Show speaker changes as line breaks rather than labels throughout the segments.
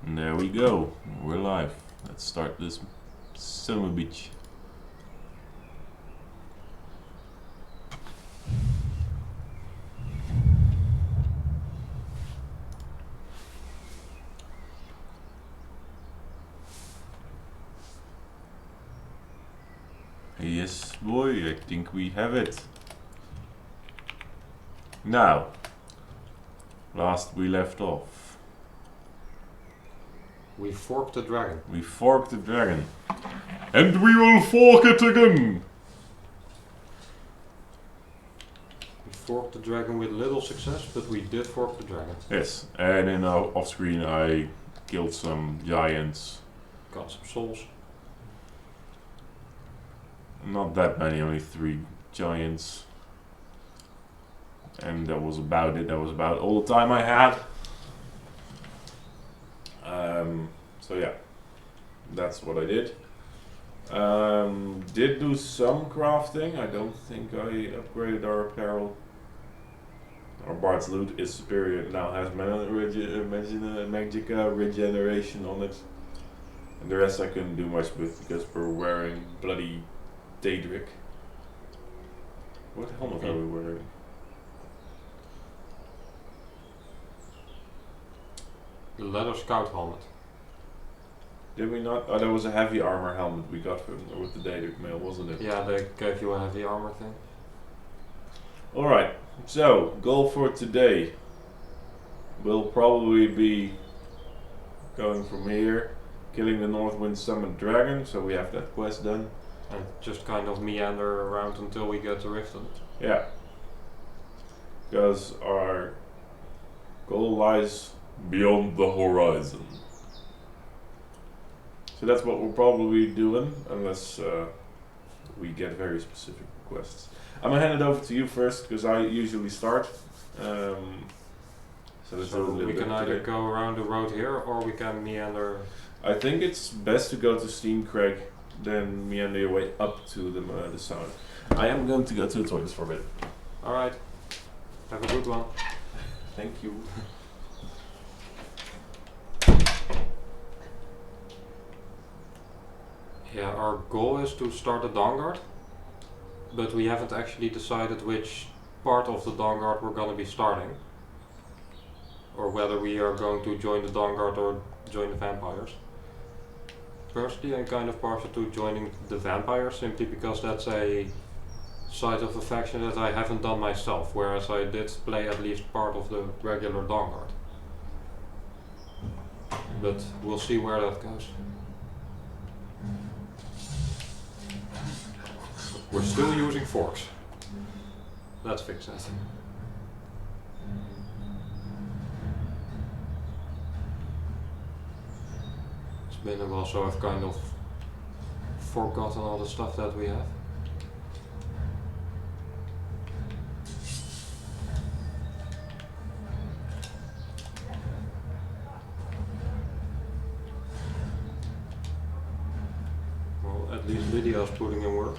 And there we go. We're live. Let's start this son of a bitch. Yes, boy, I think we have it. Now, last we left off.
We forked the dragon.
We forked the dragon. And we will fork it again!
We forked the dragon with little success, but we did fork the dragon.
Yes, and in off screen I killed some giants.
Got some souls.
Not that many, only 3 giants. And that was about it. That was about all the time I had. So yeah, that's what I did. Did do some crafting. I don't think I upgraded our apparel. Our Bard's loot is superior. It now has magic regeneration on it. And the rest I couldn't do much with because we're wearing bloody Daedric. What helmet are we wearing?
The leather scout helmet.
Did we not? Oh, that was a heavy armor helmet we got from with the Daedric mail, wasn't it?
Yeah, they gave you a heavy armor thing.
Alright, so goal for today will probably be going from here, killing the Northwind Summoned Dragon, so we have that quest done.
And just kind of meander around until we get to Riften.
Yeah. Because our goal lies beyond the horizon. So that's what we'll probably be doing, unless we get very specific requests. I'm gonna hand it over to you first, because I usually start. So
we can either go around the road here, or we can meander.
I think it's best to go to Steam Crag, then meander your way up to the summit. I am going to go to the toilets for a bit.
Alright, have a good one.
Thank you.
Yeah, our goal is to start a Dawnguard, but we haven't actually decided which part of the Dawnguard we're going to be starting. Or whether we are going to join the Dawnguard or join the vampires. Personally, I'm kind of partial to joining the vampires, simply because that's a side of the faction that I haven't done myself, whereas I did play at least part of the regular Dawnguard. But we'll see where that goes. We're still using forks. Let's fix that. It's been a while, so I've kind of forgotten all the stuff that we have. Well, at least Lydia's putting in work.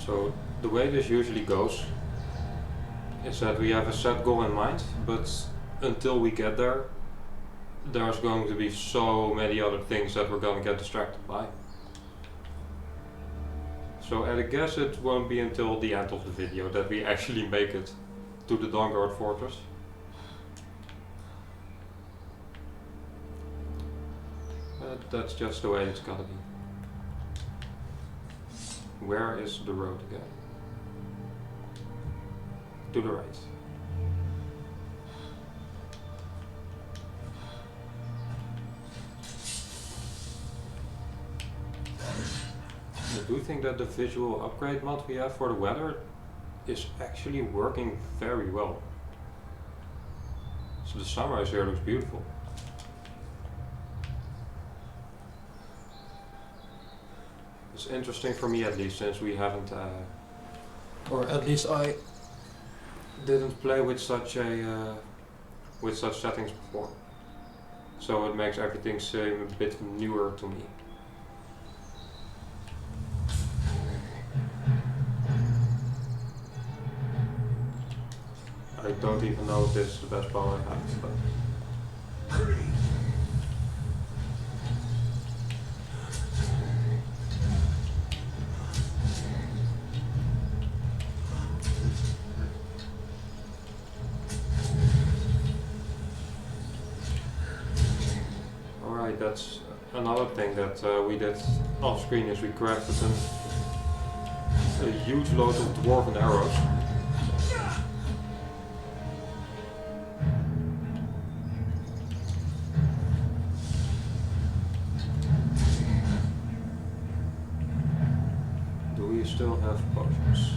So the way this usually goes is that we have a set goal in mind, but until we get there, there's going to be so many other things that we're going to get distracted by. So I guess it won't be until the end of the video that we actually make it to the Dawnguard Fortress. That's just the way it's gonna be. Where is the road again? To the right. I do think that the visual upgrade mod we have for the weather is actually working very well. So the sunrise here looks beautiful. It's interesting for me, at least, since we haven't, or at least I didn't play with such settings before. So it makes everything seem a bit newer to me. don't even know if this is the best bow I have. But alright, that's another thing that we did off screen is we crafted a huge load of dwarven arrows. Do we still have potions?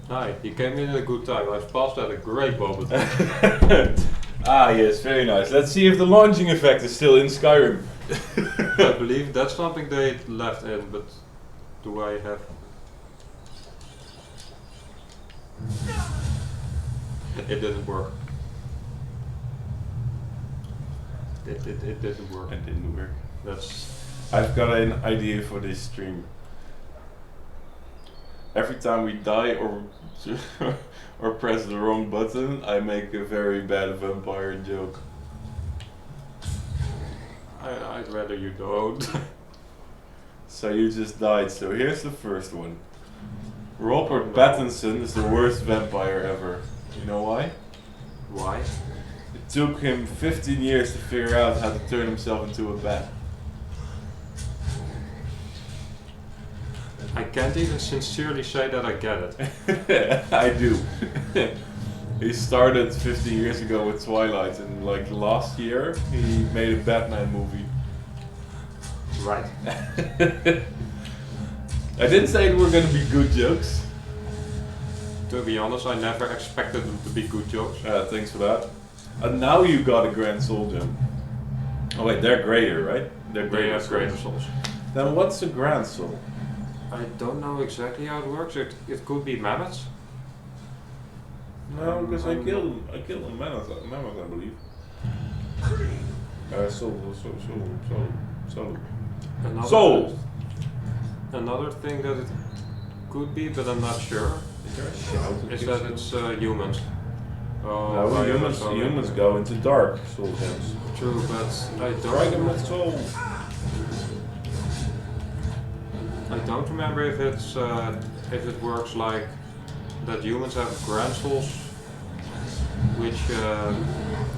Hi, you came in at a good time. I've passed at a great moment.
Ah yes, very nice. Let's see if the launching effect is still in Skyrim.
I believe that's something they left in, but do I have... It didn't work. It didn't work.
It didn't work.
That's...
I've got an idea for this stream. Every time we die or or press the wrong button, I make a very bad vampire joke.
I'd rather you don't.
So you just died, so here's the first one. Robert Pattinson is the worst vampire ever. You know why?
Why?
It took him 15 years to figure out how to turn himself into a bat.
I can't even sincerely say that I get it.
I do. He started 50 years ago with Twilight, and like last year he made a Batman movie.
Right.
I didn't say they were gonna be good jokes.
To be honest, I never expected them to be good jokes.
Thanks for that. And now you got a Grand Soul Gem. Oh wait, they're greater, right? They're
They have greater souls.
Then what's a Grand Soul?
I don't know exactly how it works. It could be mammoths.
No, because I killed a mammoth, I believe. Soul.
Another thing that it could be, but I'm not sure,
Is there a shout?
is that it's humans.
No,
I
humans
understand.
humans go into dark soul gems.
True, but
Dragon with soul.
I don't remember if it's if it works like that humans have grand souls, which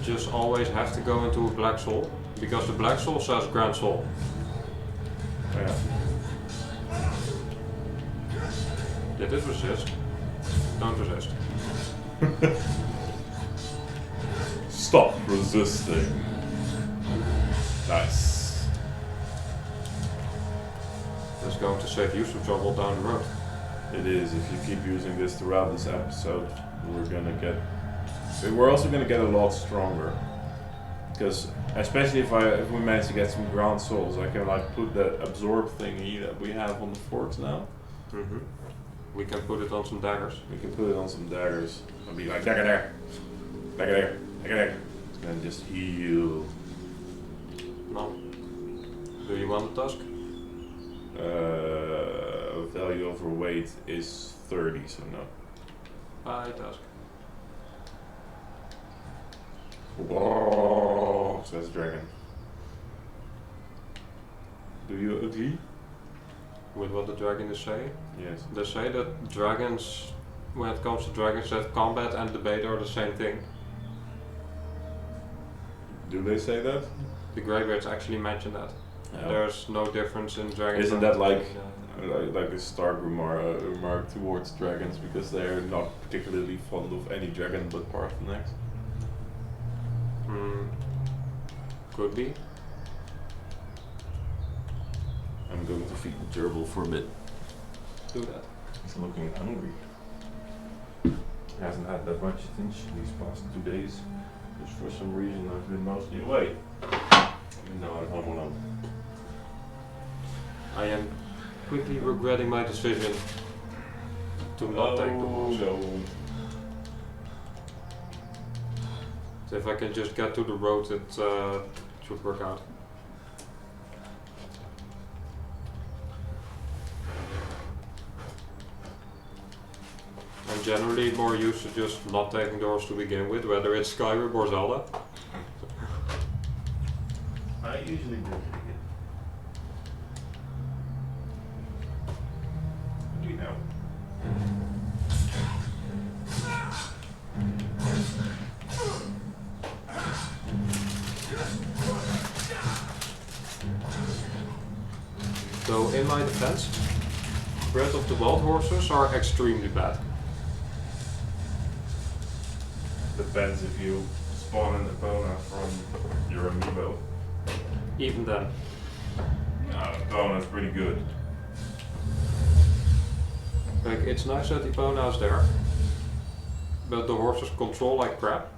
just always have to go into a black soul, because the black soul says grand soul.
Yeah.
Did it resist? Don't resist.
Stop resisting. Nice.
That's going to save you some trouble down the road.
It is. If you keep using this throughout this episode, we're also gonna get a lot stronger. Because especially if we manage to get some ground souls, I can like put that absorb thingy that we have on the forks now.
Mm-hmm. We can put it on some daggers.
We can put it on some daggers and be like dagger there, dagger there, dagger there, and just heal.
No. Do you want a tusk?
Value over weight is 30, so no.
Bye, tusk.
Whoa, says dragon. Do you agree?
With what the dragon is saying?
Yes.
They say that dragons, when it comes to dragons, that combat and debate are the same thing.
Do they say that?
The Greybeards actually mention that.
Yeah.
There's no difference in dragons.
Isn't that like a stark remark towards dragons because they're not particularly fond of any dragon but Parthenax?
Could be.
I'm going to feed the gerbil for a bit.
Do that.
He's looking hungry. He hasn't had that much attention these past 2 days. Just for some reason I've been mostly away. Even though I'm home alone.
I am quickly regretting my decision to not take the balls.
No.
So if I can just get to the road, it should work out. generally more used to just not taking doors to begin with, whether it's Skyrim or Zelda.
I usually do. What do you know?
So in my defense, Breath of the Wild horses are extremely bad.
Depends if you spawn an Epona from your amiibo.
Even then.
No, Epona's pretty good.
Like, it's nice that Epona is there, but the horses control like crap.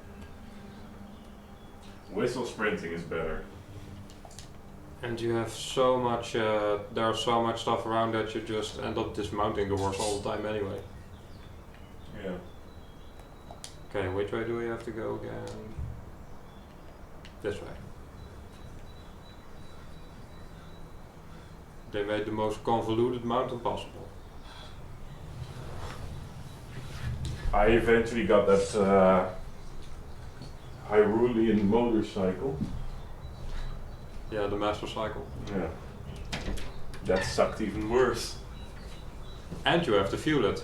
Whistle sprinting is better.
And you have so much, there's so much stuff around that you just end up dismounting the horse all the time anyway.
Yeah.
Okay, which way do we have to go again? This way. They made the most convoluted mountain possible.
I eventually got that Hyrulean motorcycle.
Yeah, the master cycle.
Yeah. That sucked even worse.
And you have to fuel it.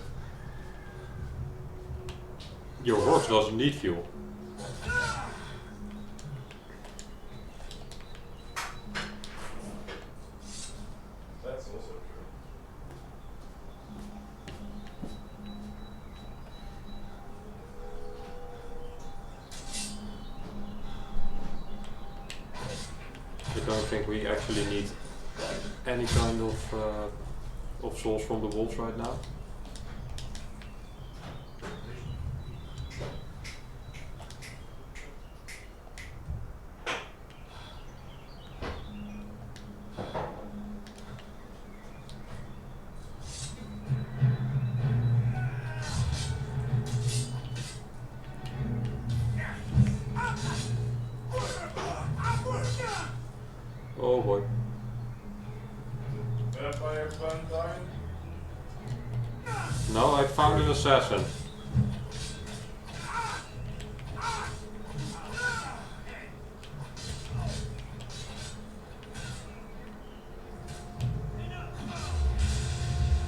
Your horse doesn't need fuel.
That's also true.
I don't think we actually need any kind of souls from the wolves right now. Oh boy.
Vampire fun time?
No, I found an assassin.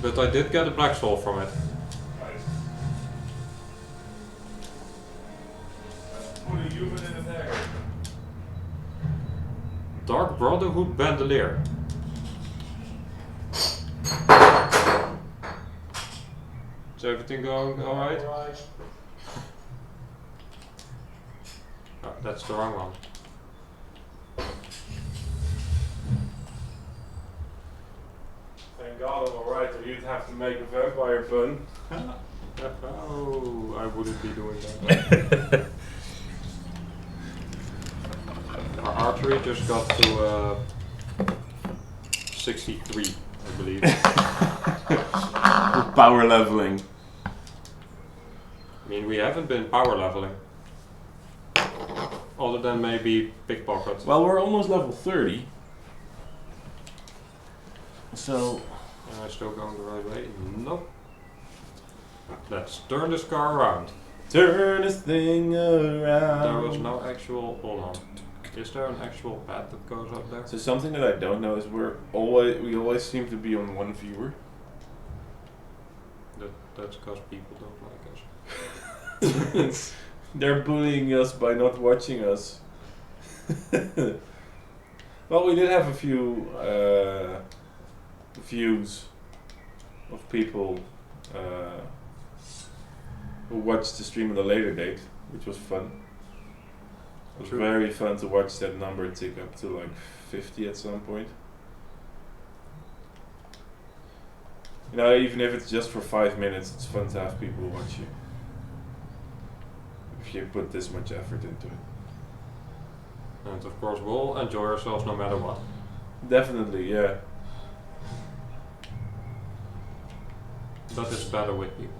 But I did get a black soul from it.
Nice. Put a human in attack.
Dark Brotherhood Bandolier. Is everything going alright? Oh, that's the wrong one.
Thank God I'm alright, or you'd have to make a vampire pun.
Oh, I wouldn't be doing that. Our archery just got to 63, I believe.
We're power leveling.
I mean, we haven't been power leveling. Other than maybe pickpocket.
Well, we're almost level 30. So...
Am I still going the right way? Nope. Let's turn this car around.
turn this thing around.
There was no actual... Hold on. Is there an actual path that goes up there?
So something that I don't know is we always seem to be on one viewer.
That's because people don't like us.
They're bullying us by not watching us. Well, we did have a few views of people who watched the stream at a later date, which was fun. It was
True.
very fun to watch that number tick up to like 50 at some point. You know, even if it's just for 5 minutes, it's fun to have people watch you. If you put this much effort into it.
And of course we'll enjoy ourselves no matter what.
Definitely, yeah.
But it's better with people.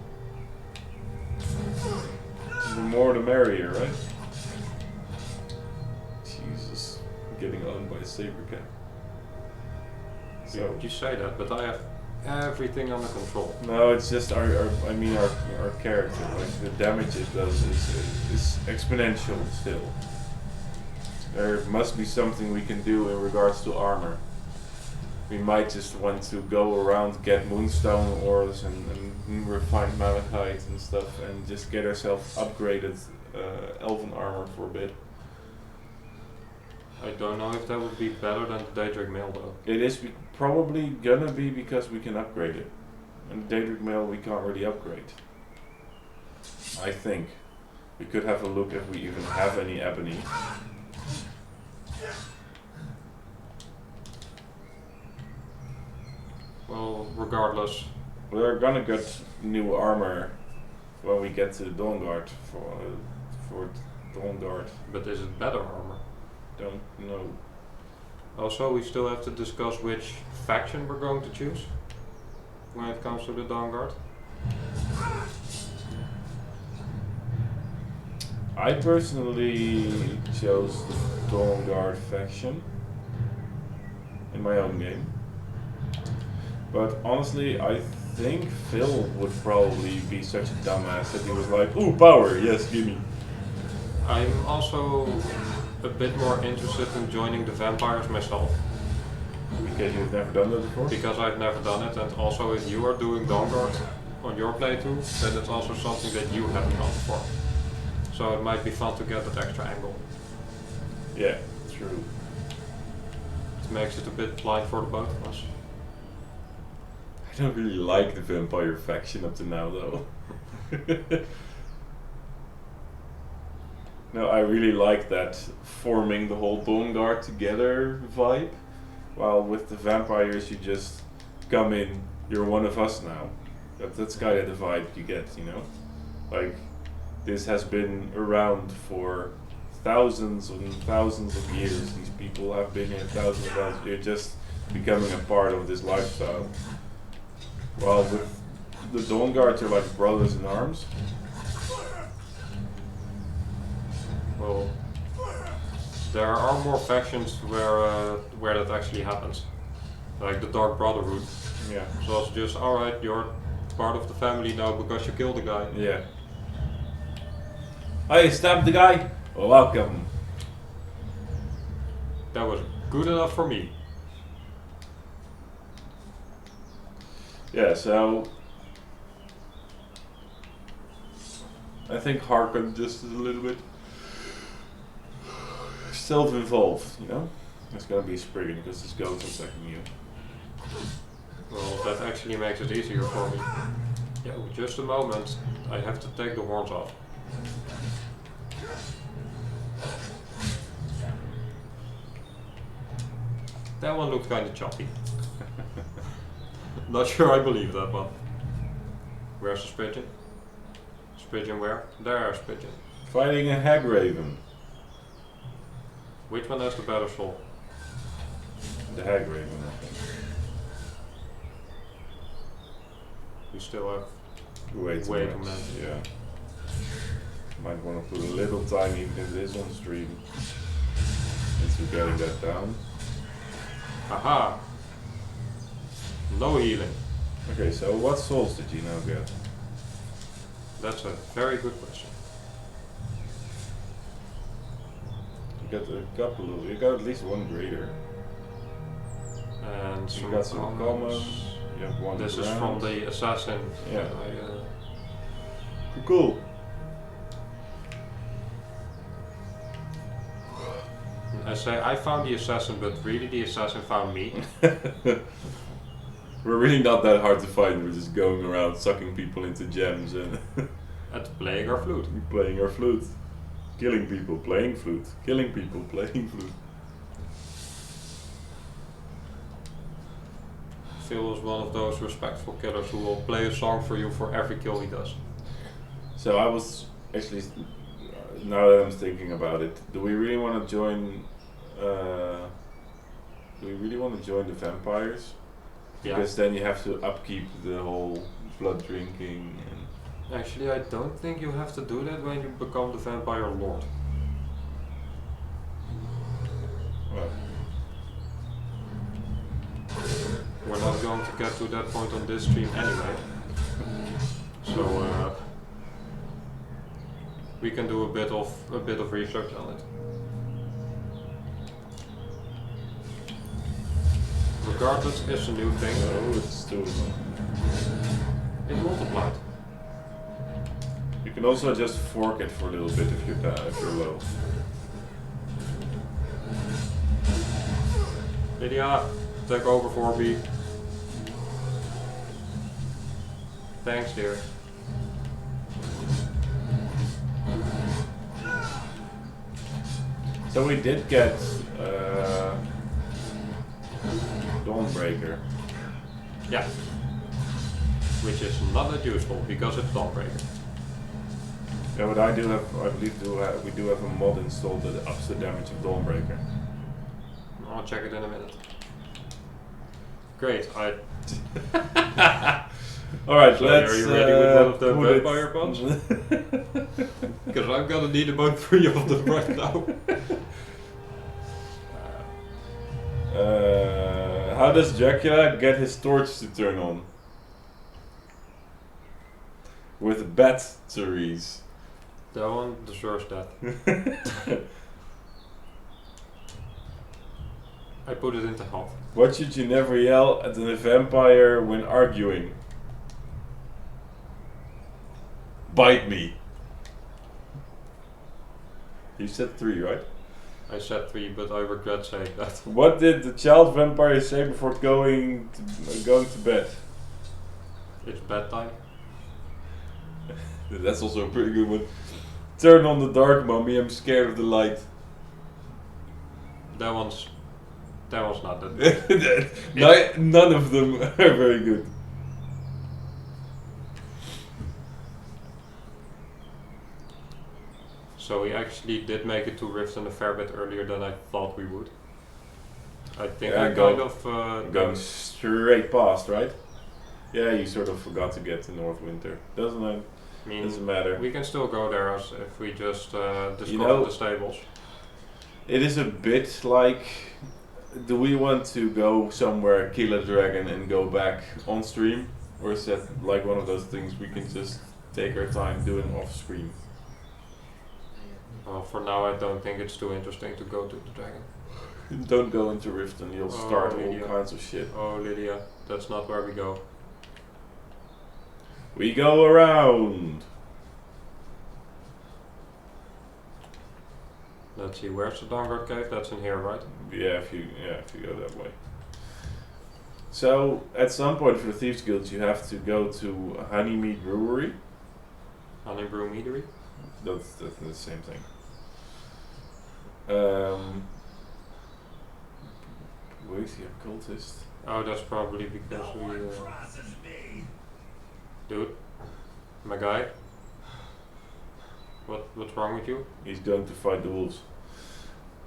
The more the merrier, right? Jesus, I'm getting owned by a saber cat. So,
You say that, but I have everything under control.
No, it's just our character. Like the damage it does is exponential still. There must be something we can do in regards to armor. We might just want to go around, get moonstone ores and refine malachite and stuff, and just get ourselves upgraded elven armor for a bit.
I don't know if that would be better than the Daedric mail though.
It is probably gonna be because we can upgrade it. And Daedric mail we can't really upgrade. I think. We could have a look if we even have any ebony.
Well, regardless.
We're gonna get new armor when we get to the Dawnguard for Dawnguard.
But is it better armor?
Don't know.
Also, we still have to discuss which faction we're going to choose when it comes to the Dawnguard.
I personally chose the Dawnguard faction in my own game. But honestly, I think Phil would probably be such a dumbass that he was like, ooh, power, yes, gimme.
I'm also a bit more interested in joining the vampires myself.
Because you've never done that before?
Because I've never done it, and also if you are doing Dawnguard on your playthrough, then it's also something that you haven't done before. So it might be fun to get that extra angle.
Yeah, true.
It makes it a bit blind for the both of us.
I don't really like the vampire faction up to now though. No, I really like that forming the whole Dawnguard together vibe. While with the vampires you just come in, you're one of us now. That's kind of the vibe you get, you know? Like, this has been around for thousands and thousands of years. These people have been here thousands and thousands. You're just becoming a part of this lifestyle. While with the Dawnguard you're like brothers in arms.
Well, there are more factions where that actually happens. Like the Dark Brotherhood.
Yeah.
So it's just, alright, you're part of the family now because you killed the guy.
Yeah. Hey, stabbed the guy? Well, welcome.
That was good enough for me.
Yeah, so I think Harkon just is a little bit self-involved, you know? It's gonna be Spriggan because this ghost is attacking you.
Well, that actually makes it easier for me. Yeah, just a moment. I have to take the horns off. That one looked kind of choppy. Not sure I believe that one. Where's the Spriggan? Spriggan where? There's Spriggan.
Fighting a Hagraven.
Which one has the better soul?
The Hagraven, I think.
You still have
Way too
way too
much.
many.
Yeah. Might want to put a little time, even if it is on stream, into getting that down.
Aha! No healing.
Okay, so what souls did you now get?
That's a very good question.
You got a couple of, you got at least one greater.
And
You
some
got some
commons.
commons. You have one
This is
ground.
from the assassin.
Yeah.
I,
Cool.
I say I found the assassin, but really the assassin found me.
We're really not that hard to find. We're just going around sucking people into gems and
And playing our flute.
playing our flute. Killing people, playing flute. Killing people, playing flute.
Phil is one of those respectful killers who will play a song for you for every kill he does.
So I was actually, now that I'm thinking about it, do we really want to join? Do we really want to join the vampires?
Yeah.
Because then you have to upkeep the whole blood drinking and.
Actually, I don't think you have to do that when you become the vampire lord.
Well,
We're not going to get to that point on this stream anyway. So we can do a bit of research on it. Regardless, it's a new thing.
Oh, it's still.
It multiplied.
You can also just fork it for a little bit if you're low.
Lydia, take over for me. Thanks, dear.
So we did get Dawnbreaker.
Yeah. Which is not that useful because it's Dawnbreaker.
Yeah, but I believe we do have a mod installed that ups the damage of Dawnbreaker.
I'll check it in a minute. Great,
Alright,
so
let's.
Are you ready with one of the vampire puns? Because I'm gonna need about 3 of them right now.
How does Dracula get his torch to turn on? With batteries.
That one deserves that. I put it into hot.
What should you never yell at a vampire when arguing? Bite me. You said 3, right?
I said 3, but I regret saying that.
What did the child vampire say before going to bed?
It's bedtime.
That's also a pretty good one. Turn on the dark, mommy. I'm scared of the light.
That one's not that good.
None of them are very good.
So we actually did make it to Riften a fair bit earlier than I thought we would. I think
Yeah,
I kind of
going straight past, right? Yeah, you sort of forgot to get to Northwinter, doesn't it?
I mean,
Doesn't matter.
we can still go there as if we just discover
You know,
the stables.
It is a bit like, do we want to go somewhere, kill a dragon and go back on stream? Or is that like one of those things we can just take our time doing off screen?
Well, for now I don't think it's too interesting to go to the dragon.
Don't go into Rift and you'll start all
Lydia.
kinds of shit.
Oh Lydia, that's not where we go.
We go around!
Let's see, where's the Dawnguard cave? That's in here, right?
Yeah, if you go that way. So at some point for the Thieves Guild you have to go to Honeymead Brewery.
Honeybrew Meadery?
That's the same thing. Where's the occultist?
Oh, that's probably because we... Dude, my guy? What's wrong with you?
He's going to fight the wolves.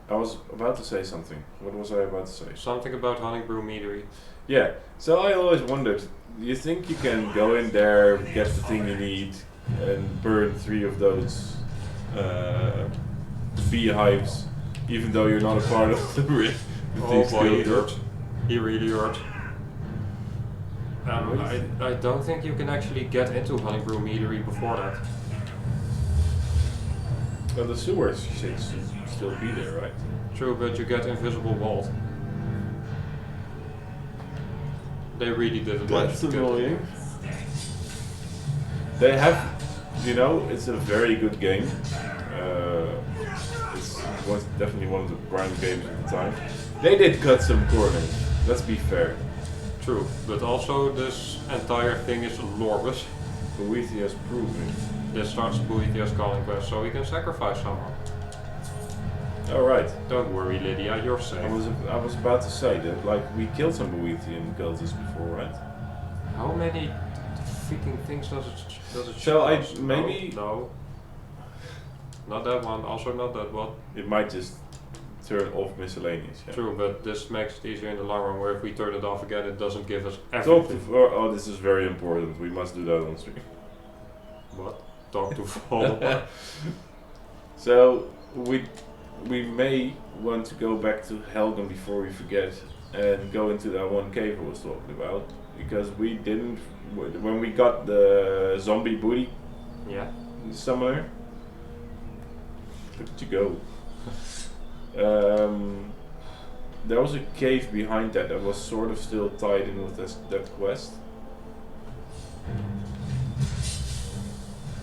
I was about to say something. What was I about to say?
Something about Honeybrew Meadery.
Yeah, so I always wondered, do you think you can go in there, get the thing you need, and burn 3 of those beehives, even though you're not a part of the
Oh
Thieves
boy, he
Guild?
hurt. He really hurt. I don't think you can actually get into Honeybrew Meadery before that.
Well, the sewers should still be there, right?
True, but you get invisible vault. They really didn't
That's
manage to
annoying. They have, you know, it's a very good game. Was definitely one of the prime games at the time. They did cut some corners, let's be fair.
True, but also this entire thing is enormous.
Boethius proven.
This starts Boethius calling quest, so we can sacrifice someone.
Alright,
Don't worry, Lydia, you're
I
safe.
was about to say that, like, we killed some Boethian cultists before, right?
How many freaking things does it
Shall
show
I
us?
maybe-
No. Not that one, also not that one.
It might just turn off miscellaneous, yeah.
True, but this makes it easier in the long run, where if we turn it off again, it doesn't give us
Talk
everything.
to, oh, this is very important, we must do that on stream.
What? Talk to Voldemort.
So, we may want to go back to Helgen before we forget. and go into that one cave I was talking about, because we didn't, when we got the zombie booty somewhere, look at you go. There was a cave behind that was sort of still tied in with that quest.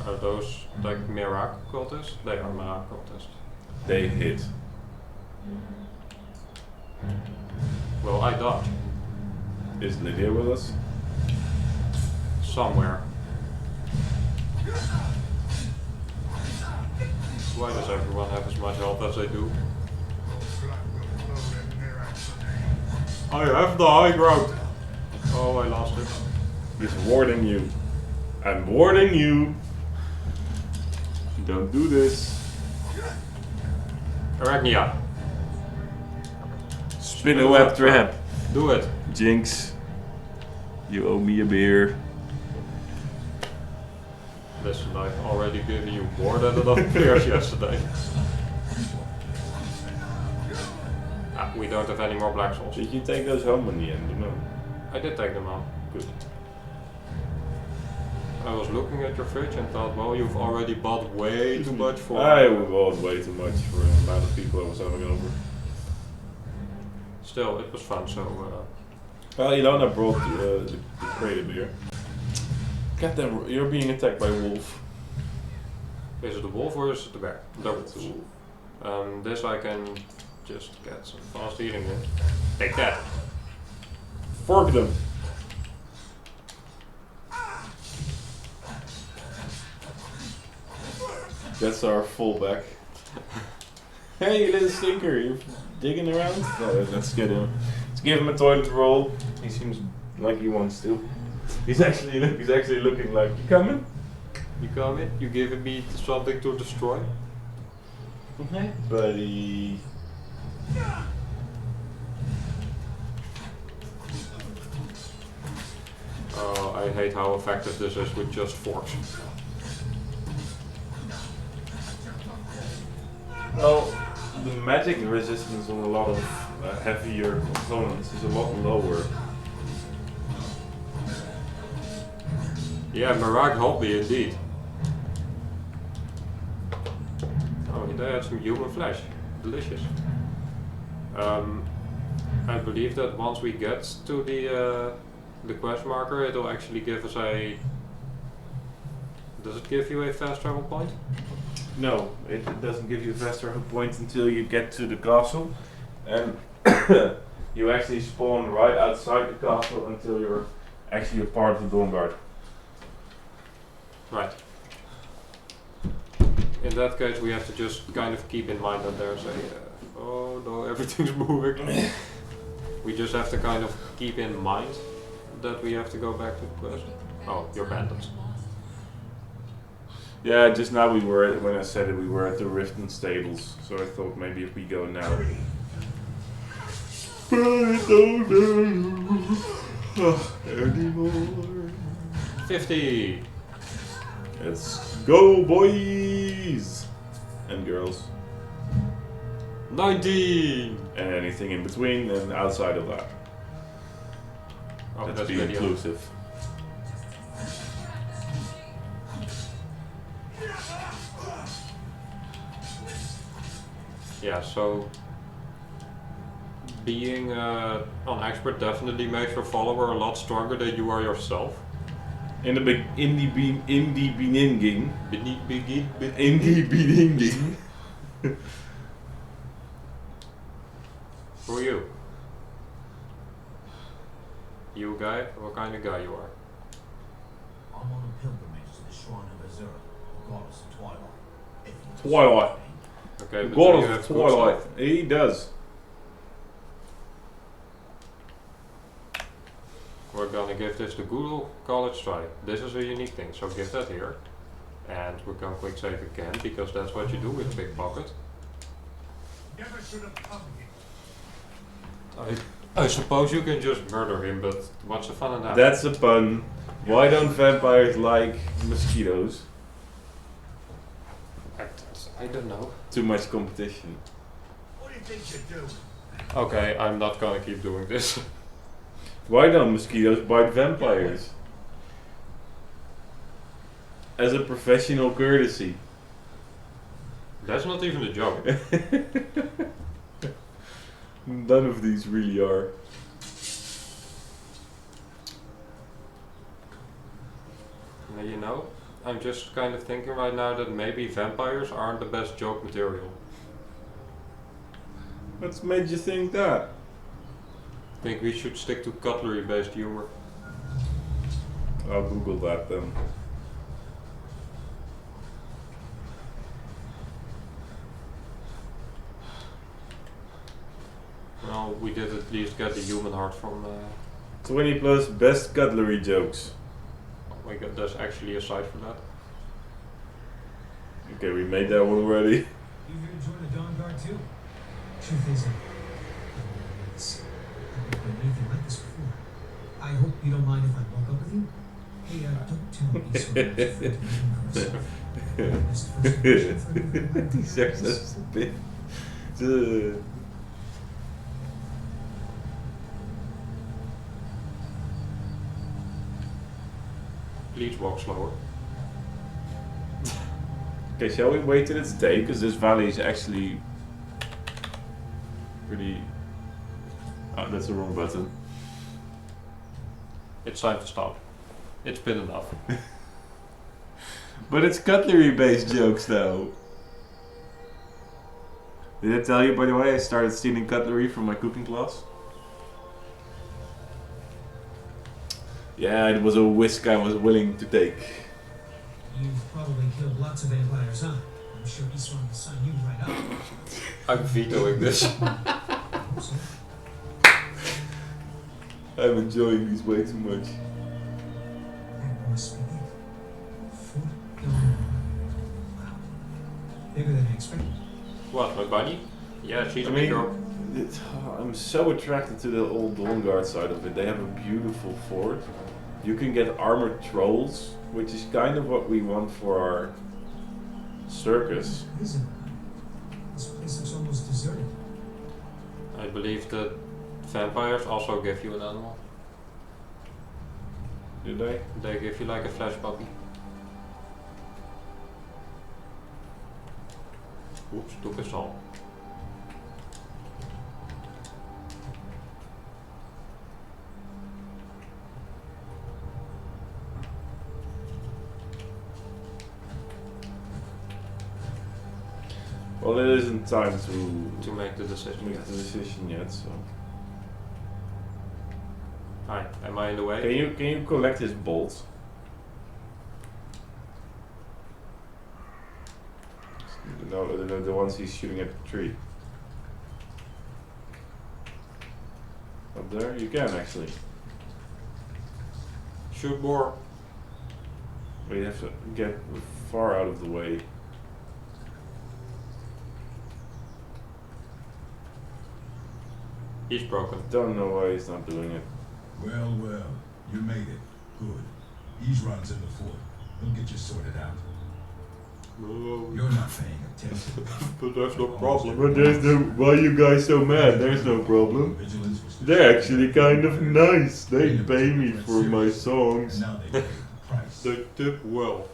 Are those like Mirak cultists? They are Mirak cultists.
They hit.
Well, I dodged.
Is Lydia with us?
Somewhere. Why does everyone have as much health as they do? I have the high ground. Oh, I lost it.
He's warning you. I'm warning you. Don't do this.
Arachnia.
Spin a web trap.
Do it.
Jinx. You owe me a beer.
Listen, I've already given you more than enough beers yesterday. Ah, we don't have any more black souls.
Did you take those home in the end? No.
I did take them home.
Good.
I was looking at your fridge and thought, well, you've already bought way too much for...
I bought way too much for the amount of people I was having over.
Still, it was fun, so...
Well, you know, I brought the crate of beer. God damn, you're being attacked by a wolf.
Is it the wolf or is it the bear? The
It's a
wolf.
wolf.
This I can just get some fast eating in. Take that.
Fork them. That's our fullback. Hey, you little stinker, you're digging around? No, let's get him. Let's give him a toilet roll. He seems like he wants to. He's actually looking like, you coming?
You coming? You giving me something to destroy?
Okay. Buddy.
Oh, I hate how effective this is with just forks.
Well, the magic resistance on a lot of heavier components is a lot lower.
Yeah, Mirak helped me indeed. Oh, they had some human flesh. Delicious. I believe that once we get to the quest marker, it'll actually give us a... Does it give you a fast travel point?
No, it doesn't give you a fast travel point until you get to the castle, and you actually spawn right outside the castle until you're actually a part of the Dawnguard.
Right. In that case, we have to just kind of keep in mind that there's a... oh no, everything's moving. We just have to kind of keep in mind that we have to go back to the quest. Oh, you're bandits.
Yeah, just now we were, when I said it, we were at the Riften stables, so I thought maybe if we go now. But I don't know anymore.
50!
Let's go, boys! And girls.
19!
And anything in between and outside of that.
Oh,
Let's
that's
be
video.
inclusive.
Yeah, so being an expert definitely makes your follower a lot stronger than you are yourself.
In the beginning.
Who are you? You a guy? What kind of guy you are?
I'm on a pilgrimage to the shrine of Azura, the goddess of twilight.
Twilight.
Okay, but
God
do you
of
have
Twilight.
good
He does.
stuff? We're gonna give this the Google college try. This is a unique thing, so give that here. And we're gonna quick save again, because that's what you do with pickpocket.
Never should have come here.
I suppose you can just murder him, but what's the fun in that?
That's a pun. Why don't vampires like mosquitoes?
I don't know.
Too much competition.
What do you think you're doing?
Okay, I'm not gonna keep doing this.
Why don't mosquitoes bite vampires? As a professional courtesy.
That's not even a joke.
None of these really are.
Now, you know, I'm just kind of thinking right now that maybe vampires aren't the best joke material.
What's made you think that?
I think we should stick to cutlery-based humor.
I'll Google that then.
Well, we did at least get the human heart from.
20 plus best cutlery jokes.
Oh my god, there's actually a site for that.
Okay, we made that one already.
You here to join the Dawnguard too? Truth is, I've never done anything like this before. I hope you don't mind if I walk up with you. Hey, don't tell me so much.
Die zegt dat is een bit.
Please walk slower.
Okay, shall we wait till it's day? Because this valley is actually pretty. Oh, that's the wrong button.
It's time to stop. It's been enough.
But it's cutlery based jokes now. Did I tell you, by the way, I started stealing cutlery from my cooking class? Yeah, it was a risk I was willing to take.
You've probably killed lots of vampires, huh? I'm sure Eastron will sign you right up.
I'm vetoing this.
Hope so.
I'm enjoying these way too much.
That must be it. Foot down. Wow. Bigger than I expected.
What, my bunny? Yeah, she's
I
a
mean,
big girl.
I'm so attracted to the old Dawnguard side of it. They have a beautiful fort. You can get armored trolls, which is kind of what we want for our circus.
Isn't it? This place looks almost deserted.
I believe that vampires also give you an animal.
Do they?
They give you like a flesh puppy. Oops, took us all.
Well, it isn't time to
To make the decision.
make the decision yet. So,
Hi, am I in the way?
can you collect his bolts? No, the ones he's shooting at the tree. Up there, you can actually.
Shoot more.
But you have to get far out of the way.
He's broken.
Don't know why he's not doing it.
Well, you made it. Good. He's runs in the fort. He'll get you sorted out. You're not paying attention.
But there's no problem.
But there's no. Why are you guys so mad? There's no problem.
Vigilance was
They're actually kind of nice. They
Yeah,
pay me
but
for my
serious.
songs.
And now they pay the price.
They tip well.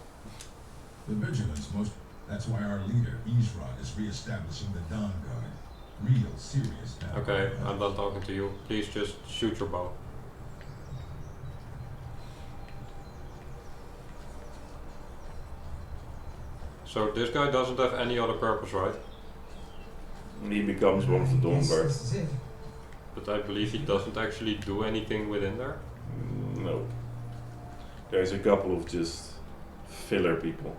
The vigilance most. That's why our leader, Ezra, is re-establishing the Dawnguard. Real serious now.
Okay, I'm done talking to you. Please just shoot your bow. So this guy doesn't have any other purpose, right?
He becomes one of the
Yes,
Dawnguard.
this is it.
But I believe he doesn't actually do anything within there.
No. There's a couple of just filler people.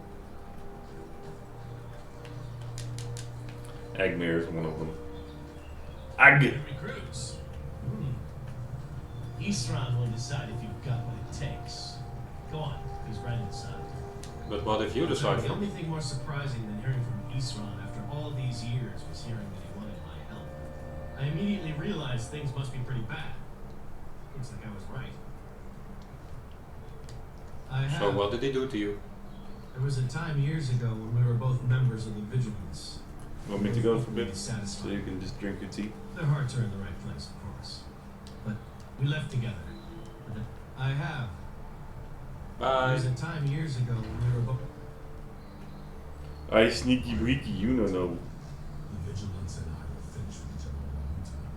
Agmir is one of them. Ag!
Recruits. Eastron will decide if you've got what it takes. Go on, he's right inside.
But what if you decide
The
for
only thing more surprising than hearing from Eastron after all of these years was hearing that he wanted my help. I immediately realized things must be pretty bad. Looks like I was right.
So what did he do to you?
There was a time years ago when we were both members of the Vigilance.
Want me to go for a bit? So
Satisfied.
you can just drink your tea?
Their hearts are in the right place, of course. But we left together. I have. There
Bye.
was a time years ago when we were both.
I sneaky breaky, you know.
The vigilance and I will finish with each other a long time.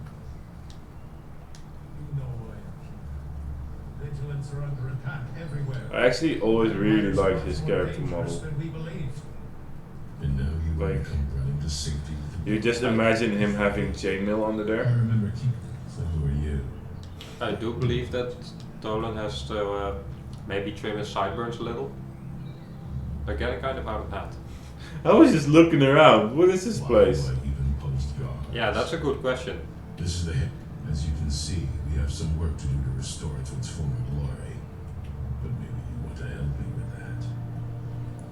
You know I am. Vigilance are under attack everywhere.
I actually always really liked his character model.
Than we believed.
And now you
Like,
come running to safety with the
You just imagine him having chainmail under
I
there.
remember keeping it. So who are you?
I do believe that Dolan has to maybe trim his sideburns a little. They're getting kind of out of hand.
I was just looking around. What is this
Why
place?
do I even post guards?
Yeah, that's a good question.
This is the hit. As you can see, we have some work to do to restore it to its former glory. But maybe you want to help me with that.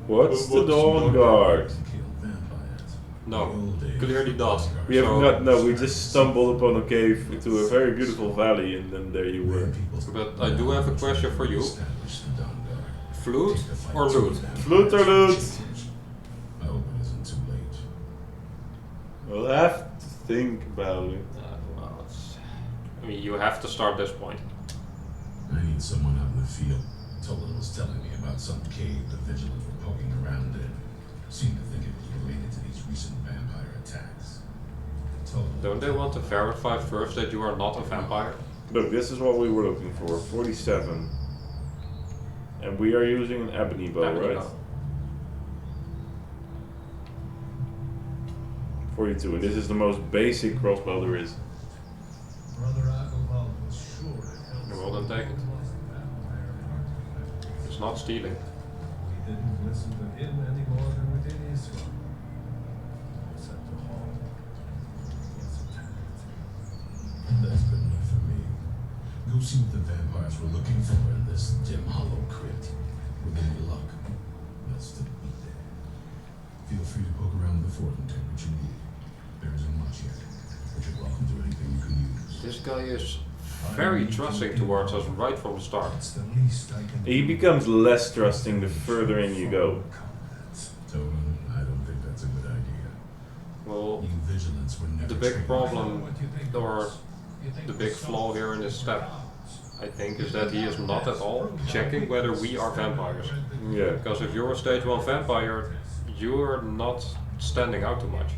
What's the Dawnguard?
Kill vampires.
No,
The old days,
clearly not.
Dawnguards
We have
So-
not. No, we just stumbled upon a cave to a very beautiful valley, and then there you were.
But I do have a question for you.
Establish the Dawnguard.
Flute
Take the fight
or
to
loot?
the vampire
Flute or loot?
I hope it isn't too late.
We'll have to think about it.
Well, I mean, you have to start this point.
I need someone out in the field. Tolan was telling me about some cave the Vigilants were poking around in. Seemed to think it was related to these recent vampire attacks. Tolan
Don't they want to verify first that you are not a vampire?
Look, this is what we were looking for. 47. And we are using an ebony bow,
Ebony
right?
bow.
42. And this is the most basic crossbow there is.
Brother Agobald was sure it helped.
Well, then take it. It's not stealing.
We didn't listen to him any more than we did Israel. Except the hall. Yes,
That's good enough for me. Go see what the vampires were looking for in this dim hollow crypt. With any luck, they'll still be there. Feel free to poke around the fort and take what you need. There isn't much yet, but you're welcome to anything you can use.
This guy is very trusting towards us right from the start.
It's the least I can
He
do.
becomes less trusting the further in you go.
Tolan, I don't think that's a good idea.
Well,
You vigilants were never
the big
trained.
problem,
What you think
or
of us? You think
the
we're
big
soft
flaw here in this step, I think, is that he is not at all checking whether we are vampires.
Yeah.
Because if you're a stage 1 vampire, you're not standing out too much.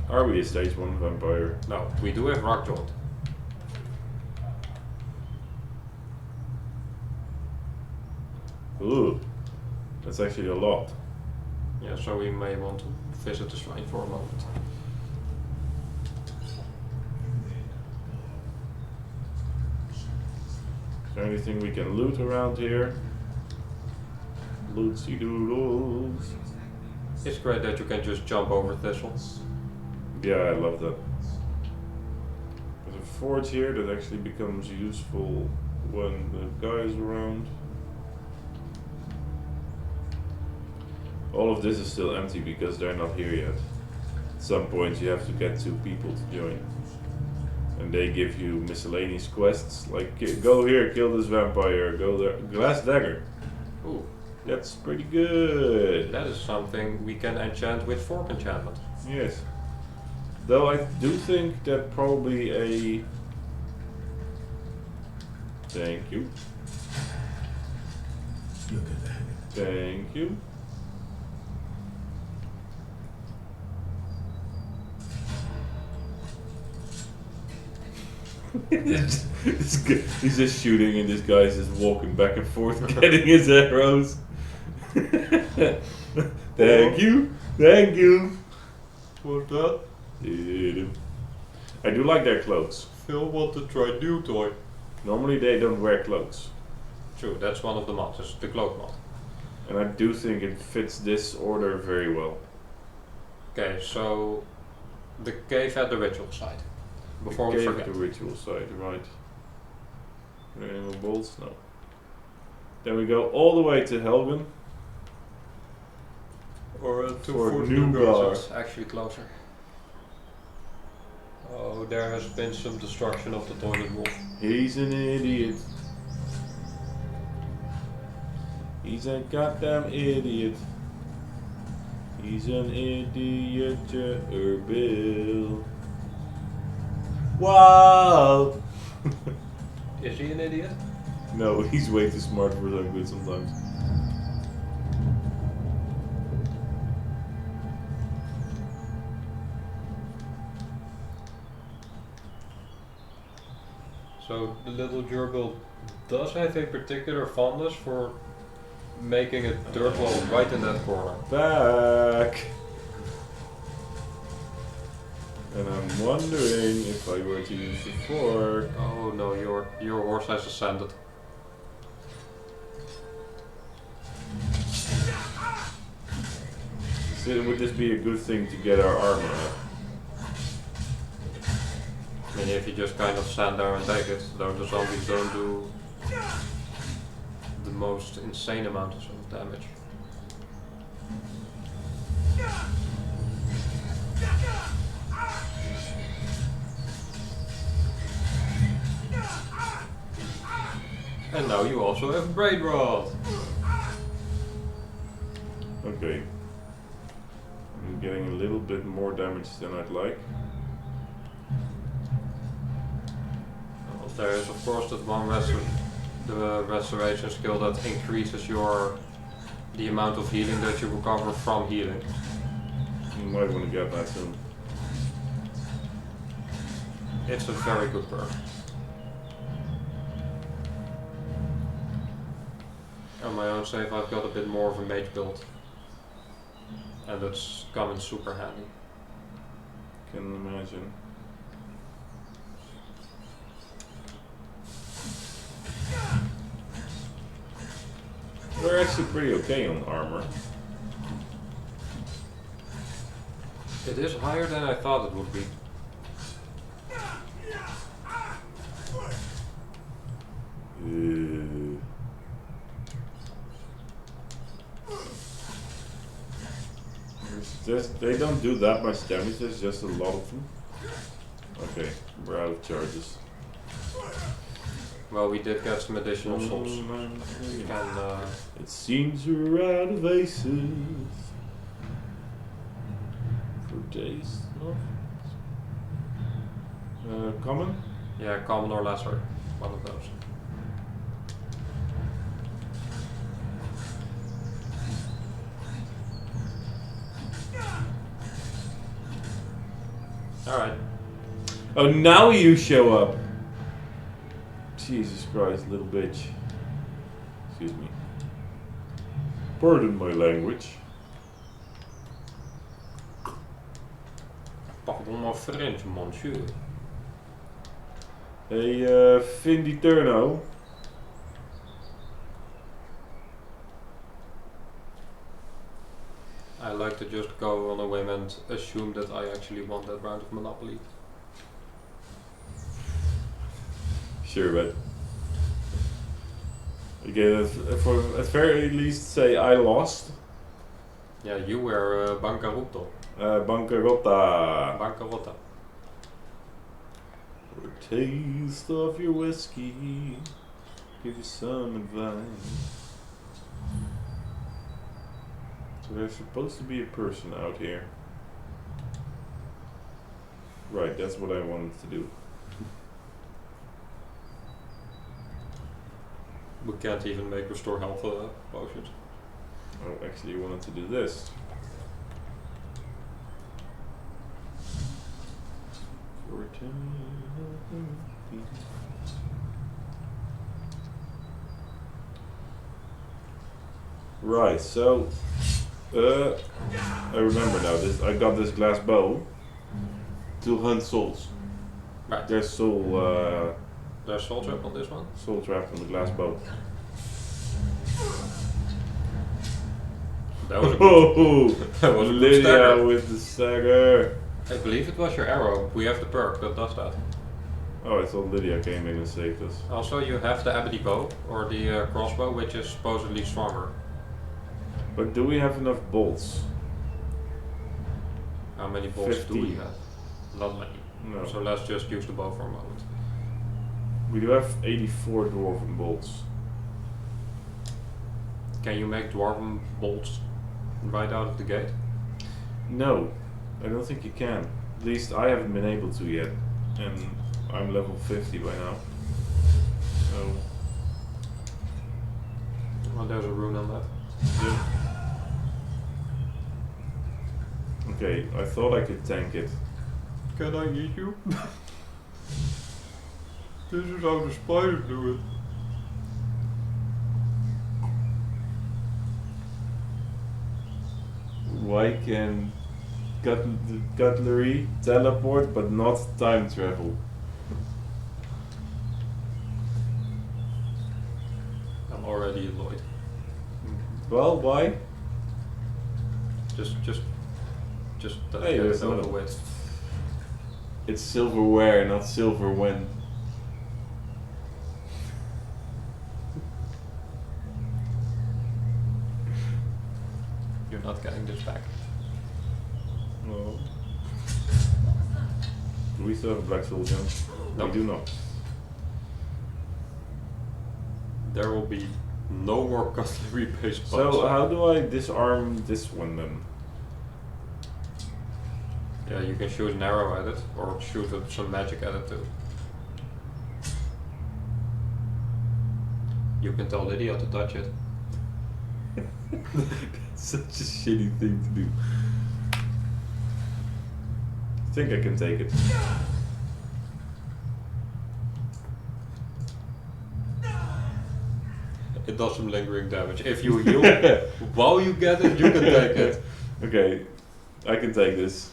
Are we a stage 1 vampire?
No, we do have rock joint.
Ooh. That's actually a lot.
Yeah, so we may want to visit the shrine for a moment.
Is there anything we can loot around here? Lootsy doodles.
It's great that you can just jump over thistles.
Yeah, I love that. There's a forge here that actually becomes useful when the guy is around. All of this is still empty because they're not here yet. At some point you have to get 2 people to join. And they give you miscellaneous quests like go here, kill this vampire, go there. Glass dagger.
Ooh,
That's pretty good.
that is something we can enchant with fork enchantment.
Yes. Though I do think that probably a... Thank you.
You'll get the hang of it.
Thank you. This guy, he's just shooting and this guy's just walking back and forth getting his arrows. Thank you. Thank you.
What's that?
I do like their clothes.
Phil want to try new toy.
Normally they don't wear clothes.
True, that's one of the mods, it's the cloak mod.
And I do think it fits this order very well.
Okay, so the cave at the ritual site. Before we
Cave
forget.
at the ritual site, right. Are there any more bolts? No. Then we go all the way to Helgen.
Or
For Dawnguard.
It's actually closer. Oh, there has been some destruction of the toilet wall.
He's an idiot. He's a goddamn idiot. He's an idiot, Bill. Wow!
Is he an idiot?
No, he's way too smart for some good sometimes.
So the little gerbil does have a particular fondness for making a dirt wall right in that corner.
Back! And I'm wondering if I were to use the fork.
Oh no, your horse has ascended.
So would this be a good thing to get our armor up?
I mean, if you just kind of stand there and take it, though the zombies don't do the most insane amount of damage. And now you also have brain rot.
Okay. I'm getting a little bit more damage than I'd like.
Well, there is of course that one the restoration skill that increases the amount of healing that you recover from healing.
You might want to get that soon.
It's a very good perk. On my own save I've got a bit more of a mage build. And that's coming super handy.
Can imagine. We're actually pretty okay on armor.
It is higher than I thought it would be.
They don't do that much damage, there's just a lot of them. Okay, we're out of charges.
Well, we did get some additional souls.
It seems we're out of aces. For days, no? Common?
Yeah, common or lesser. One of those. Alright.
Oh, now you show up! Jesus Christ, little bitch. Excuse me. Pardon my language.
Pardon my French, monsieur.
Hey, Findy Turno.
I like to just go on a whim and assume that I actually want that round of Monopoly.
Sure, but okay, for at very least say I lost.
Yeah, you were bancaruto.
Bancarotta.
Bancarotta.
For a taste of your whiskey, give you some advice. So there's supposed to be a person out here. Right, that's what I wanted to do.
We can't even make restore health potions.
I actually wanted to do this. Right, so I remember now. I got this glass bow to hunt souls.
Right.
There's soul.
There's soul trap on this one.
Soul trapped on the glass bow.
That was a
Oh,
that was a good
Lydia
stagger.
with the stagger.
I believe it was your arrow. We have the perk that does that.
Oh, I thought Lydia came in and saved us.
Also, you have the ebony bow or the crossbow, which is supposedly stronger.
But do we have enough bolts?
How many bolts do we
50.
have? Not many.
No.
So let's just use the bow for a moment.
We do have 84 dwarven bolts.
Can you make dwarven bolts right out of the gate?
No, I don't think you can. At least I haven't been able to yet. And I'm level 50 by now. So,
Well, there's a rune on that.
yeah. Okay, I thought I could tank it.
Can I eat you? This is how the spiders do it.
Why can cutlery teleport but not time travel?
I'm already annoyed.
Well, why?
Just that
Hey,
I get
there's
it over
another-
with.
It's silverware, not silver when.
You're not getting this back.
No. Do we still have a black soul gem?
No.
We do not.
There will be no more cutlery based
So
bugs.
how do I disarm this one then?
Yeah, you can shoot an arrow at it or shoot some magic at it too. You can tell Lydia to touch it.
That's such a shitty thing to do. I think I can take it.
It does some lingering damage. If you heal while you get it, you can take it.
Okay, I can take this.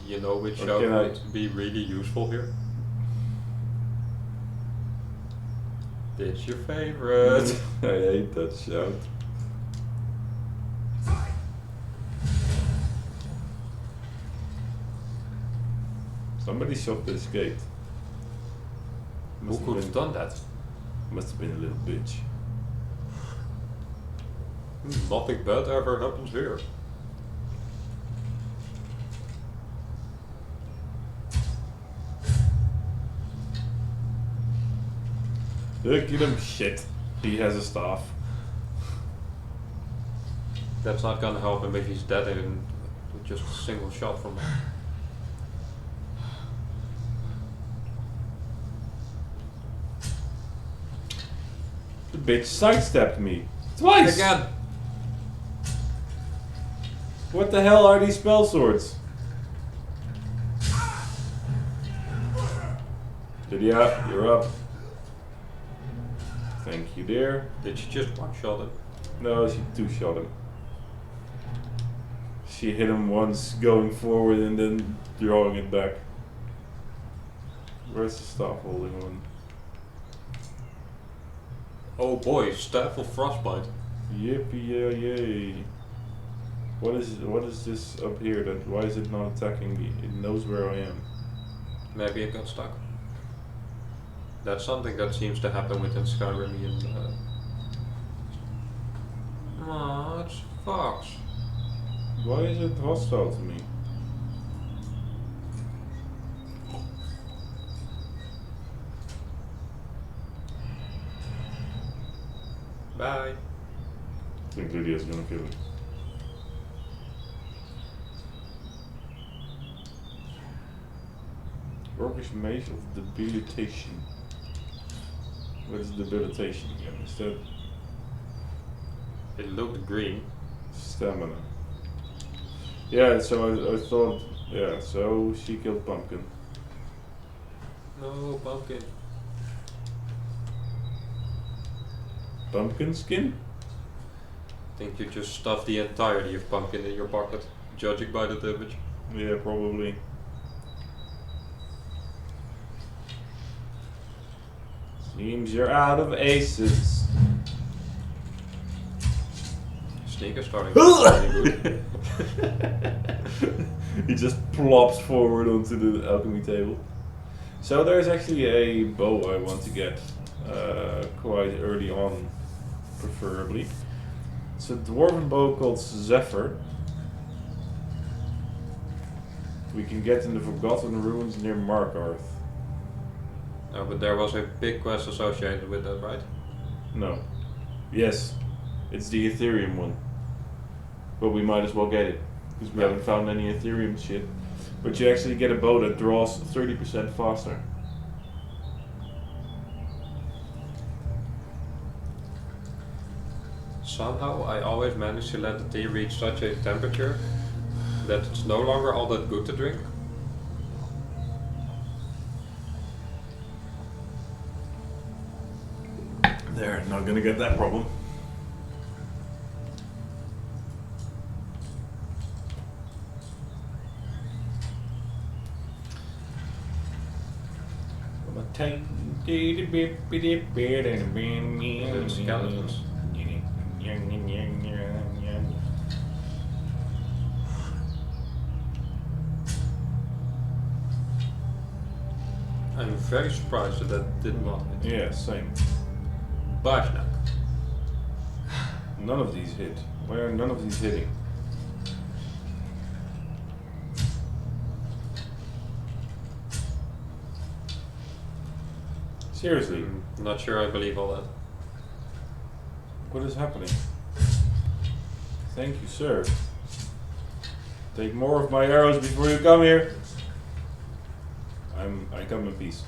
You know which
Or
shout
can I-
would be really useful here? It's your favorite.
I hate that shout. Somebody shot this gate.
Who
Must have
could have
been-
done that?
Must have been a little bitch.
Nothing bad ever happens here.
Look at him, shit. He has a staff.
That's not gonna help him if he's dead in just a single shot from him.
The bitch sidestepped me. Twice!
Again!
What the hell are these spell swords? Lydia, you're up. Thank you, dear.
Did she just one shot him?
No, she two-shot him. She hit him once going forward and then drawing it back. Where's the staff holding one?
Oh boy, staff of frostbite.
Yippee yay! What is this up here? That why is it not attacking me? It knows where I am.
Maybe it got stuck. That's something that seems to happen within Skyrim. Aw, it's a fox.
Why is it hostile to me?
Bye.
I think Lydia's gonna kill it. Orcish Maze of Debilitation. What is debilitation again? Is that
It looked green.
stamina? Yeah, so I thought, yeah, so she killed Pumpkin.
No, pumpkin.
Pumpkin skin?
I think you just stuffed the entirety of pumpkin in your pocket, judging by that image.
Yeah, probably. Seems you're out of aces.
Sneak is starting to look pretty good.
He just plops forward onto the alchemy table. So there's actually a bow I want to get quite early on, preferably. It's a dwarven bow called Zephyr. We can get in the Forgotten Ruins near Markarth.
No, but there was a big quest associated with that, right?
No. Yes, it's the Ethereum one. But we might as well get it. Because we haven't found any Ethereum shit. But you actually get a bow that draws 30% faster.
Somehow I always manage to let the tea reach such a temperature that it's no longer all that good to drink.
They're not gonna get that problem.
Skeletons. I'm very surprised that that did not hit.
Yeah, same.
Bajnak.
None of these hit. Why are none of these hitting? Seriously,
Not sure I believe all that.
what is happening? Thank you, sir. Take more of my arrows before you come here. I come in peace.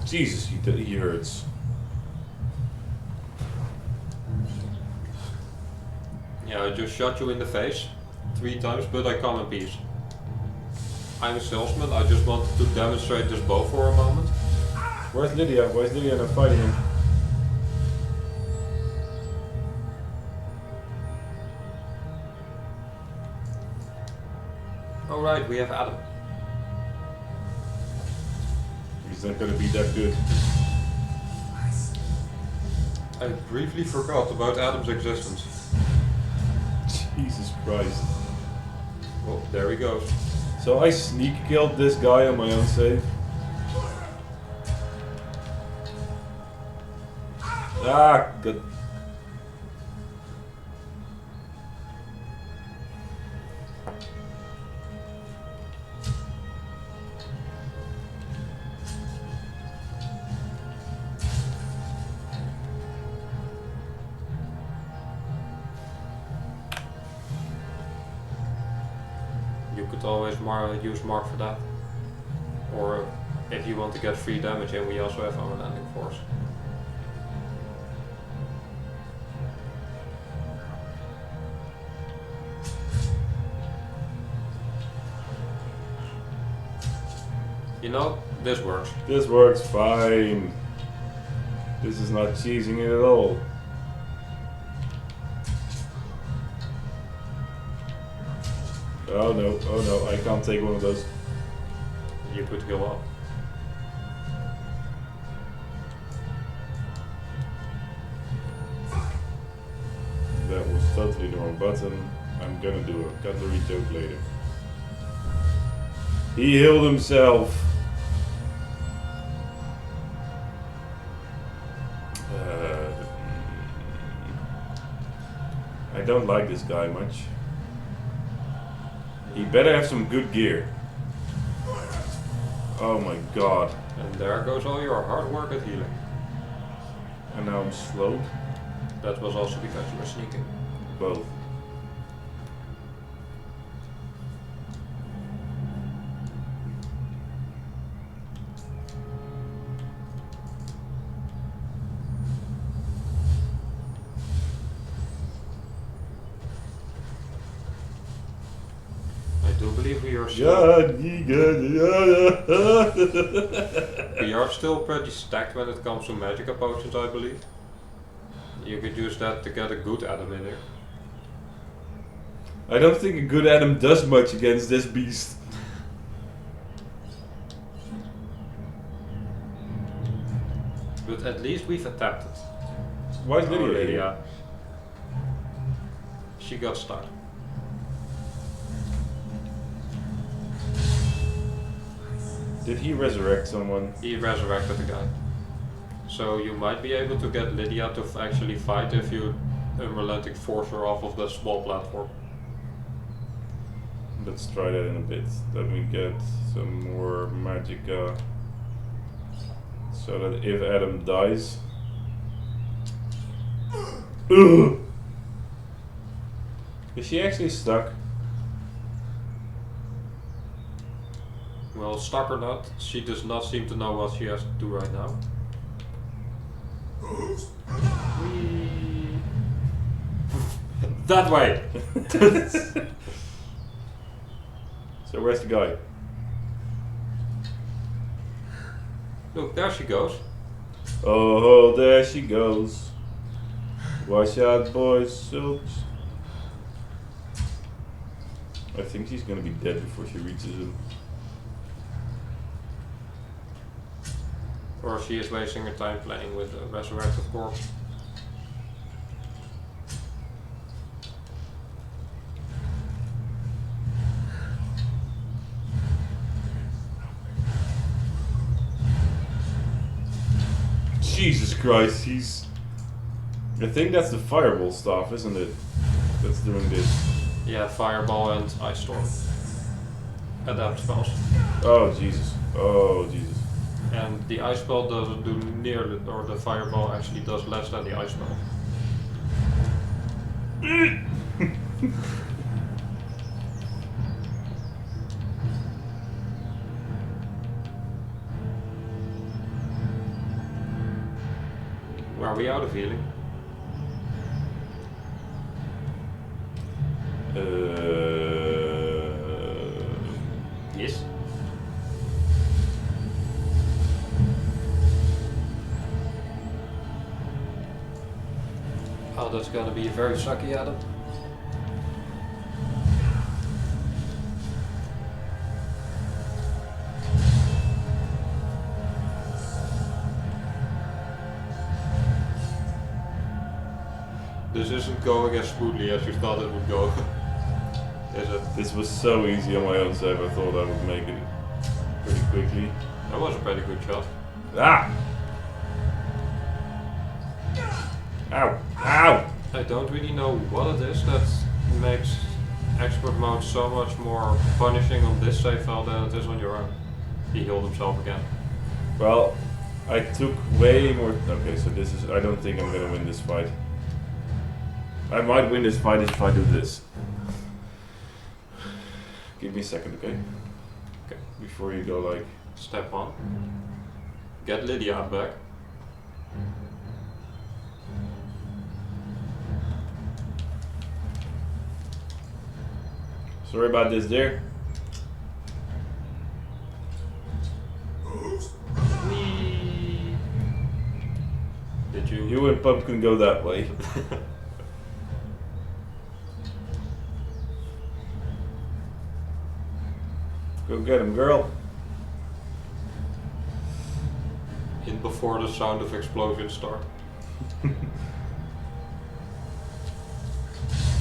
Jesus, he hurts.
Yeah, I just shot you in the face 3 times, but I come in peace. I'm a salesman, I just wanted to demonstrate this bow for a moment.
Where's Lydia? Why is Lydia not fighting him?
Oh right, we have Adam.
He's not gonna be that good.
I briefly forgot about Adam's existence.
Jesus Christ.
Oh, there he goes.
So I sneak killed this guy on my own save. Ah, good.
You could always use Mark for that. Or if you want to get free damage in, we also have Unrelenting Force. You know, this works.
This works fine. This is not cheesing it at all. Oh no, I can't take one of those.
You could heal up.
That was totally the wrong button. I'm gonna do a cutlery joke later. He healed himself. I don't like this guy much. He better have some good gear. Oh my god.
And there goes all your hard work at healing.
And now I'm slowed.
That was also because you were sneaking.
Both.
I do believe we are still,
Yeah.
we are still pretty stacked when it comes to magica potions, I believe. You could use that to get a good Adam in here.
I don't think a good Adam does much against this beast.
But at least we've attempted.
Why is Lydia
Oh,
here?
Lydia. She got stuck.
Did he resurrect someone?
He resurrected the guy. So you might be able to get Lydia to actually fight if you unrelenting force her off of the small platform.
Let's try that in a bit. Let me get some more magicka. So that if Adam dies... Ugh! Is she actually stuck?
Well, stuck or not, she does not seem to know what she has to do right now. Whee! That way!
So where's the guy?
Look, there she goes.
Oh, there she goes. Watch out, boys, souls. I think she's gonna be dead before she reaches him.
Or she is wasting her time playing with a resurrected corpse.
Jesus Christ, he's... I think that's the fireball stuff, isn't it? That's doing this.
Yeah, fireball and ice storm. Adapt spells.
Oh, Jesus. Oh, Jesus.
And the ice spell doesn't do nearly, or the fireball actually does less than the ice spell. Are we out of healing? Yes. Oh, that's gonna be very sucky, Adam. This isn't going as smoothly as you thought it would go. Is it?
This was so easy on my own save, I thought I would make it pretty quickly.
That was a pretty good shot.
Ah! Ow! Ow!
I don't really know what it is that makes expert mode so much more punishing on this save file than it is on your own. He healed himself again.
Well, I took way more... Okay, so this is... I don't think I'm gonna win this fight. I might win this fight if I do this. Give me a second, okay?
Okay.
Before you go like...
Step 1. Get Lydia back.
Sorry about this, dear.
Did you?
You and Pumpkin go that way. Go get him, girl.
In before the sound of explosions start.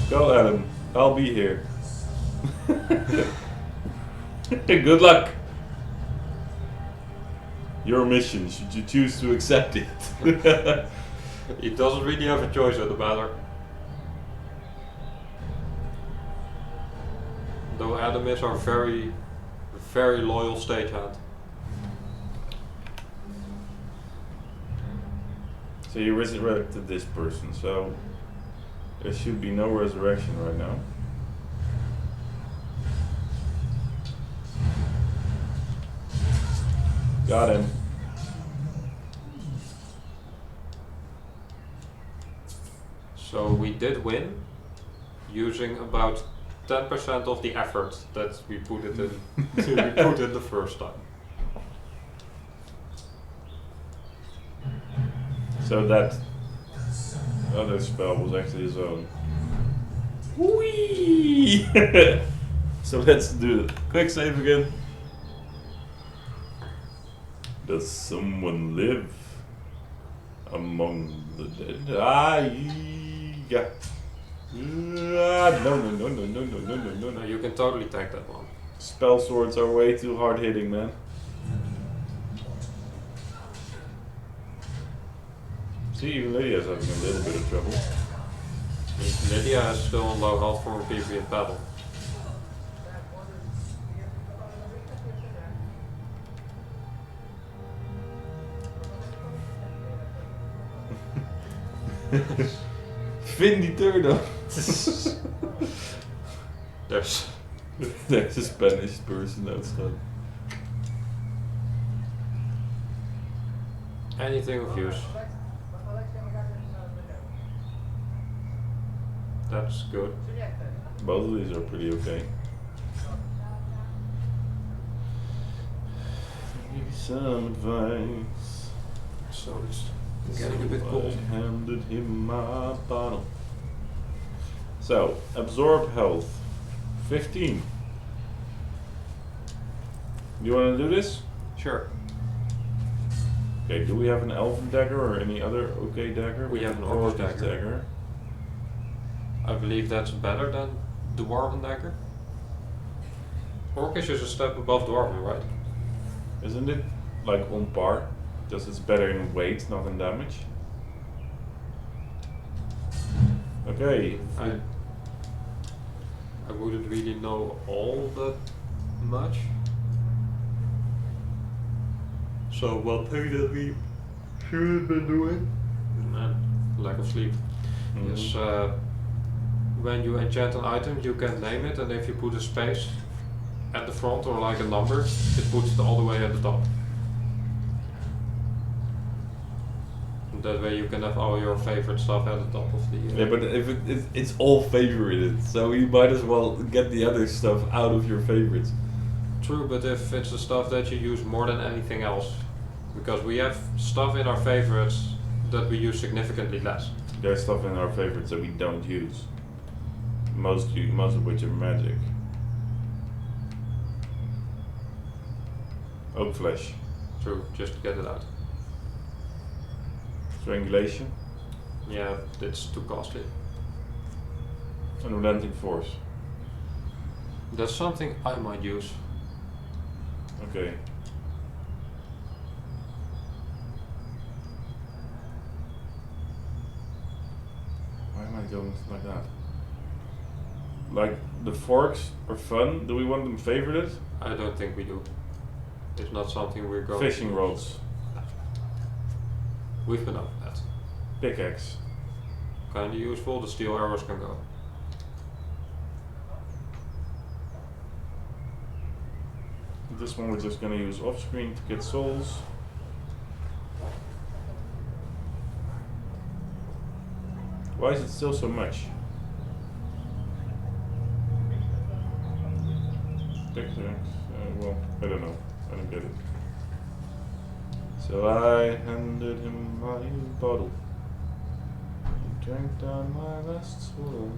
Go, Adam. I'll be here. Good luck. Your mission, should you choose to accept it.
He doesn't really have a choice at the matter. Though Adam is our very, very loyal stagehand.
So you resurrected this person, so there should be no resurrection right now. Got him.
So we did win using about 10% of the effort that we put it in we put in the first time.
So that other spell was actually his own. Whee! So let's do it. Quick save again. Does someone live among the dead? Yeah. No.
You can totally take that one.
Spell swords are way too hard hitting, man. See, even Lydia's having a little bit of trouble.
Lydia is still on low health from a PvP in battle.
Finn die turtle.
There's
There's a Spanish person outside.
anything of use. That's good.
Both of these are pretty okay. Give you some advice.
So it's getting a bit cold.
I handed him my bottle. So, absorb health. 15. You wanna do this?
Sure.
Okay, do we have an elven dagger or any other okay dagger?
We have an
Orcish
orcish dagger. I believe that's better than dwarven dagger. Orcish is a step above dwarven, right?
Isn't it like on par? Just it's better in weight, not in damage. Okay.
I wouldn't really know all that much. So one thing that we should have been doing, lack of sleep, is when you enchant an item, you can name it, and if you put a space at the front or like a number, it puts it all the way at the top. That way you can have all your favorite stuff at the top of the...
Yeah, but if it's all favorited, so you might as well get the other stuff out of your favorites.
True, but if it's the stuff that you use more than anything else, because we have stuff in our favorites that we use significantly less.
There's stuff in our favorites that we don't use. Most of which are magic. Oak flesh.
True, just to get it out.
Strangulation.
Yeah, it's too costly.
Unrelenting force.
That's something I might use.
Okay. Why am I going like that? Like, the forks are fun. Do we want them favorited?
I don't think we do. It's not something we're going
Fishing
to
rods.
We've been over that.
Pickaxe.
Kinda useful, the steel arrows can go.
This one we're just gonna use off screen to get souls. Why is it still so much? Well, I don't know. I don't get it. So I handed him my bottle. He drank down my last swallow.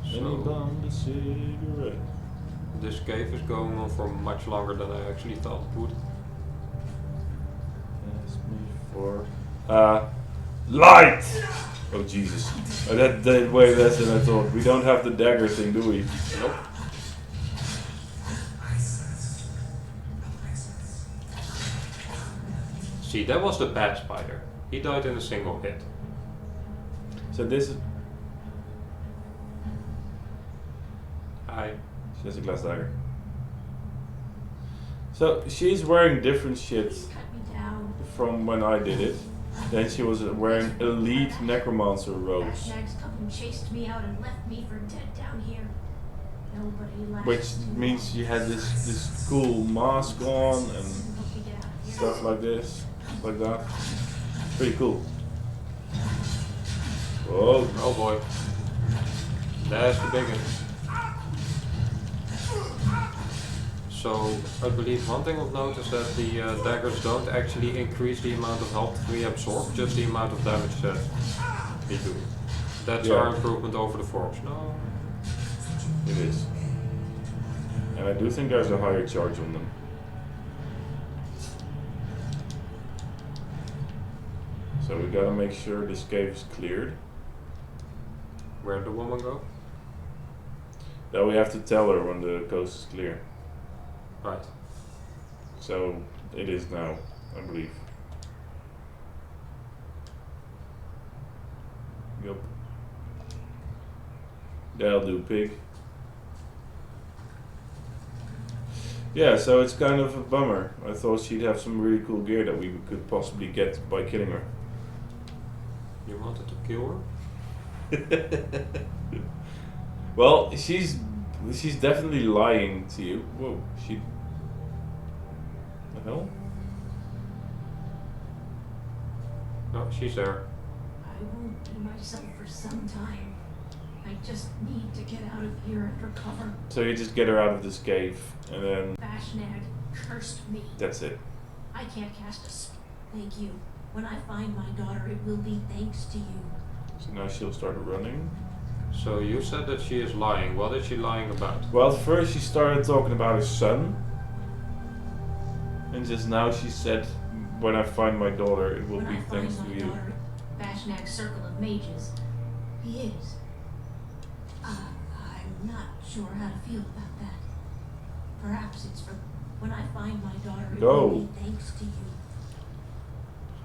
Then he
So
bummed a cigarette.
this cave is going on for much longer than I actually thought it would.
Ask me for light! Oh Jesus. Oh, that did way less than I thought. We don't have the dagger thing, do we?
Nope. See, that was the bad spider. He died in a single hit.
So this is...
I
She has a glass dagger. So she's wearing different shit
Please cut me down.
from when I did it. Then she was wearing elite necromancer robes.
Snags come and chased me out and left me for dead down here. Nobody laughed.
Which means she had this cool mask on and
Help me get out of here.
stuff like this. Like that. Pretty cool. Whoa.
oh boy. That's the big one. So I believe one thing of note is that the daggers don't actually increase the amount of health we absorb, just the amount of damage that we do. That's
Yeah.
our improvement over the forks. No.
It is. And I do think there's a higher charge on them. So we gotta make sure this cave is cleared.
Where'd the woman go?
Then we have to tell her when the coast is clear.
Right.
So it is now, I believe. Yup. That'll do, pig. Yeah, so it's kind of a bummer. I thought she'd have some really cool gear that we could possibly get by killing her.
You wanted to kill her?
Well, she's She's definitely lying to you. Whoa, she... The hell?
No, she's there.
I won't be myself for some time. I just need to get out of here and recover.
So you just get her out of this cave, and then
Bashnag cursed me.
that's it.
I can't cast a spell. Thank you. When I find my daughter, it will be thanks to you.
So now she'll start running.
So you said that she is lying. What is she lying about?
Well, first she started talking about her son. And just now she said, when I find my daughter, it will
When
be
I
thanks
find
to
my
you.
daughter, Bashnag's circle of mages. He is. I'm not sure how to feel about that. Perhaps it's for when I find my daughter, it
Go.
will be thanks to you.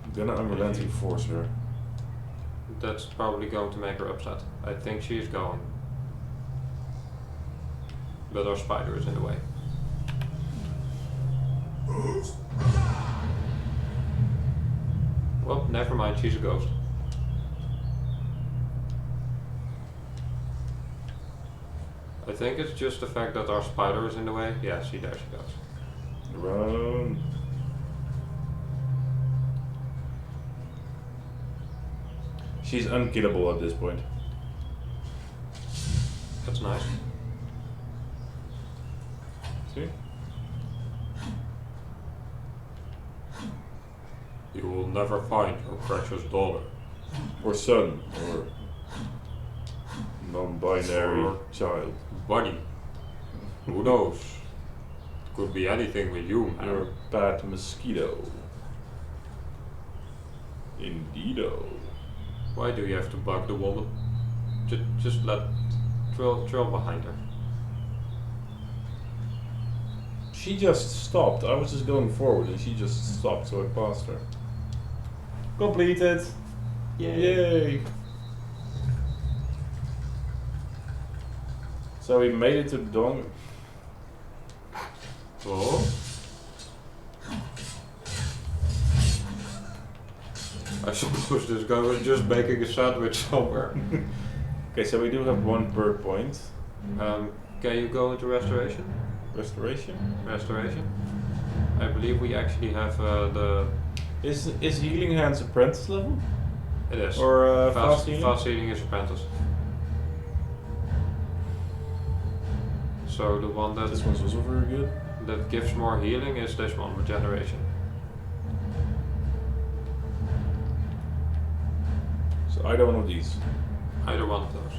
I'm gonna unrelenting force her.
That's probably going to make her upset. I think she is going. But our spider is in the way. Well, never mind, she's a ghost. I think it's just the fact that our spider is in the way. Yeah, see, there she goes.
Run. She's unkillable at this point.
That's nice.
See?
You will never find your precious daughter.
Or son. Or non-binary
Or-
child.
Buddy. Who knows? Could be anything with you, man.
You're a bad mosquito. Indeedo.
Why do you have to bug the woman? Just let trail behind her.
She just stopped. I was just going forward and she just stopped, so I passed her. Completed! Yay! So we made it to the Dawn.
Oh. I suppose this guy was just making a sandwich somewhere.
Okay, so we do have one per point.
Can you go into restoration?
Restoration.
Restoration. I believe we actually have the.
Is Healing Hands apprentice level?
It is.
Or fast healing?
Fast healing is apprentice. So the one
This one's also very good.
that gives more healing is this one, regeneration.
So either one of these.
Either one of those.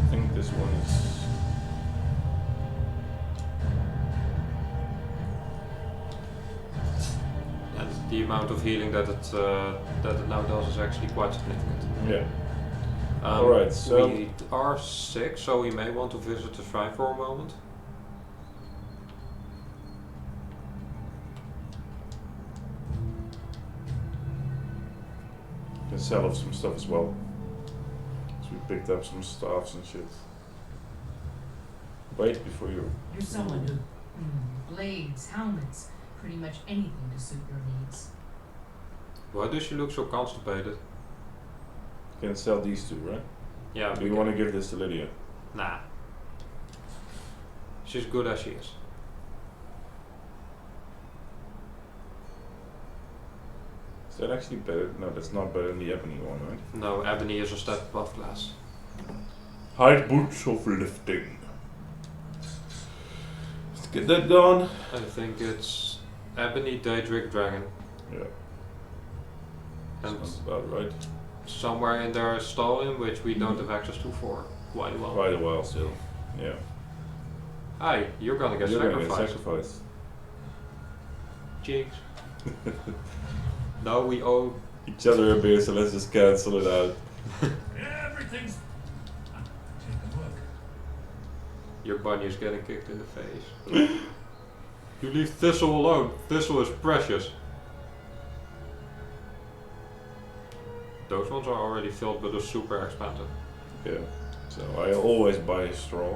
I think this one is.
And the amount of healing that it now does is actually quite significant.
Yeah. Alright, so-
we are 6, so we may want to visit the shrine for a moment.
Can sell off some stuff as well. So we picked up some staffs and shit. Wait before you.
You're someone who blades, helmets, pretty much anything to suit your needs.
Why does she look so constipated?
Can sell these two, right?
Yeah,
Do you want to give this to Lydia?
Nah. She's good as she is.
Is that actually better? No, that's not better than the ebony one, right?
No, Ebony is a step above class.
High boots of lifting. Let's get that done.
I think it's Ebony, Daedric, Dragon.
Yeah,
And
sounds about right.
somewhere in there is Stalin, which we don't have access to for quite a while.
Quite a while still. Yeah.
Hi, you're gonna get
You're gonna
sacrificed.
get sacrificed.
Jinx. Now we owe.
Each other a beer, so let's just cancel it out.
Everything's.
Take a look.
Your bunny is getting kicked in the face. You leave Thistle alone. Thistle is precious. Those ones are already filled, but they're super expensive.
Yeah. So I always buy straw.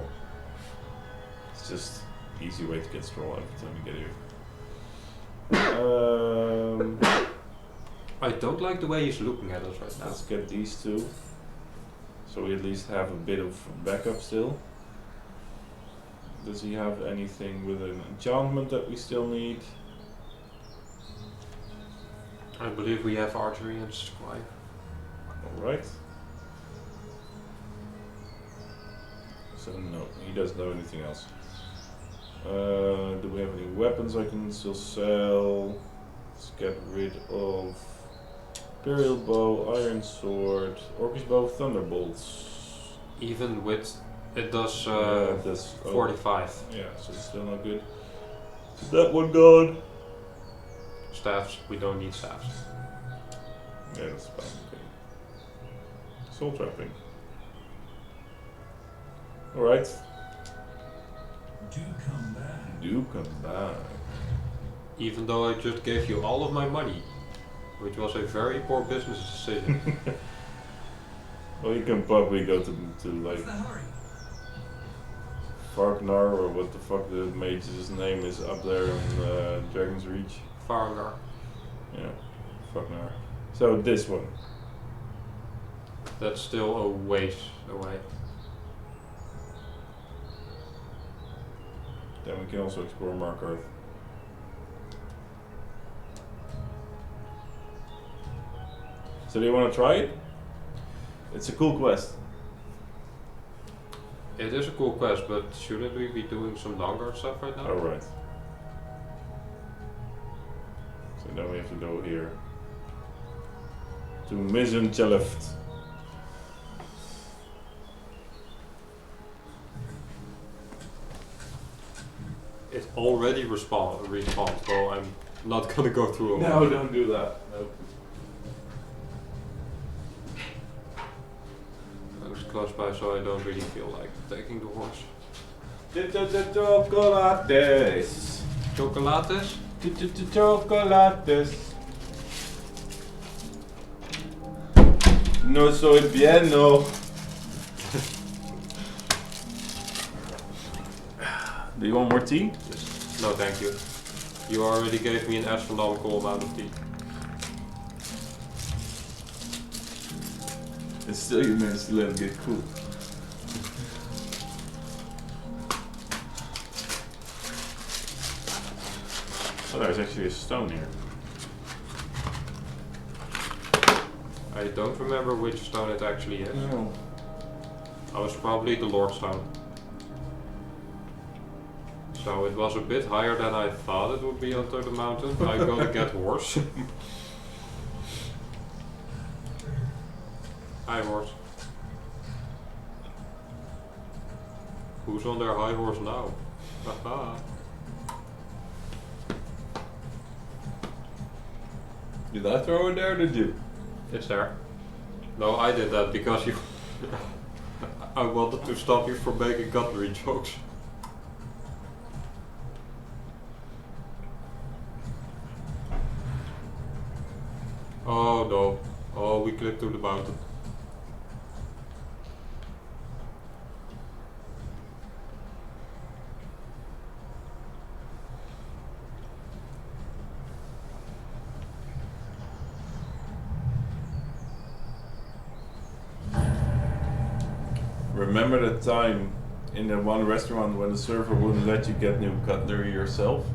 It's just easy way to get straw every time you get here.
I don't like the way he's looking at us right now.
Let's get these two. So we at least have a bit of backup still. Does he have anything with an enchantment that we still need?
I believe we have archery and squire.
Alright. So no, he doesn't know anything else. Do we have any weapons I can still sell? Let's get rid of Imperial Bow, Iron Sword, Orcish Bow, Thunderbolts.
Even with it does
It does
45
yeah, so it's still not good. Is that one gone?
staffs. We don't need staffs.
Yeah, that's fine. Okay. Soul trapping. Alright.
Do come back.
Do come back.
Even though I just gave you all of my money, which was a very poor business decision.
Well, you can probably go to like
What's the hurry?
Fargnar or what the fuck the mage's name is up there in Dragon's Reach.
Fargar.
Yeah, Fargnar. So this one.
That's still a ways away.
Then we can also explore Markarth. So do you want to try it? It's a cool quest.
It is a cool quest, but shouldn't we be doing some Dawnguard stuff right now?
Alright. So then we have to go here. To Mission Cheleft.
It already respawned, so I'm not gonna go through all
No,
of it.
don't do that. Nope.
I was close by, so I don't really feel like taking the horse.
Chocolates.
Chocolates?
Chocolates. No soy bien, no. Do you want more tea?
Yes. No, thank you. You already gave me an astronomical amount of tea.
And still you managed to let it get cool. Oh, there's actually a stone here.
I don't remember which stone it actually is.
No.
I was probably the Lord Stone. So it was a bit higher than I thought it would be onto the mountain. I gotta get horse. Hi horse. Who's on their high horse now? Haha.
Did I throw it there or did you?
It's there. No, I did that because you. I wanted to stop you from making cutlery jokes. Oh no. Oh, we clipped to the mountain.
Remember the time in the one restaurant when the server wouldn't let you get new cutlery yourself?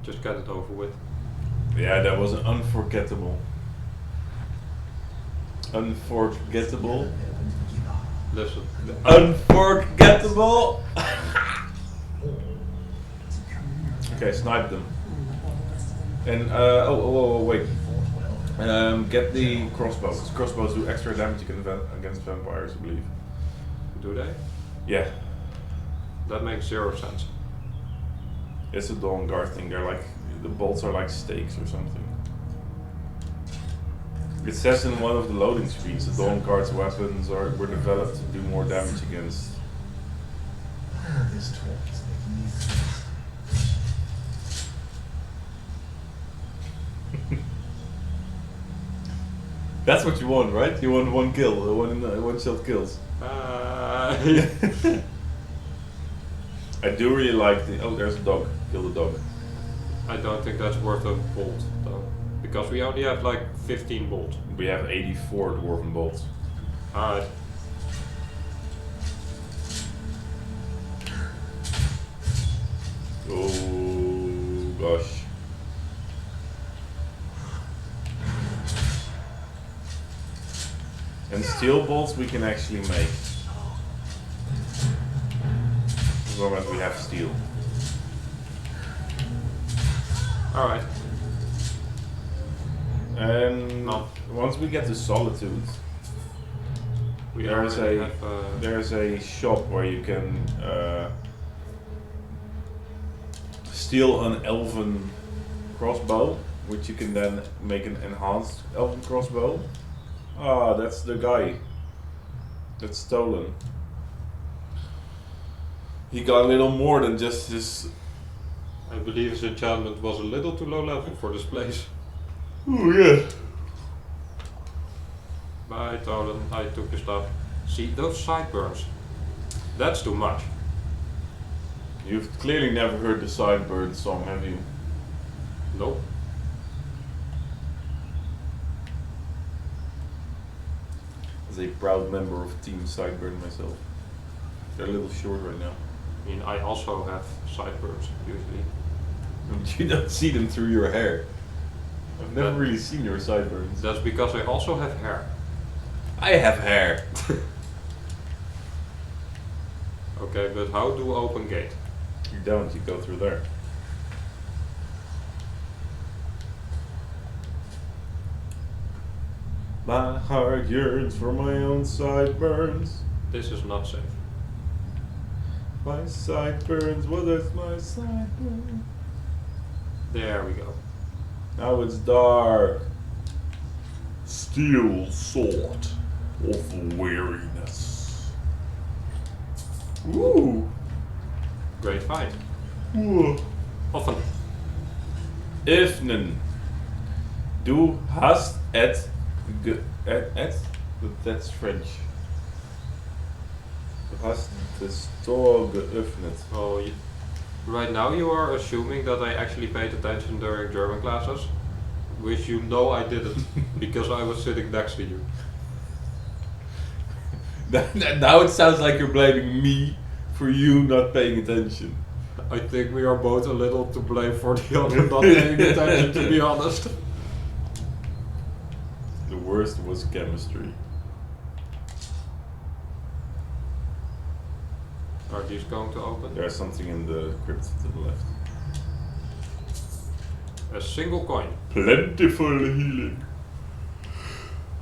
Just get it over with.
Yeah, that was unforgettable. Unforgettable.
Listen.
Unforgettable! Okay, snipe them. And, oh, wait. Get the crossbows. Crossbows do extra damage against vampires, I believe.
Do they?
Yeah,
That makes 0 sense.
it's a Dawnguard thing. They're like, the bolts are like stakes or something. It says in one of the loading screens that Dawnguard's weapons were developed to do more damage against.
This talk is making me thirsty.
That's what you want, right? You want one kill, one shot kills. I do really like the. Oh, there's a dog. Kill the dog.
I don't think that's worth a bolt though. Because we only have like 15 bolts.
We have 84 dwarven bolts.
Alright.
Oh gosh. And steel bolts we can actually make. As long as we have steel.
Alright.
And
No.
once we get to Solitude,
We
there's
already
a
have,
there's a shop where you can steal an elven crossbow, which you can then make an enhanced elven crossbow. Ah, that's the guy that's stolen. He got a little more than just his.
I believe his enchantment was a little too low level for this place.
Oh yeah.
Bye, Tolan. I took your stuff. See, those sideburns. That's too much.
You've clearly never heard the Sideburn song, have you?
Nope.
As a proud member of Team Sideburn myself. They're a little short right now.
I mean, I also have sideburns, usually.
You don't see them through your hair. I've never
That-
really seen your sideburns.
That's because I also have hair.
I have hair.
Okay, but how do open gate?
You don't, you go through there. My heart yearns for my own sideburns.
This is not safe.
My sideburns, well that's my sideburn.
There we go.
Now it's dark. Steel sword of weariness. Ooh.
Great fight.
Ooh.
Often.
Ifnen. Du hast et but that's French. Du hast das Tor geöffnet.
Well, right now you are assuming that I actually paid attention during German classes, which you know I didn't, because I was sitting next to you.
Now it sounds like you're blaming me for you not paying attention.
I think we are both a little to blame for the other not paying attention, to be honest.
The worst was chemistry.
Are these going to open?
There's something in the crypt to the left.
A single coin.
Plentiful healing.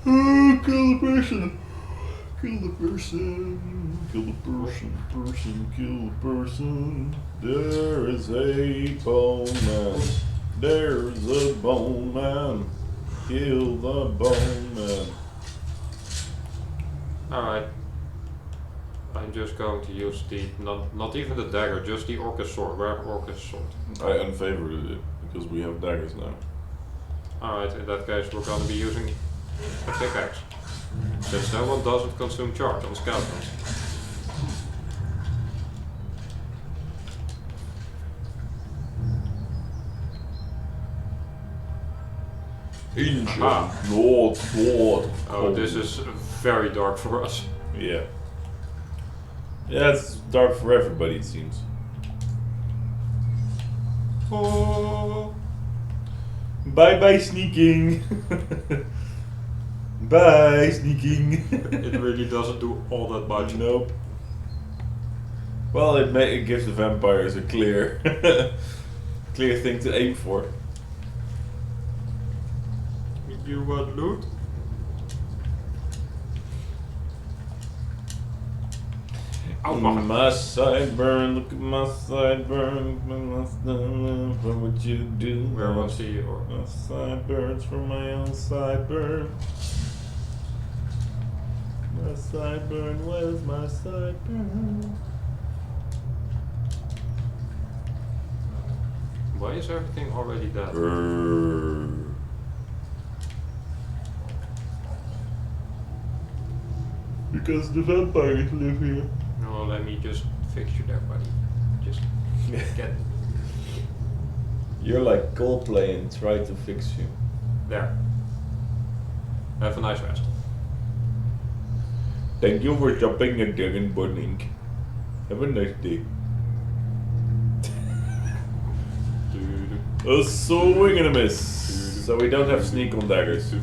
Oh, kill the person. Kill the person. Kill the person. Kill the person. There is a bone man. There's a bone man. Kill the bone man.
Alright. I'm just going to use the, not even the dagger, just the Orcus sword. Where Orcus sword?
I unfavored it because we have daggers now.
Alright, in that case we're going to be using a pickaxe. Since no one doesn't consume charge on skeletons.
Ancient
Aha.
Lord.
Oh, this is very dark for us.
Yeah. Yeah, it's dark for everybody, it seems.
Oh.
Bye bye sneaking. Bye sneaking.
It really doesn't do all that much.
Nope. Well, it gives the vampires a clear, clear thing to aim for.
You want loot?
My sideburn, look at my sideburn. What would you do?
Where was he? Or
My sideburns from my own sideburn. My sideburn, where's my sideburn?
why is everything already dead?
Because the vampires live here.
No, let me just fix you there, buddy. Just get
You're like Coldplay and try to fix you.
there. Have a nice rest.
Thank you for jumping and dragon burning. Have a nice day. A swing and a miss. So we don't have sneak on daggers.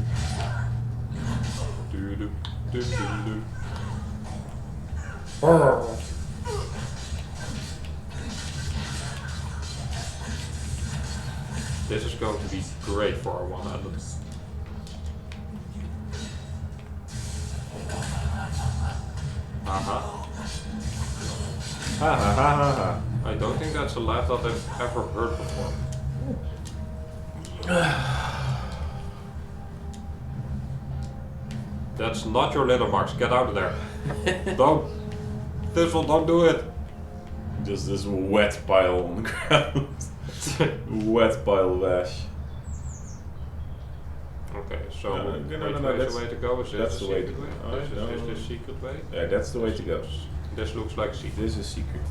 This is going to be great for our one-handed. Haha.
Ha ha ha ha ha.
I don't think that's a laugh that I've ever heard before. That's not your litter marks. Get out of there. Don't. Thistle, don't do it.
Just this wet pile on the ground. Wet pile of ash.
Okay, so
No,
wait,
that's-
the way to go? Is
that's
this
the
the
way
secret
to-
way?
oh,
This
no.
is the secret way?
Yeah, that's the way to go.
This looks like secret.
This is secret.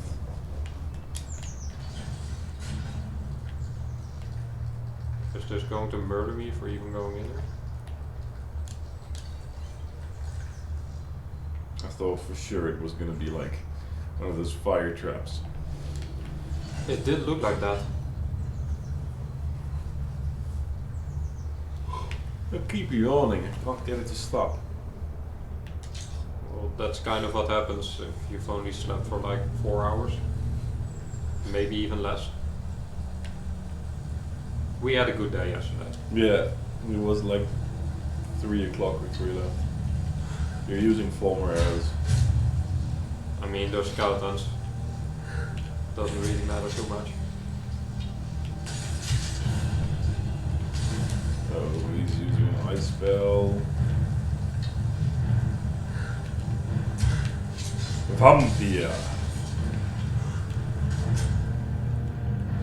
Is this going to murder me for even going in there?
I thought for sure it was gonna be like one of those fire traps.
It did look like that.
I keep yawning. I can't get it to stop.
Well, that's kind of what happens if you've only slept for like 4 hours. Maybe even less. We had a good day yesterday.
Yeah, it was like 3 o'clock before we left. You're using Fulmer arrows.
I mean, those skeletons doesn't really matter too much.
Oh, he's using an ice spell. Vampire.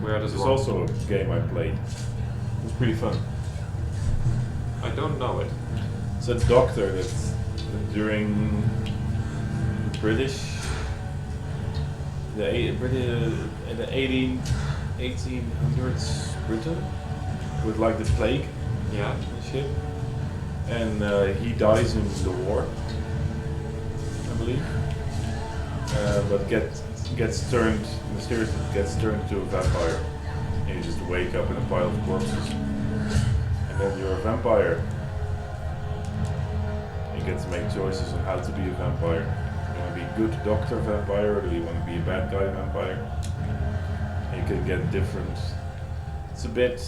Where does
This is
it
also a game I played. It was pretty fun.
I don't know it.
It's a doctor that during the British, the 1800s Britain, with like the plague
Yeah.
and shit, and he dies in the war, I believe, but gets turned mysteriously gets turned to a vampire, and you just wake up in a pile of corpses, and then you're a vampire. You get to make choices on how to be a vampire. You want to be a good doctor vampire, or do you want to be a bad guy vampire? And you can get different. It's a bit.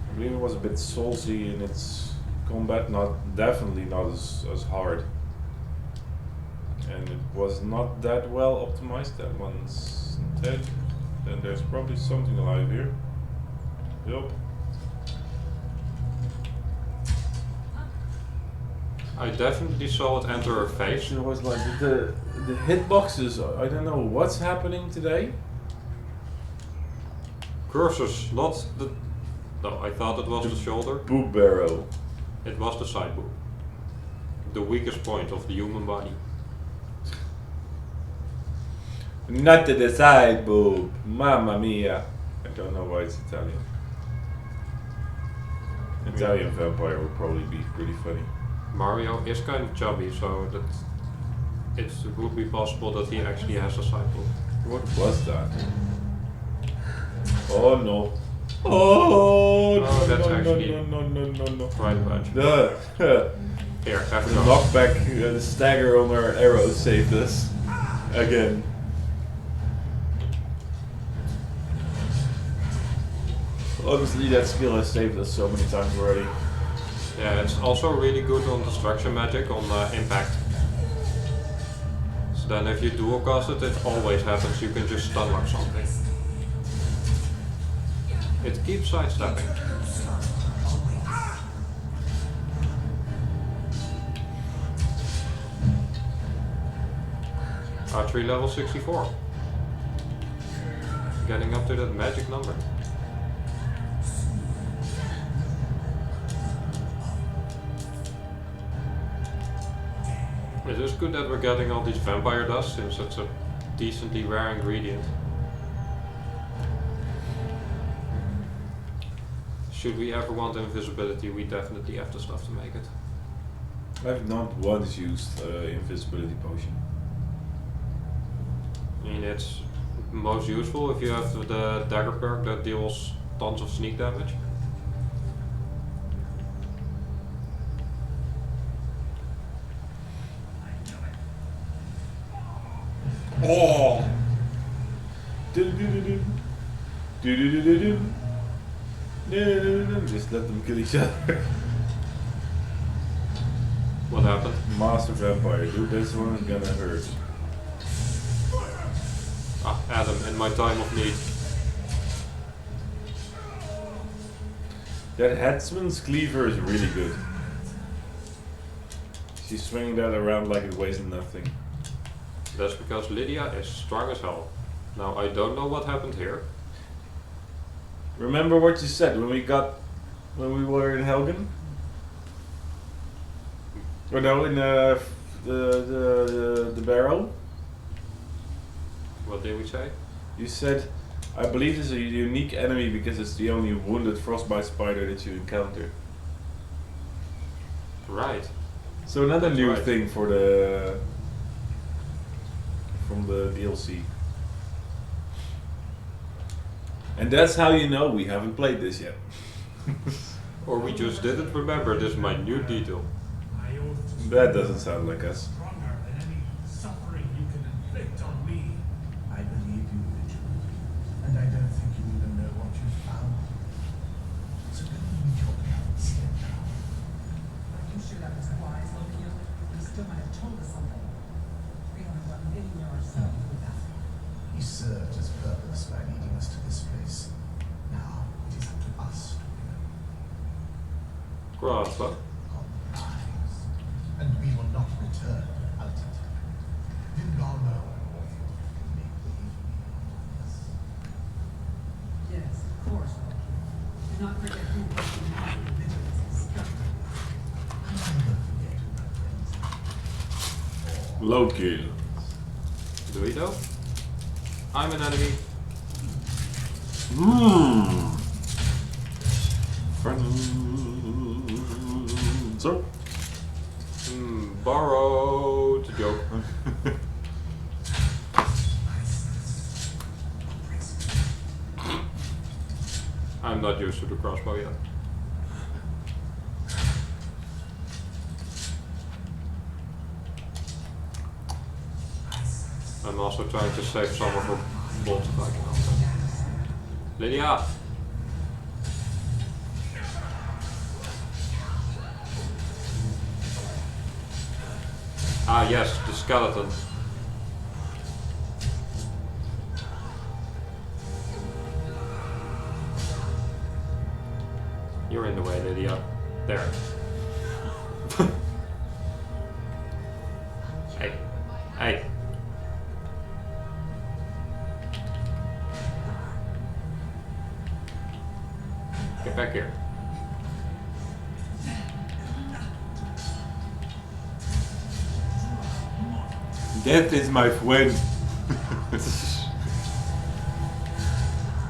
I believe it was a bit soulsy in its combat, definitely not as hard. And it was not that well optimized, that one's dead. Then there's probably something alive here. Yup.
I definitely saw it enter her face.
It was like the hitboxes, I don't know what's happening today.
Cursors, not the... No, I thought it was the shoulder.
Boob barrow.
It was the side boob. The weakest point of the human body.
Not to the side boob. Mamma mia. I don't know why it's Italian. Italian vampire would probably be pretty funny.
Mario is kind of chubby, so that it would be possible that he actually has a side boob.
What was that? Oh no. Oh, no,
that's
no,
actually
no.
Quite a bunch.
The
Here, have a go.
knockback, the stagger on our arrow saved us. Again. Honestly, that skill has saved us so many times already.
Yeah, it's also really good on destruction magic, on impact. So then if you dual cast it, it always happens, you can just stun lock something. It keeps sidestepping. Archery level 64. Getting up to that magic number. It is good that we're getting all these vampire dust since it's a decently rare ingredient. Should we ever want invisibility, we definitely have the stuff to make it.
I've not once used invisibility potion.
I mean, it's most useful if you have the dagger perk that deals tons of sneak damage.
Oh! Just let them kill each other.
What happened?
Master Vampire, dude, this one is gonna hurt.
Ah, Adam, in my time of need.
That headsman's cleaver is really good. She's swinging that around like it weighs nothing.
That's because Lydia is strong as hell. Now, I don't know what happened here.
Remember what you said when we were in Helgen? Or no, in the barrel?
What did we say?
You said, I believe it's a unique enemy because it's the only wounded frostbite spider that you encounter.
Right.
So another
That's
new
right.
thing from the DLC. And that's how you know we haven't played this yet.
Or we just didn't remember this minute detail.
I oath to
That doesn't sound like us.
stronger than any suffering you can inflict on me.
I believe you, Richard. And I don't think you even know what you found. So go and talk about instead now.
Are you sure that was wise, Loki? You still might have told us something. We only got Lydia ourselves with that.
He served his purpose by leading us to this place. Now it is up to us to remember
Grasp.
on the prize. And we will not return without it. Vingalo make believe us.
Yes, of course, Loki. Do not forget who was the master of vigilance and structure.
I never forget who my friends are.
Low kill.
Do we though? I'm an enemy.
So?
Borrowed joke. I'm not used to the crossbow yet. I'm also trying to save some of her bolts if I can help it. Lydia! Ah yes, the skeleton. You're in the way, Lydia. There. Hey. Hey. Get back here.
Death is my friend.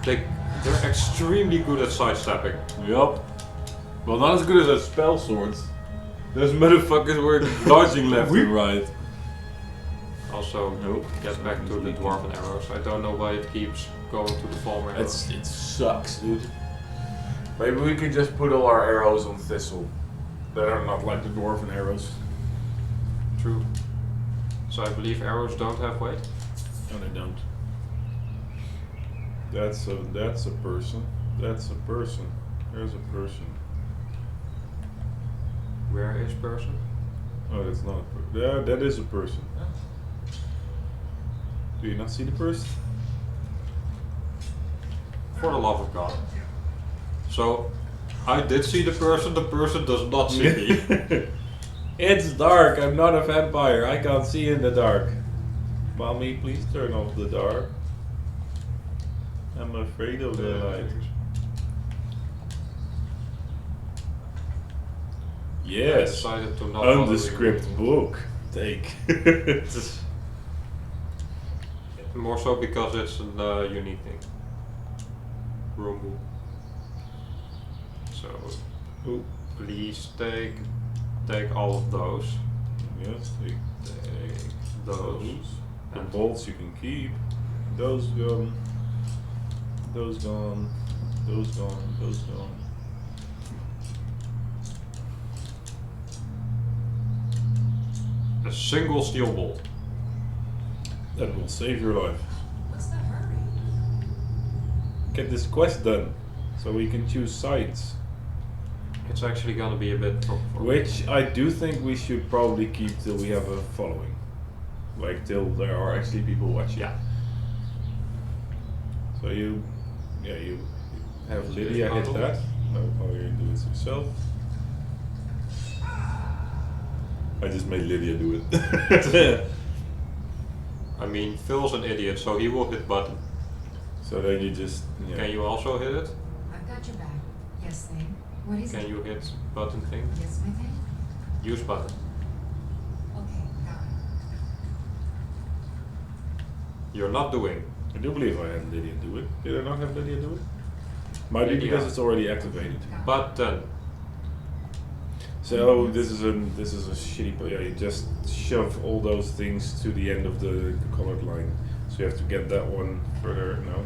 They're extremely good at sidestepping.
Yup. Well, not as good as our spell swords. Those motherfuckers were dodging left and right.
Also,
Nope.
get back to the dwarven arrows. I don't know why it keeps going to the former arrows.
It sucks, dude. Maybe we can just put all our arrows on thistle. That are not like the dwarven arrows.
True. So I believe arrows don't have weight.
No, they don't. That's a person. That's a person. There's a person.
Where is person?
Oh, that's not a person. Yeah, that is a person. Do you not see the person?
For the love of God. So, I did see the person does not see me.
It's dark, I'm not a vampire, I can't see in the dark. Mommy, please turn off the dark. I'm afraid of the light.
I
Yes,
decided to not bother
undescript
reading.
book. Take.
More so because it's a unique thing. Room. So,
Ooh.
please take all of those.
Yes, take
Take those.
those. The
And
bolts you can keep. Those gone. Those gone. Those gone. Those gone.
A single steel bolt.
That will save your life.
What's the hurry?
Get this quest done, so we can choose sides.
It's actually gonna be a bit for
Which I do think we should probably keep till we have a following. Like till there are actually people watching.
Yeah.
So you have Lydia hit that. No, you do it yourself. I just made Lydia do it.
I mean, Phil's an idiot, so he will hit button.
So then you just
Can you also hit it?
I've got your back. Yes, thing. What is
Can
it?
you hit button thing?
Yes, my thing?
Use button.
Okay, got it.
You're not doing.
I do believe I had Lydia do it. Did I not have Lydia do it? Might be
Lydia.
because it's already activated.
Button.
So this is a shitty. Yeah, you just shove all those things to the end of the colored line. So you have to get that one further. No.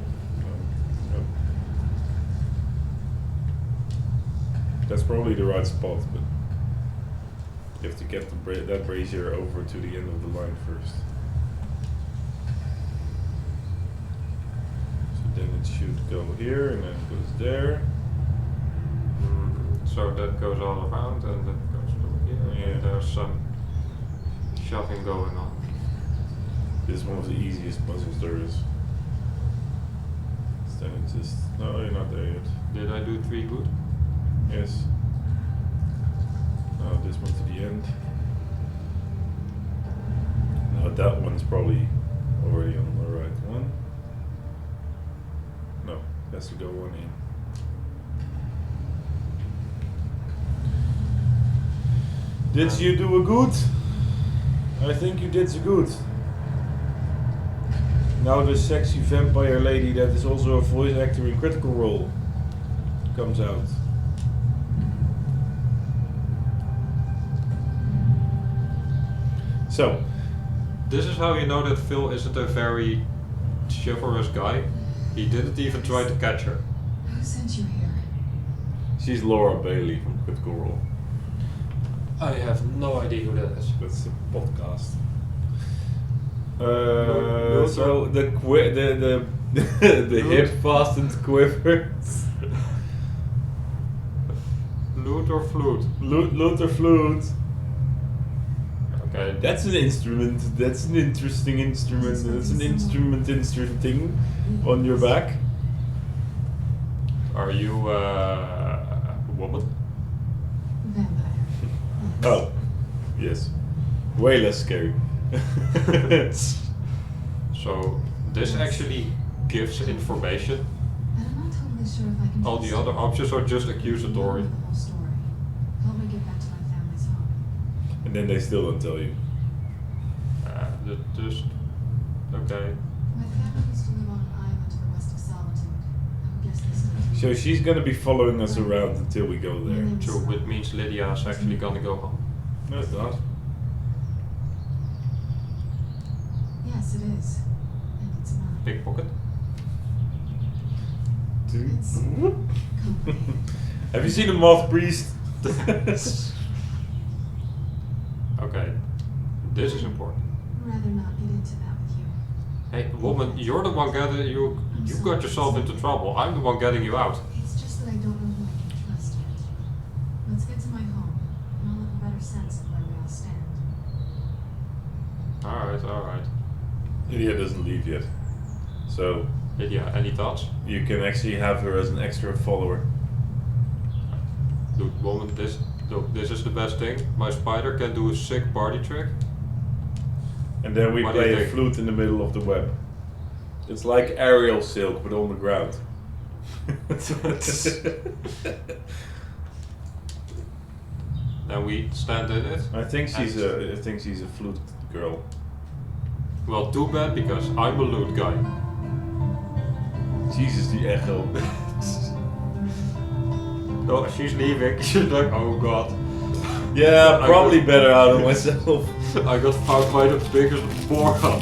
That's probably the right spot, but you have to get that brazier over to the end of the line first. So then it should go here and then it goes there.
So that goes all around and that goes through here.
Yeah.
And there's some shoving going on.
This is one of the easiest puzzles there is. So then it just no, you're not there yet.
Did I do 3 good?
Yes. Now this one to the end. Now that one's probably already on the right one. No, has to go one in. Did you do a good? I think you did a good. Now the sexy vampire lady that is also a voice actor in Critical Role comes out. So,
This is how you know that Phil isn't a very chivalrous guy. He didn't even try to catch her.
Who sent you here?
she's Laura Bailey from Critical Role.
I have no idea who that is.
That's a podcast.
No,
so the the hip fastened quiver.
Lute or flute?
Lute or flute.
Okay.
That's an instrument. That's an interesting instrument. That's an instrumenting on your back.
Are you a woman?
Vampire.
Oh, yes. Way less scary.
So this actually gives information.
And I'm not totally sure if I can
All
trust
the other
you.
options are just
You
accusatory.
know the whole story. Help me get back to my family's home.
And then they still don't tell you.
Just okay.
My family used to live on an island to the west of Solitude. I would guess they still do.
So she's gonna be following us around until we go there.
So it means Lydia is actually gonna go home.
No, it's not.
Yes, it is. And it's mine.
Pickpocket.
It's complicated.
Have you seen the Moth Priest?
Okay. This is important.
I'd rather not get into that with you.
Hey, woman, you're the one getting you got yourself into trouble. I'm the one getting you out.
It's just that I don't know who I can trust yet. Let's get to my home, and I'll have a better sense of where we all stand.
Alright.
Lydia doesn't leave yet. So
Lydia, any thoughts?
you can actually have her as an extra follower.
Dude, woman, this is the best thing. My spider can do a sick party trick.
And then we
What do you
play a
think?
flute in the middle of the web. It's like aerial silk, but on the ground.
And we stand in it.
I think she's a flute girl.
Well, too bad because I'm a loot guy.
Jesus, the echo.
Oh, she's leaving. She's like, oh god.
Yeah,
I
probably
got-
better out of myself.
I got found by the biggest boar up.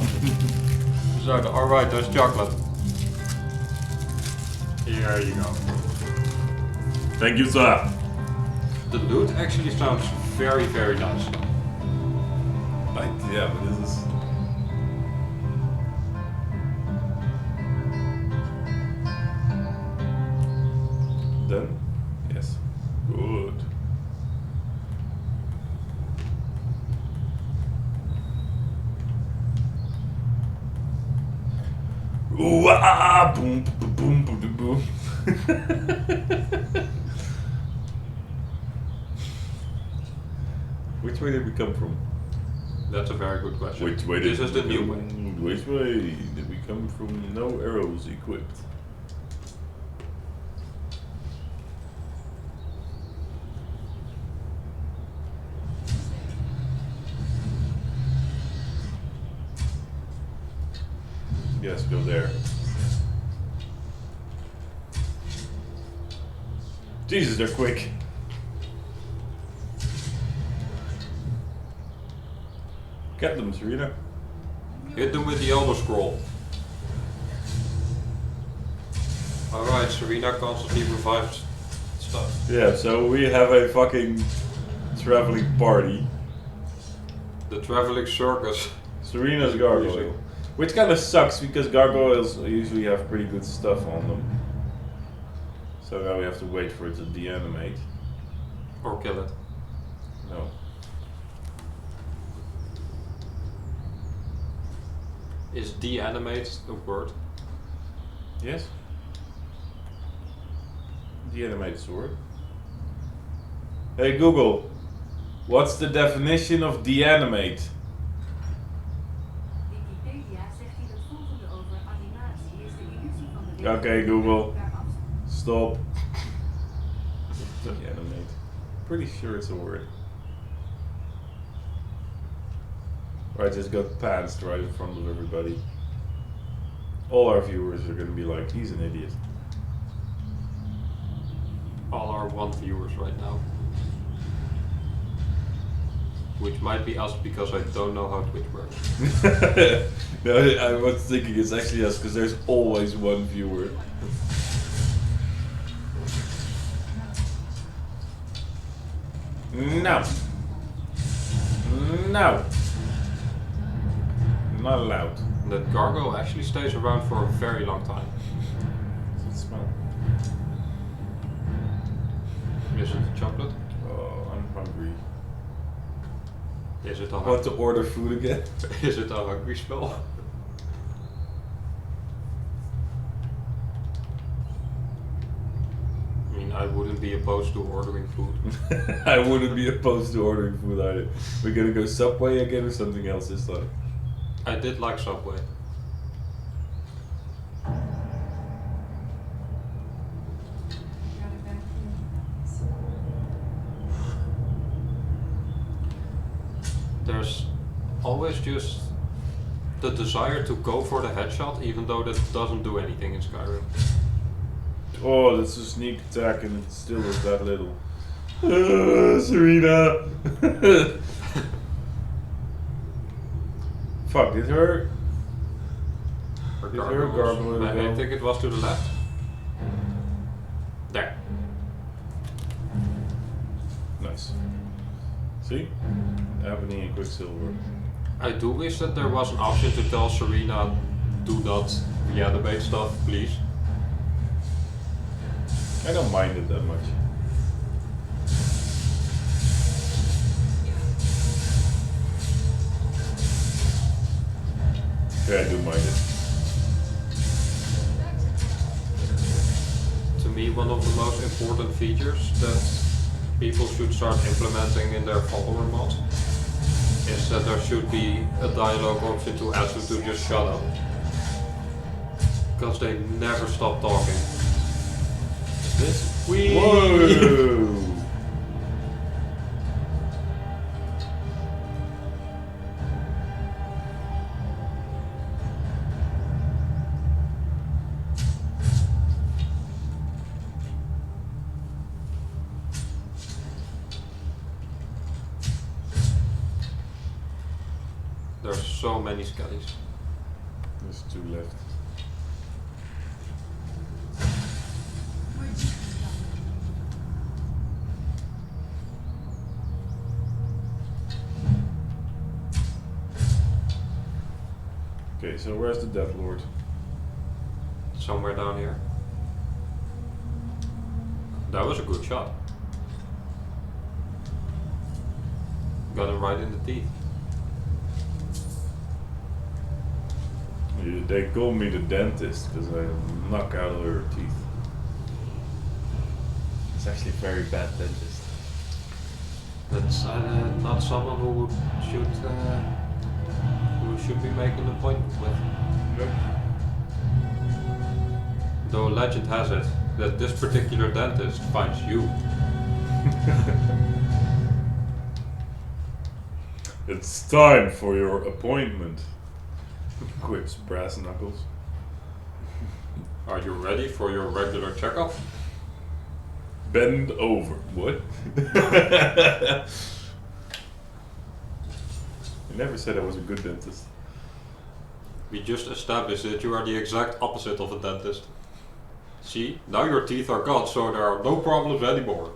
designer. Alright, there's chocolate. Here you go.
Thank you, sir.
The loot actually sounds very, very nice.
Yeah, but this is... Done? Yes. Good. Ooh, ah, boom, boom, boom, boom, boom, boom. Which way did we come from?
That's a very good question.
Which way
This
did
is the
we
new
come-
way.
Which way did we come from? No arrows equipped. Yes, go there. Jesus, they're quick. Get them, Serena.
Hit them with the Elder Scroll. Alright, Serena constantly revives stuff.
Yeah, so we have a fucking traveling party.
The traveling circus.
Serena's gargoyle. Which kind of sucks because gargoyles usually have pretty good stuff on them. So now we have to wait for it to deanimate.
Or kill it.
No.
Is deanimate a word?
Yes? Deanimate sword. Hey Google, what's the definition of deanimate? Okay, Google. Stop. Deanimate. Pretty sure it's a word. Or I just got pantsed right in front of everybody. All our viewers are gonna be like, he's an idiot.
All our one viewers right now. Which might be us because I don't know how Twitch works.
No, I was thinking it's actually us because there's always one viewer. No. No. Not allowed.
That gargoyle actually stays around for a very long time.
Does it smell?
Is it chocolate?
Oh, I'm hungry.
Is it a
I want to order food again.
Is it a hungry spell? I mean, I wouldn't be opposed to ordering food.
I wouldn't be opposed to ordering food either. We're gonna go Subway again or something else this time.
I did like Subway. There's always just the desire to go for the headshot, even though that doesn't do anything in Skyrim.
Oh, that's a sneak attack and it still is that little. Serena! Fuck, did her gargoyle
I
go?
think it was to the left. There.
Nice. See? Ebony and Quicksilver.
I do wish that there was an option to tell Serena, do not reanimate stuff, please.
I don't mind it that much. Yeah, I do mind it.
To me, one of the most important features that people should start implementing in their follower mod is that there should be a dialogue option to ask them to just shut up. Because they never stop talking.
This?
Whee!
Whoa!
There's so many skellies.
There's 2 left.
Where'd you come
Okay, so where's the Death Lord?
Somewhere down here. That was a good shot. Got him right in the teeth.
They call me the dentist because I knock out her teeth. It's actually a very bad dentist.
That's not someone who should be making an appointment with.
Nope.
Though legend has it that this particular dentist finds you.
It's time for your appointment. Quips Brass Knuckles.
Are you ready for your regular checkup?
Bend over. What? You never said I was a good dentist.
We just established that you are the exact opposite of a dentist. See, now your teeth are gone, so there are no problems anymore.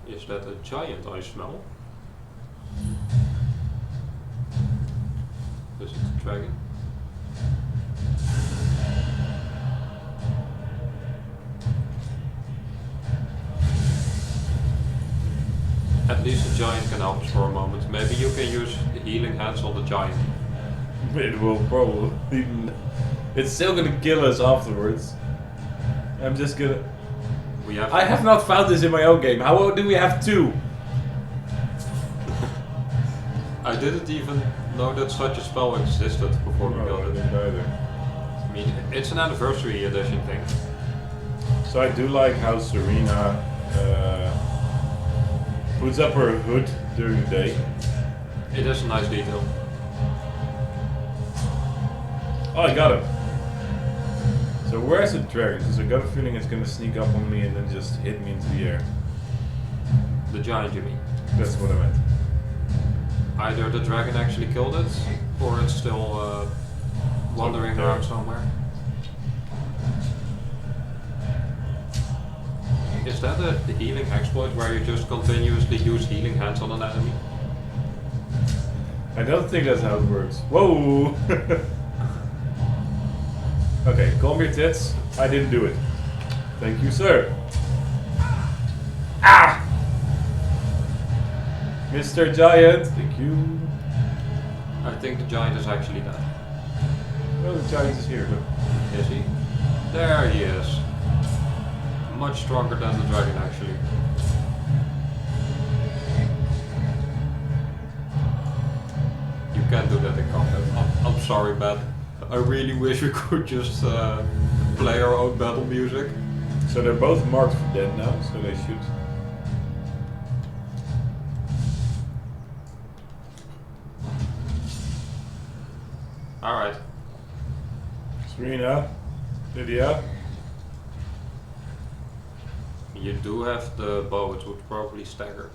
Is that a giant I smell? Is it a dragon? At least the giant can help us for a moment. Maybe you can use the healing hands on the giant.
It will probably. It's still gonna kill us afterwards. I'm just gonna. I have not found this in my own game. How do we have 2?
I didn't even know that such a spell existed before we got
I
it.
didn't either.
I mean, it's an anniversary edition thing.
So I do like how Serena puts up her hood during the day.
It is a nice detail.
Oh, I got him. So where's the dragon? Because I got a feeling it's gonna sneak up on me and then just hit me into the air.
The giant, you mean?
That's what I meant.
Either the dragon actually killed it, or it's still wandering around somewhere. Is that the healing exploit where you just continuously use healing hands on an enemy?
I don't think that's how it works. Whoa! Okay, calm your tits. I didn't do it. Thank you, sir. Ah! Mr. Giant, thank you.
I think the giant is actually dead.
Oh, the giant is here, look.
Is he? There he is. Much stronger than the dragon, actually. You can't do that in combat. I'm sorry, man. I really wish we could just play our own battle music.
So they're both marked for dead now, so they should.
Alright.
Serena, Lydia.
You do have the bow, it would probably stagger.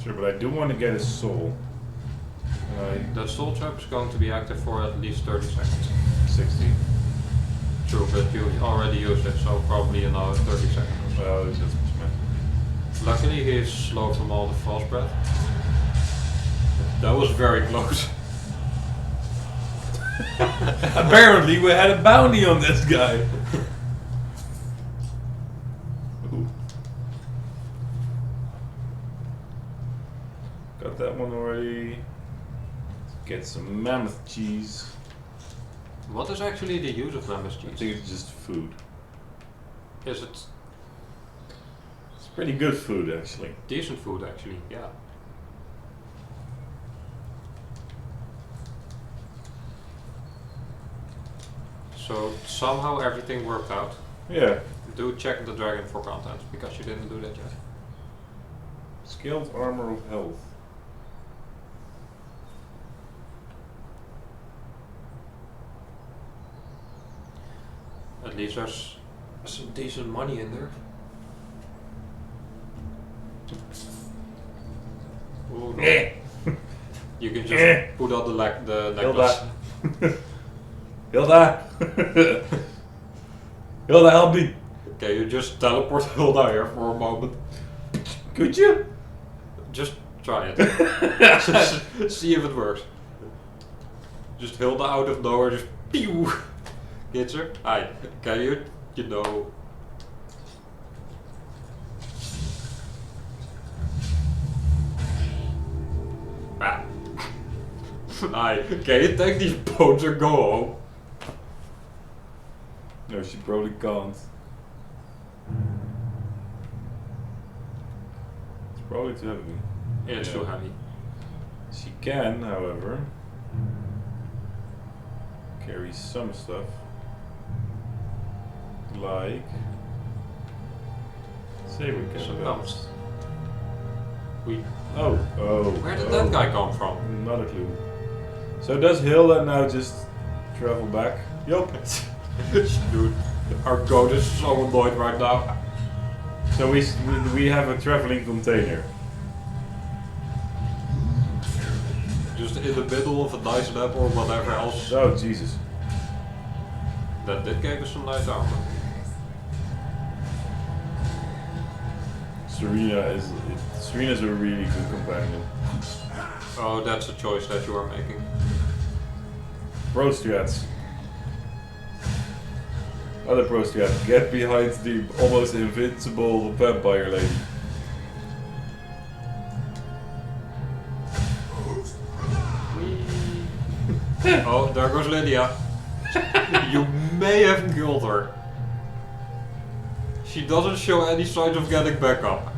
Sure, but I do want to get his soul.
The soul trap is going to be active for at least 30 seconds.
60.
True, but you already used it, so probably another 30 seconds.
Well, that's what you meant.
Luckily he is slow from all the false breath. That was very close.
Apparently we had a bounty on this guy. Ooh. Got that one already. Get some mammoth cheese.
What is actually the use of mammoth
I
cheese?
think it's just food.
Is it
It's pretty good food, actually.
decent food actually? Yeah. So somehow everything worked out.
Yeah.
Do check the dragon for content, because you didn't do that yet.
Scaled armor of health.
least there's some decent money in there. Oh no. You can just put on the necklace.
Hilda! Hilda, help me!
Okay, you just teleport Hilda here for a moment.
Could you?
Just try it. See if it works. Just Hilda out of nowhere, just pew! Gets her? Hi, can you know... Ah. Hi, can you take these boats and go home?
No, she probably can't. It's probably too heavy.
Yeah, it's too heavy.
She can, however, carry some stuff. Like... Say we can
Some pumps. We...
Oh.
Where did that guy come from?
Not a clue. So does Hilda now just travel back? Yup.
Dude, our goat is so annoyed right now.
So we have a traveling container.
Just in the middle of a nice nap or whatever else.
Oh Jesus.
That did give us some nice armor.
Serena's a really good companion.
Oh, that's a choice that you are making.
Pro strats. Other pro strat. Get behind the almost invincible vampire lady.
Oh, there goes Lydia. You may have killed her. She doesn't show any signs of getting back up.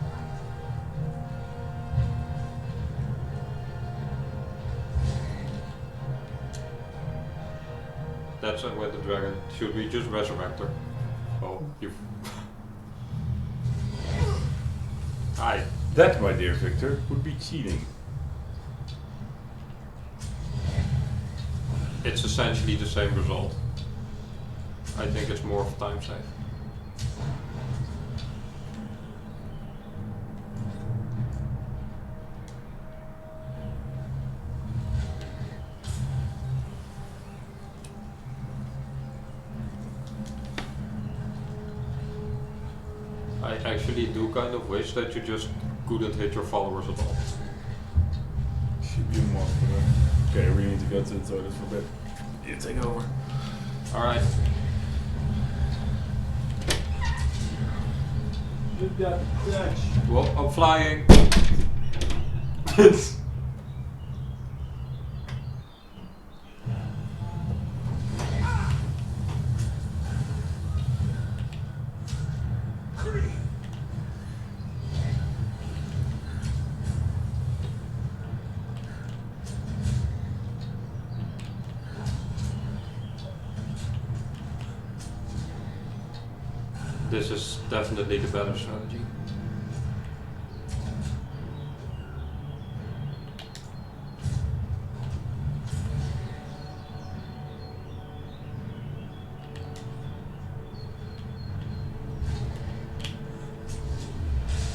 That's with the dragon. Should we just resurrect her? Oh, you. Hi.
That, my dear Victor, would be cheating.
It's essentially the same result. I think it's more of a time save. I actually do kind of wish that you just couldn't hit your followers at all.
Should be a monster. Okay, we need to go to the toilet for a bit. You take over.
Alright.
You got the touch.
Well, I'm flying. This is definitely the better strategy.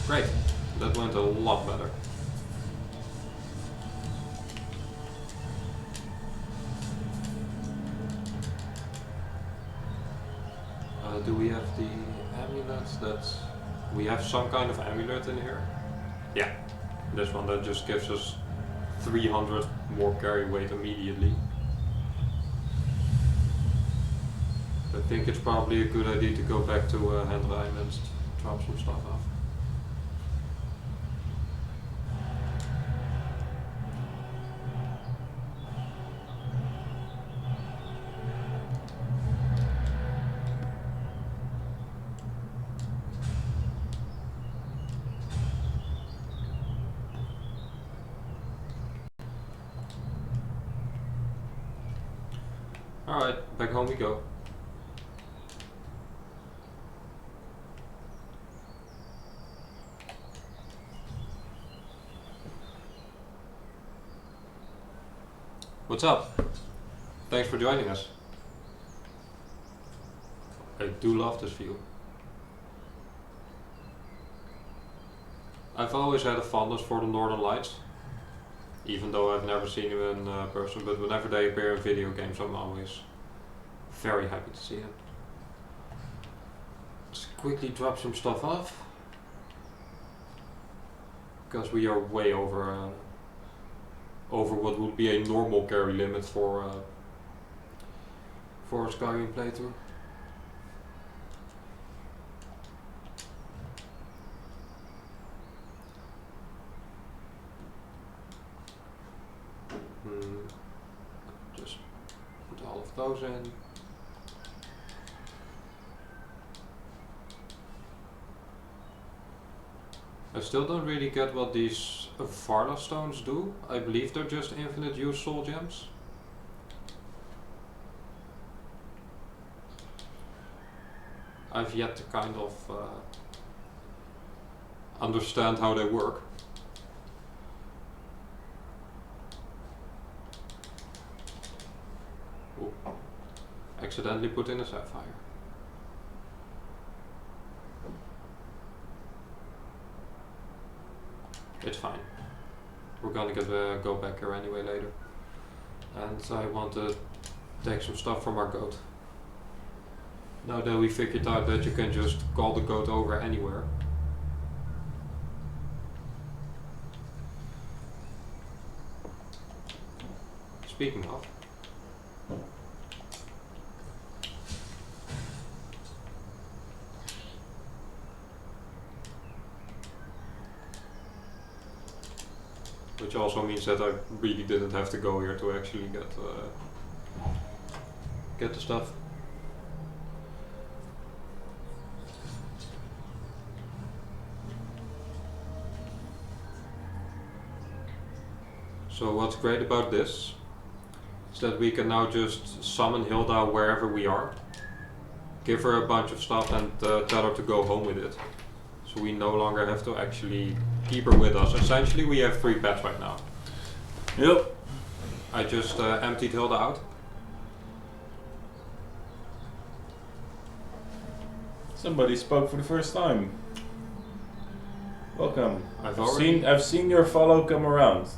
Great, that went a lot better. Do we have the amulets? We have some kind of amulet in here. Yeah, this one that just gives us 300 more carry weight immediately. I think it's probably a good idea to go back to Hendrheim and drop some stuff off. Alright, back home we go. What's up? Thanks for joining us. I do love this view. I've always had a fondness for the Northern Lights, even though I've never seen them in person, but whenever they appear in video games I'm always very happy to see them. Let's quickly drop some stuff off, because we are way over what would be a normal carry limit for a Skyrim playthrough. Just put all of those in. I still don't really get what these Varda stones do. I believe they're just infinite use soul gems. I've yet to kind of understand how they work. Ooh. Accidentally put in a sapphire. It's fine. We're gonna go back here anyway later. And I want to take some stuff from our goat. Now that we figured out that you can just call the goat over anywhere. Speaking of. Which also means that I really didn't have to go here to actually get the stuff. So what's great about this is that we can now just summon Hilda wherever we are, give her a bunch of stuff and tell her to go home with it. So we no longer have to actually keep her with us. Essentially we have 3 pets right now.
Yep.
I just emptied Hilda out.
Somebody spoke for the first time. Welcome.
I've
seen your follow come around.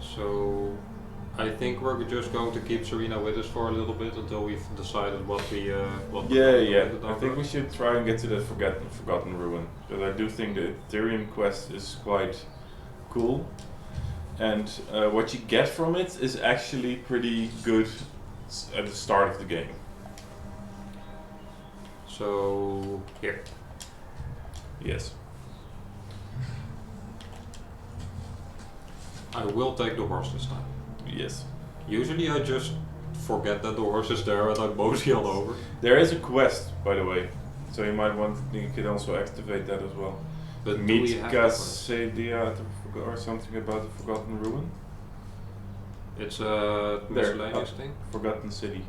So I think we're just going to keep Serena with us for a little bit until we've decided what we what.
Yeah. I think we should try and get to the forgotten ruin, because I do think the Ethereum quest is quite cool, and what you get from it is actually pretty good at the start of the game.
So here.
Yes.
I will take the horse this time.
Yes.
Usually I just forget that the horse is there and I mosey on over.
There is a quest, by the way, so you can also activate that as well.
But
meet Cassadia or something about the Forgotten Ruin.
It's a miscellaneous thing.
Forgotten City.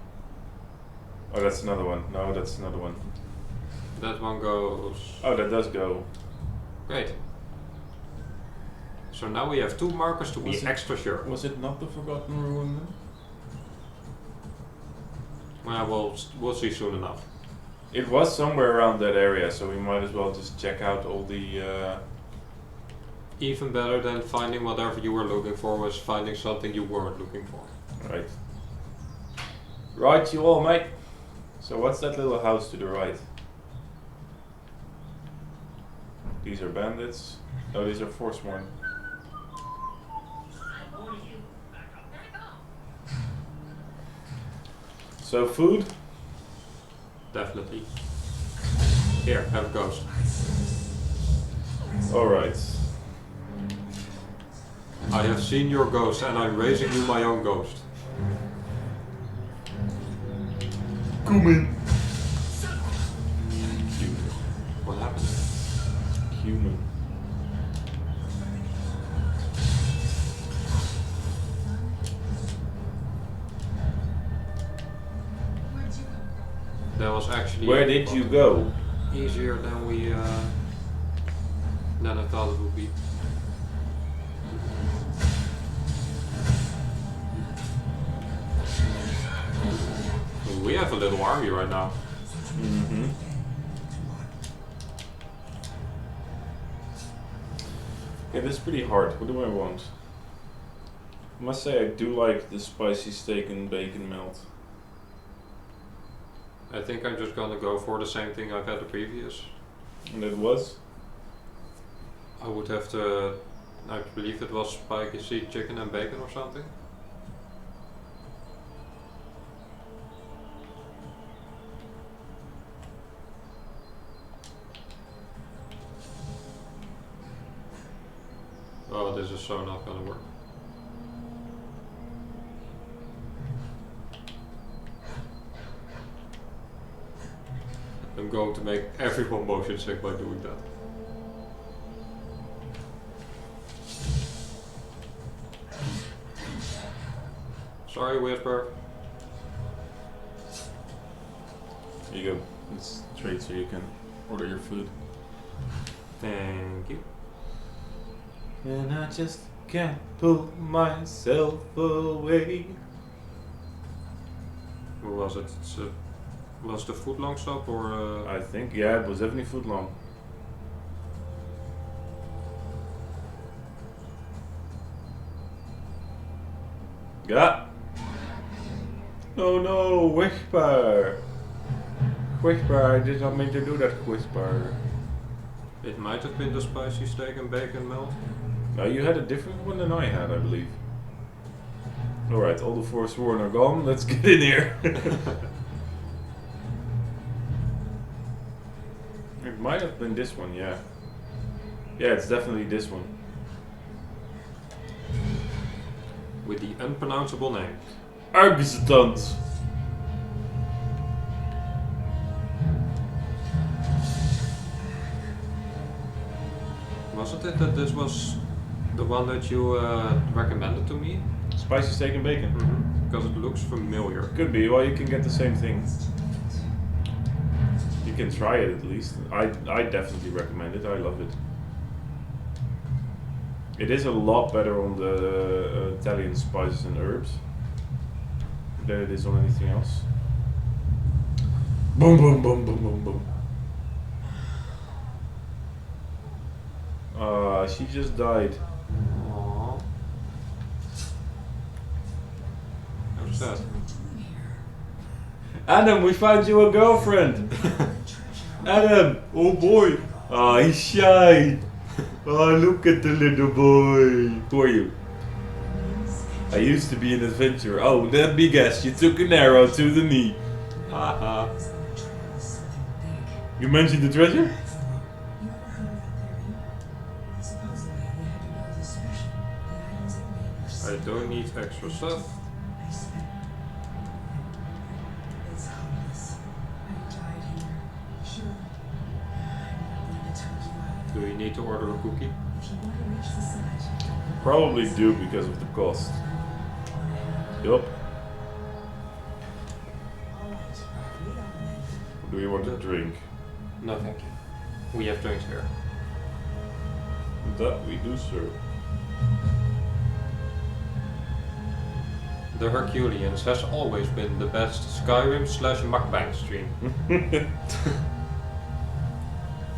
Oh, that's another one. No, that's another one.
That one goes.
Oh, that does go.
Great. So now we have 2 markers to be extra sure.
Was it not the Forgotten Ruin then?
Well, we'll see soon enough.
It was somewhere around that area, so we might as well just check out all the...
Even better than finding whatever you were looking for was finding something you weren't looking for.
Right. Right, you all, mate. So what's that little house to the right? These are bandits. No, these are Forsworn. So food?
Definitely. Here, have a ghost.
Alright.
I have seen your ghost and I'm raising you my own ghost.
Come in.
What happened?
Human.
That was actually.
Where did you go?
Easier than we than I thought it would be. We have a little army right now.
Mm-hmm. Okay, this is pretty hard. What do I want? I must say I do like the spicy steak and bacon melt.
I think I'm just gonna go for the same thing I've had the previous.
And it was?
I would have to, I believe it was spicy chicken and bacon or something. Oh, this is so not gonna work. I'm going to make everyone motion sick by doing that. Sorry, Whisper.
Here you go. It's trade so you can order your food.
Thank you.
And I just can't pull myself away.
What was it? Was the footlong stop or?
I think, yeah, it was definitely foot long. Ja. Oh no, Whisper. Whisper, I did not mean to do that, Whisper.
It might have been the spicy steak and bacon melt.
No, you had a different one than I had, I believe. Alright, all the Forsworn are gone, let's get in here. It might have been this one, yeah. Yeah, it's definitely this one.
With the unpronounceable name.
Argstans.
Wasn't it that this was the one that you recommended to me?
Spicy steak and bacon.
Because it looks familiar.
Could be, well you can get the same thing. You can try it at least. I definitely recommend it, I love it. It is a lot better on the Italian spices and herbs than it is on anything else. Boom boom boom boom boom boom. She just died.
Aww. How sad.
Adam, we found you a girlfriend! Adam! Oh boy! Ah, he's shy! Oh, look at the little boy! Who are you? I used to be an adventurer. Oh, let me guess, you took an arrow to the knee. Haha. You mentioned the treasure?
I don't need extra stuff. Do you need to order a cookie?
Probably do because of the cost. Yup. Do you want a drink?
No, thank you. We have drinks here.
That we do, sir.
The Herculeans has always been the best Skyrim / mukbang stream.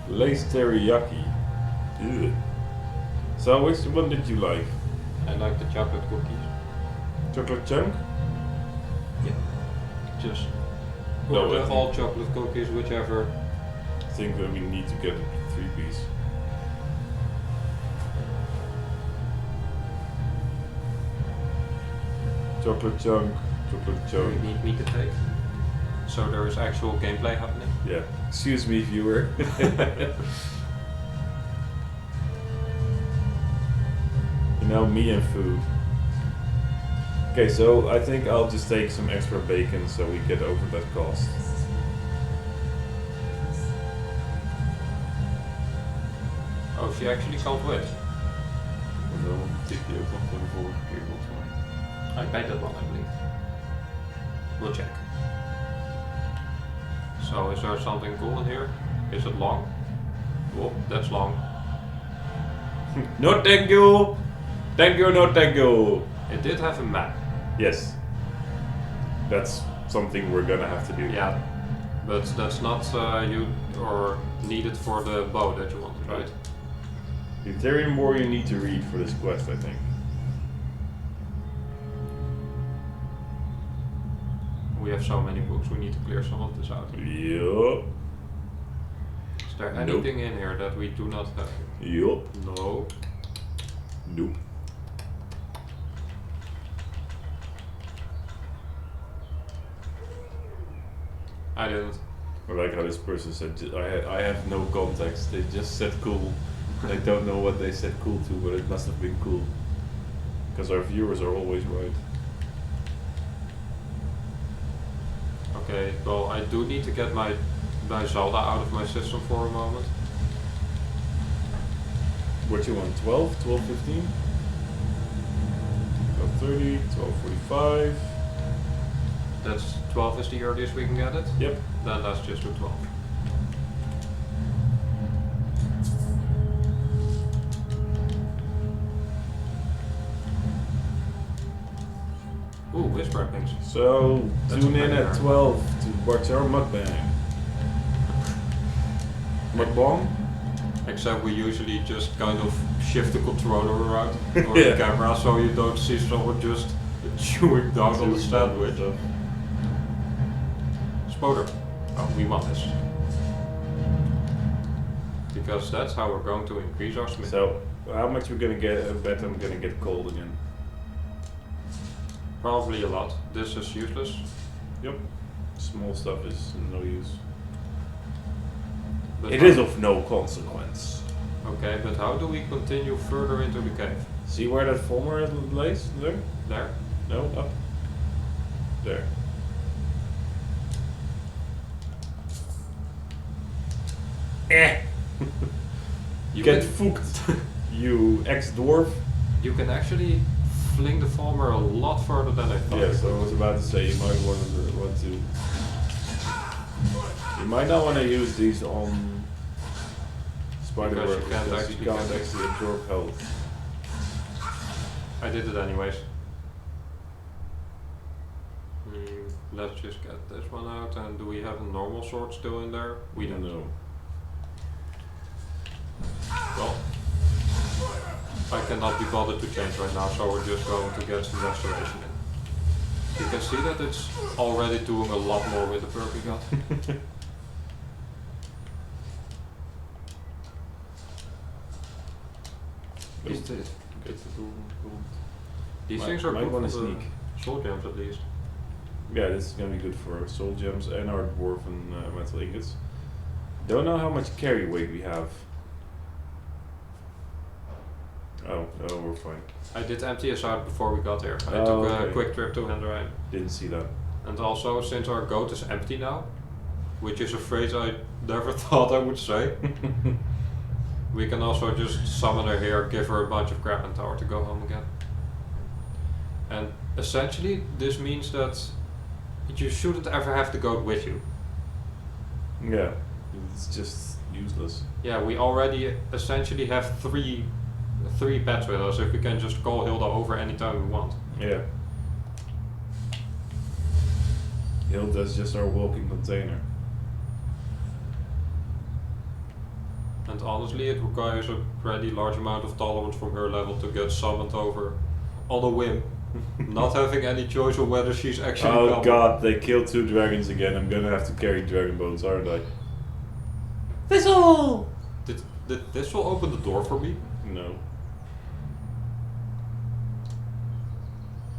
Lace teriyaki. Ew. So which one did you like?
I like the chocolate cookies.
Chocolate chunk?
Just
No,
or
I think-
all chocolate cookies, whichever.
I think that we need to get a 3-piece. Chocolate chunk, chocolate
Do you
chunk.
need me to take? So there is actual gameplay happening.
Yeah. Excuse me, viewer. You know, me and food. Okay, so I think I'll just take some extra bacon so we get over that cost.
Oh, she actually can't win.
Dan tik die ook nog voor de vorige keer volgens mij.
I paid that one, I believe. We'll check. So, is there something cool in here? Is it long? Oh, that's long.
No thank you! Thank you, no thank you!
It did have a map.
Yes. That's something we're gonna have to do.
Yeah, but that's not you or needed for the bow that you wanted, right?
There any more you need to read for this quest, I think.
We have so many books, we need to clear some of this out.
Yup.
Is there
Nope.
anything in here that we do not have?
Yup.
No.
Nope.
I didn't.
I like how this person said, I have no context. They just said cool. I don't know what they said cool to, but it must have been cool. Because our viewers are always right.
Okay, well I do need to get my Zelda out of my system for a moment.
What you want, 12? 12:15? 12:30, 12:45.
That's 12 is the earliest we can get it?
Yep.
Then let's just do 12. Ooh, whisper wrappings.
So,
That's
tune in
pretty
at
hard.
12 to watch our mukbang. Mukbang?
Except we usually just kind of shift the controller around or
Yeah.
the camera so you don't see someone just chewing down on the sandwich. Spoder. Oh, we want this. Because that's how we're going to increase our smith.
So, how much we're gonna get? I bet I'm gonna get cold again.
Probably a lot. This is useless.
Yep. Small stuff is no use.
But
It
how-
is of no consequence.
Okay, but how do we continue further into the cave?
See where that former lays? There?
There?
No, up. There.
You
Get
can,
fucked, you ex-dwarf.
you can actually fling the Falmer a lot further than I thought.
Yes, I was about to say you might want to. You might not want to use these on spider
Because you
workers
can't
because you
actually
can't
get it.
actually absorb health.
I did it anyways. Let's just get this one out. And do we have a normal sword still in there? We don't.
know.
Well, I cannot be bothered to change right now, so we're just going to get some restoration in. You can see that it's already doing a lot more with the perk we got. These
Get the gold.
These things are
might
good
wanna
for the
sneak.
soul gems at least.
Yeah, this is gonna be good for our soul gems and our dwarven metal ingots. Don't know how much carry weight we have. Oh, we're fine.
I did empty us out before we got here. I
Oh,
took a
okay.
quick trip to Henderheim.
Didn't see that.
And also, since our goat is empty now, which is a phrase I never thought I would say, we can also just summon her here, give her a bunch of crap and tell her to go home again. And essentially, this means that you shouldn't ever have the goat with you.
Yeah, it's just useless.
Yeah, we already essentially have three pets with us if we can just call Hilda over anytime we want.
Yeah. Hilda's just our walking container.
And honestly, it requires a pretty large amount of tolerance from her level to get summoned over on a whim, not having any choice on whether she's actually
Oh
coming.
god, they killed 2 dragons again. I'm gonna have to carry dragon bones, aren't I?
Did this will open the door for me?
No.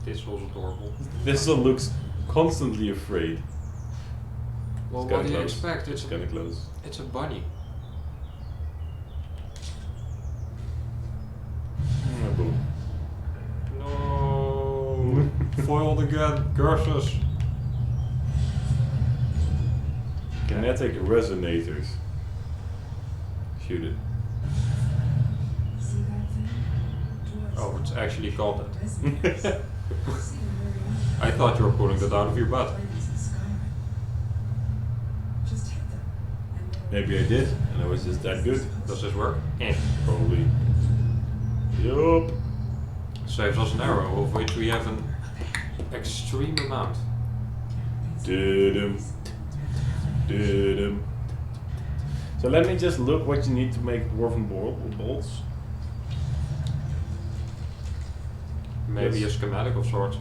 This was adorable.
Thistle looks constantly afraid.
Well,
It's
what
kinda
do you
close.
expect?
It's kinda close.
It's a bunny.
Oh, boom.
No. Foiled again. Curses.
Kinetic resonators. Shoot it.
See that thing? Dwarves
Oh, it's actually called that.
resonators. See them very
I thought you were pulling that out of your butt.
Places in Skyrim. Just hit them. And they'll-
Maybe I did, and I was just that good.
Does this work?
Probably. Yup.
Saves us an arrow, of which we have an extreme amount.
Doo-dum. Doo-dum. So let me just look what you need to make dwarven bolts.
Maybe
Yes.
a schematic of sorts.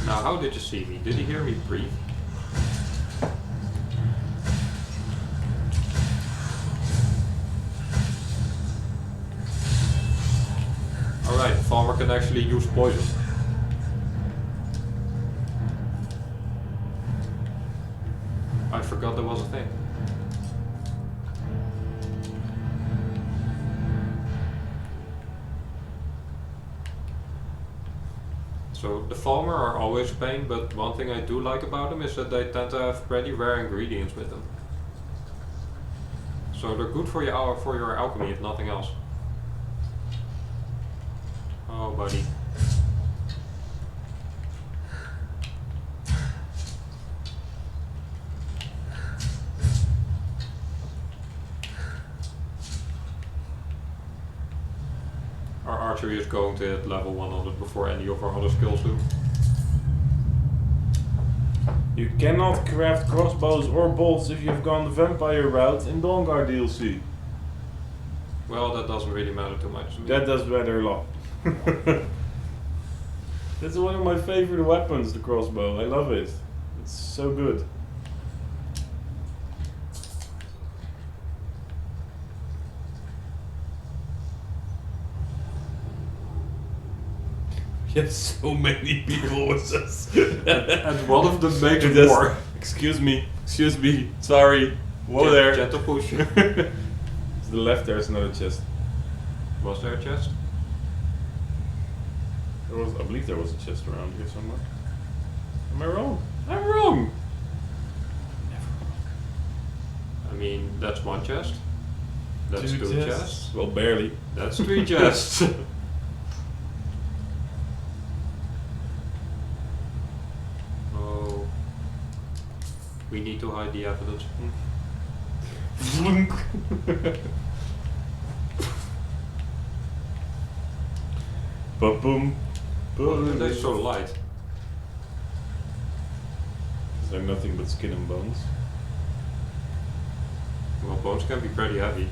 Now, how did you see me? Did you hear me breathe? Alright, farmer can actually use poison. I forgot there was a thing. So the farmer are always a pain, but one thing I do like about them is that they tend to have pretty rare ingredients with them. So they're good for your alchemy, if nothing else. Oh, buddy. Our archery is going to hit level 100 before any of our other skills do.
You cannot craft crossbows or bolts if you've gone the vampire route in Dawnguard DLC.
Well, that doesn't really matter too much to me.
That does matter a lot. That's one of my favorite weapons, the crossbow. I love it. It's so good. Yes, so many people with us.
And one of them makes
Just-
war.
Excuse me, sorry. Whoa there.
Gentle push.
To the left there's another chest.
Was there a chest?
I believe there was a chest around here somewhere. Am I wrong? I'm wrong!
I mean, that's one chest. That's
Two
two chests.
Well, barely.
That's three chests. Oh. We need to hide the evidence.
Ba-boom.
Why are
Boom.
they so light?
They're nothing but skin and bones.
Well, bones can be pretty heavy.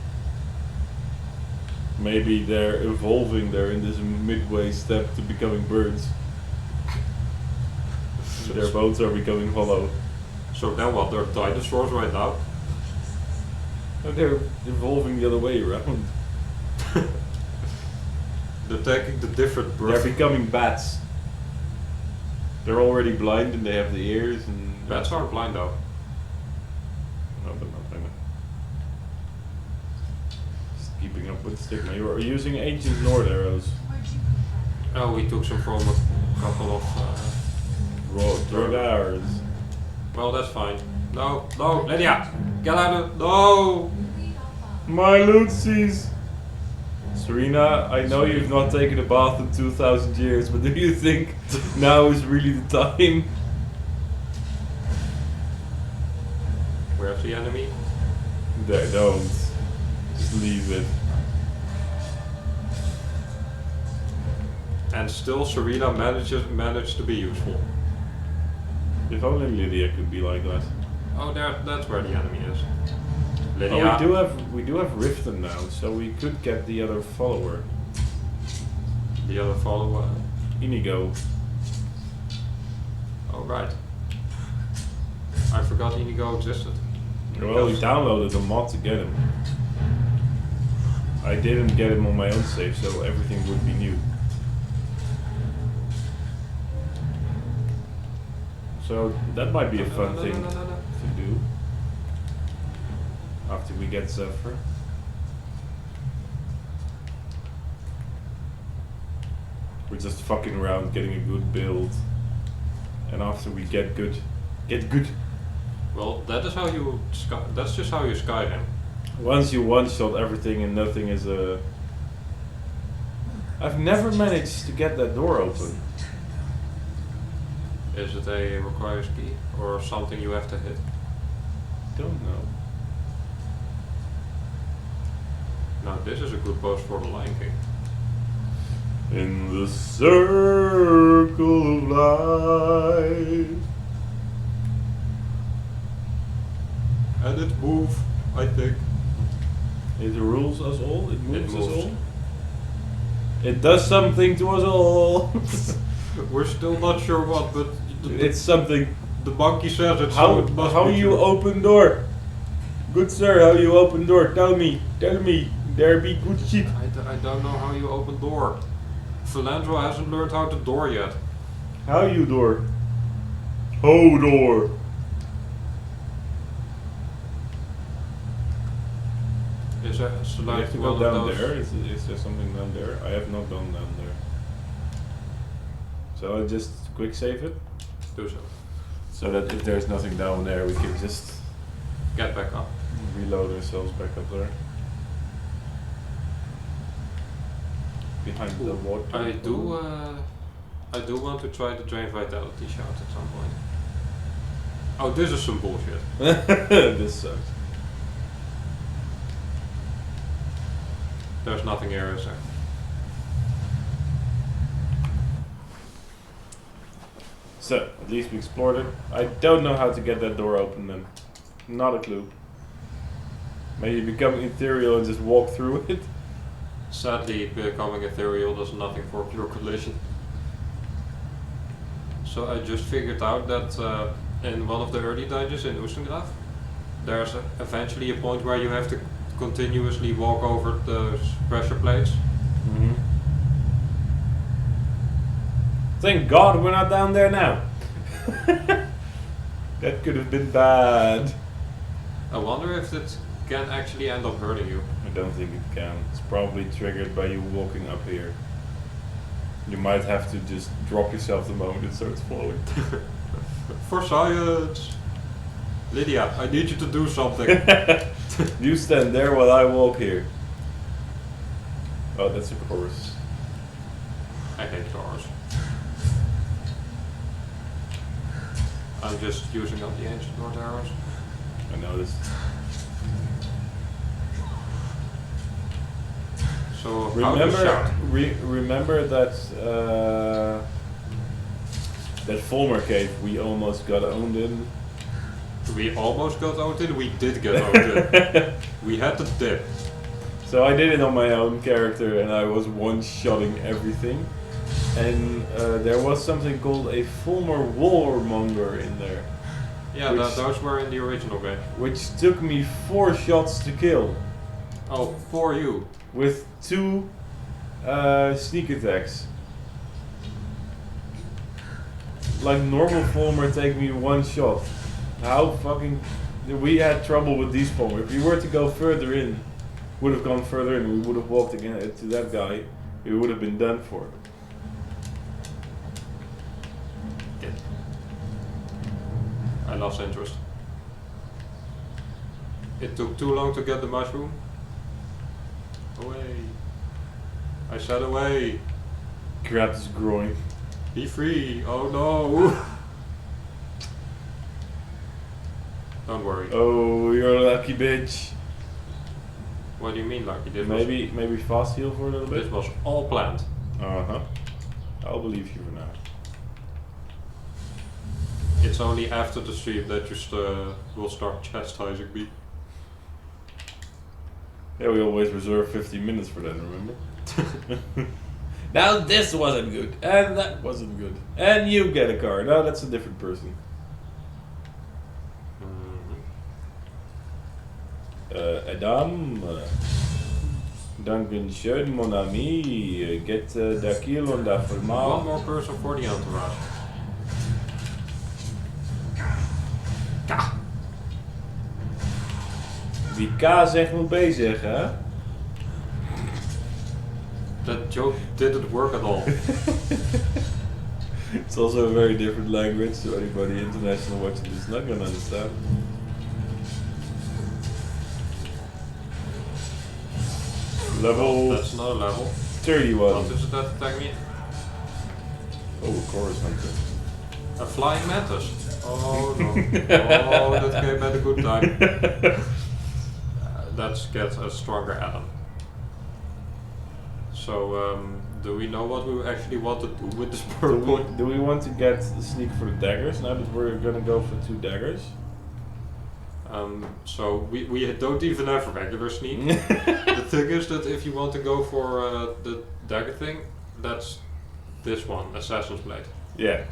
Maybe they're evolving, they're in this midway step to becoming birds. Their bones are becoming hollow.
So then what? They're dinosaurs right now?
And they're evolving the other way around.
They're taking the different
They're
birth.
becoming bats. They're already blind and they have the ears and...
Bats aren't blind though.
No, they're not, I know. Just keeping up with the stigma. You are using ancient Nord arrows.
Where'd you come from?
Oh, we took some from a couple of...
Draugars.
well, that's fine. No, no, Lydia! Get out of... No!
My Lucies! Serena, I know you've not taken a bath in 2000 years, but do you think now is really the time?
Where's the enemy?
Don't. Just leave it.
And still Serena managed to be useful.
If only Lydia could be like that.
Oh, that's where the enemy is. Lydia.
Oh, we do have Riften now, so we could get the other follower.
The other follower.
Inigo.
Oh, right. I forgot Inigo existed.
Well, we downloaded a mod to get him. I didn't get him on my own save, so everything would be new. So that might be a fun thing to do after we get Zephyr. We're just fucking around getting a good build, and after we get good.
Well, that is how you. That's just how you Skyrim.
Once you one-shot everything and nothing is a... I've never managed to get that door open.
Is it a requires key or something you have to hit?
Don't know.
Now this is a good post for the Lion King.
In the circle of life.
And it moves, I think.
It rules us all. It moves us
moves.
all. It does something to us all.
We're still not sure what, but
It's something.
the monkey says it, so
How
it must
how
be
you
true.
open door? Good sir, how you open door? Tell me. There be good shit.
I don't know how you open door. Philandro hasn't learned how to door yet.
How you door? Ho door.
Is there
You
like
have to
one
go
of
down
those?
there. Is there something down there? I have not gone down there. So I just quick save it,
Do so.
so that if there's nothing down there, we can just
Get back up.
reload ourselves back up there. Behind the water.
I do want to try the drain vitality shout at some point. Oh, this is some bullshit.
This sucks.
There's nothing here, is there?
So, at least we explored it. I don't know how to get that door open then. Not a clue. Maybe become ethereal and just walk through it.
Sadly, becoming ethereal does nothing for pure collision. So I just figured out that in one of the early dungeons in Ustengraaf, there's eventually a point where you have to continuously walk over the pressure plates.
Mm-hmm. Thank God we're not down there now. That could have been bad.
I wonder if it can actually end up hurting you.
I don't think it can. It's probably triggered by you walking up here. You might have to just drop yourself the moment it starts flowing.
For science! Lydia, I need you to do something.
You stand there while I walk here. Oh, that's a chorus.
I hate cars. I'm just using up the ancient North arrows.
I noticed.
So how to shout?
Remember that that Fulmer cave we almost got owned in.
We almost got owned in, we did get owned in. We had to dip.
So I did it on my own character, and I was one-shotting everything. And there was something called a Fulmer warmonger in there,
Yeah, those were in the original game.
which took me 4 shots to kill
Oh, for you.
with 2 sneak attacks. Like normal Fulmer take me 1 shot. How fucking... We had trouble with these Fulmer. If we were to go further in, would have gone further in, we would have walked again to that guy, we would have been done for.
I lost interest. It took too long to get the mushroom. Away. I said away.
Grabbed his groin.
Be free. Oh no. Don't worry.
Oh, you're a lucky bitch.
What do you mean, Lucky?
Maybe fast heal for a little
This
bit.
was all planned.
Uh-huh. I'll believe you for now.
It's only after the stream that you will start chastising me.
Yeah, we always reserve 15 minutes for that, remember? Now this wasn't good, and that wasn't good. And you get a car. No, that's a different person. Adam, Dankeschön, mon ami. Get the kill on that for
One
now.
more person for the entourage.
Wie K zegt moet B zeggen, hè?
That joke didn't work at all.
It's also a very different language, so anybody international watching this is not gonna understand. Level
That's not a level.
31.
What is it that attacked me?
Oh, of course, Hunter.
A flying mantis. Oh no. Oh, that came at a good time. Let's get a stronger Adam. So, do we know what we actually want to do with this purple?
Do we want to get the sneak for the daggers now that we're gonna go for 2 daggers?
So we don't even have a regular sneak. The thing is that if you want to go for the dagger thing, that's this one, Assassin's Blade.
Yeah.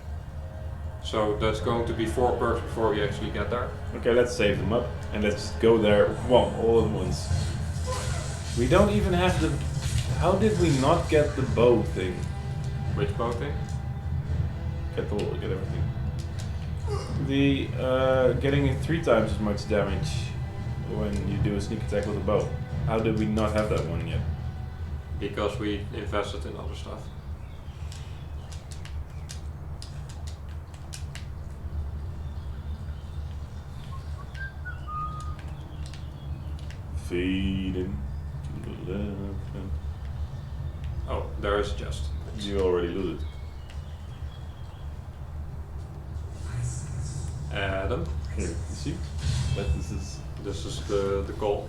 So that's going to be 4 perks before we actually get there.
Okay, let's save them up and let's go there all at once. We don't even have the... How did we not get the bow thing?
Which bow thing?
Get everything. The getting 3 times as much damage when you do a sneak attack with a bow. How did we not have that one yet?
Because we invested in other stuff.
Feeding to the left.
Oh, there is a chest.
You already looted.
Adam.
Here, you see? But
This is the goal.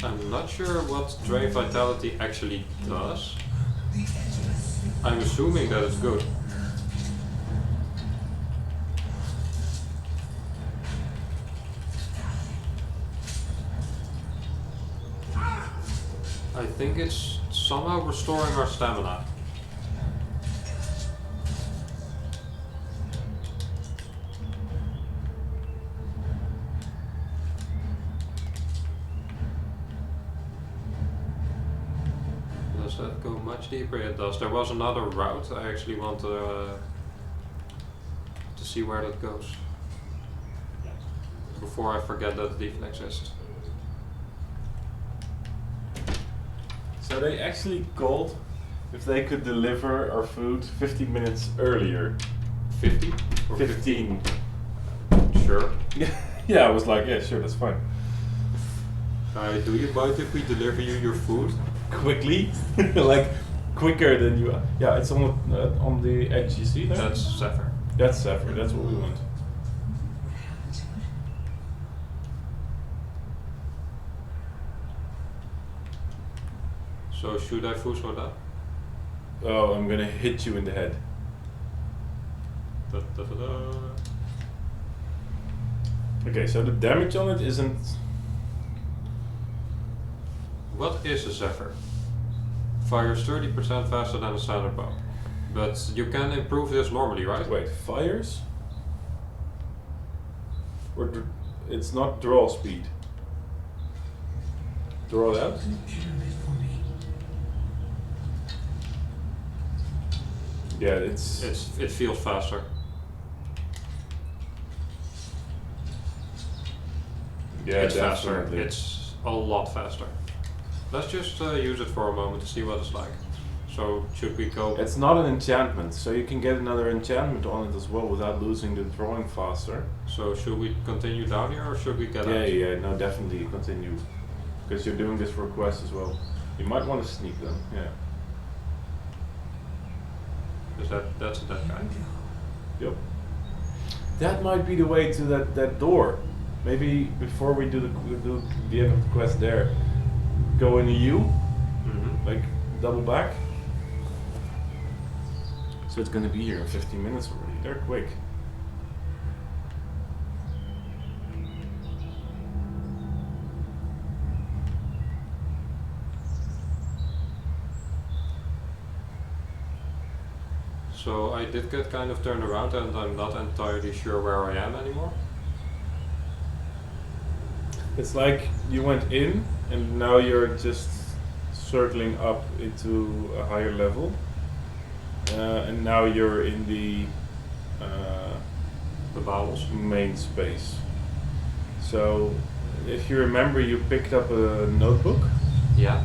I'm not sure what Drain Vitality actually does. I'm assuming that it's good. I think it's somehow restoring our stamina. Does that go much deeper? It does. There was another route. I actually want to see where that goes before I forget that it even exists.
So they actually called if they could deliver our food 15 minutes earlier.
50? Or
15.
Sure.
Yeah, I was like, yeah, sure, that's fine.
Do you mind if we deliver you your food?
Quickly, like quicker than you. Yeah, it's on the edge. You see there?
That's Zephyr.
That's Zephyr. That's what we want.
What happened to it?
So should I Fuso that?
Oh, I'm gonna hit you in the head.
Da, da, da, da.
Okay, so the damage on it isn't.
What is a Zephyr? Fires 30% faster than a standard bow. But you can improve this normally, right?
Wait, fires? Or it's not draw speed. Draw it out? Yeah,
It feels faster.
Yeah,
it's faster.
definitely.
It's a lot faster. Let's just use it for a moment to see what it's like. So should we go?
It's not an enchantment, so you can get another enchantment on it as well without losing the drawing faster.
So should we continue down here or should we get
Yeah,
out?
yeah, no, definitely continue. Because you're doing this for a quest as well. You might want to sneak them, yeah.
Is that's that guy?
Yep. That might be the way to that door. Maybe before we do the end of the quest there, go in a U,
Mm-hmm.
like double back. So it's gonna be here in 15 minutes already. They're quick.
So I did get kind of turned around and I'm not entirely sure where I am anymore.
It's like you went in and now you're just circling up into a higher level. And now you're in the
bowels.
main space. So if you remember, you picked up a notebook.
Yeah.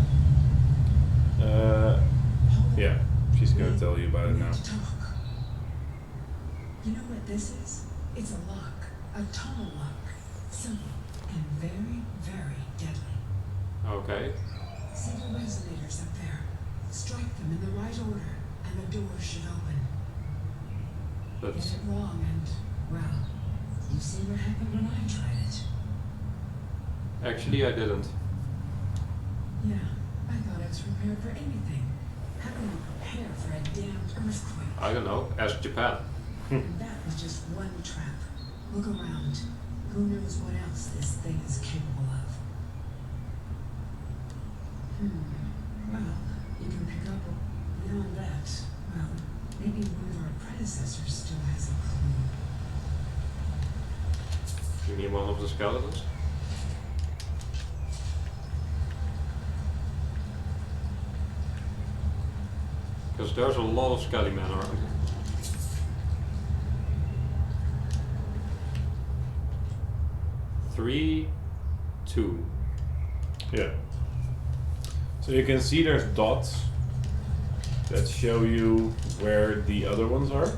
Yeah, she's gonna tell you about it now.
You know what this is? It's a lock. A tunnel lock. Simple and very, very deadly.
Okay.
Several resonators up there. Strike them in the right order, and the door should open.
But
Get it wrong and, well, you see what happened when I tried it.
actually I didn't.
Yeah, I thought I was prepared for anything. How can you prepare for a damn earthquake?
I don't know, ask Japan.
And that was just one trap. Look around. Who knows what else this thing is capable of? Well, you can pick up beyond that. Well, maybe one of our predecessors still has a clue.
You mean one of the skeletons? Because there's a lot of skelly men around. 3, 2.
Yeah. So you can see there's dots that show you where the other ones are.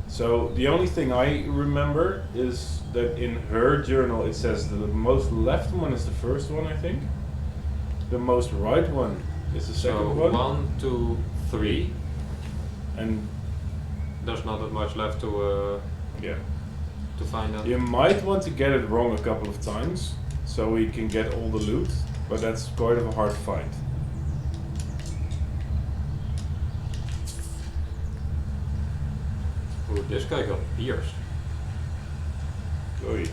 So the only thing I remember is that in her journal it says that the most left one is the first one, I think. The most right one is the second one.
1, 2, 3.
And
there's not that much left to
yeah.
to find out.
You might want to get it wrong a couple of times so we can get all the loot, but that's quite of a hard find.
Ooh, this guy got pierced.
Oei.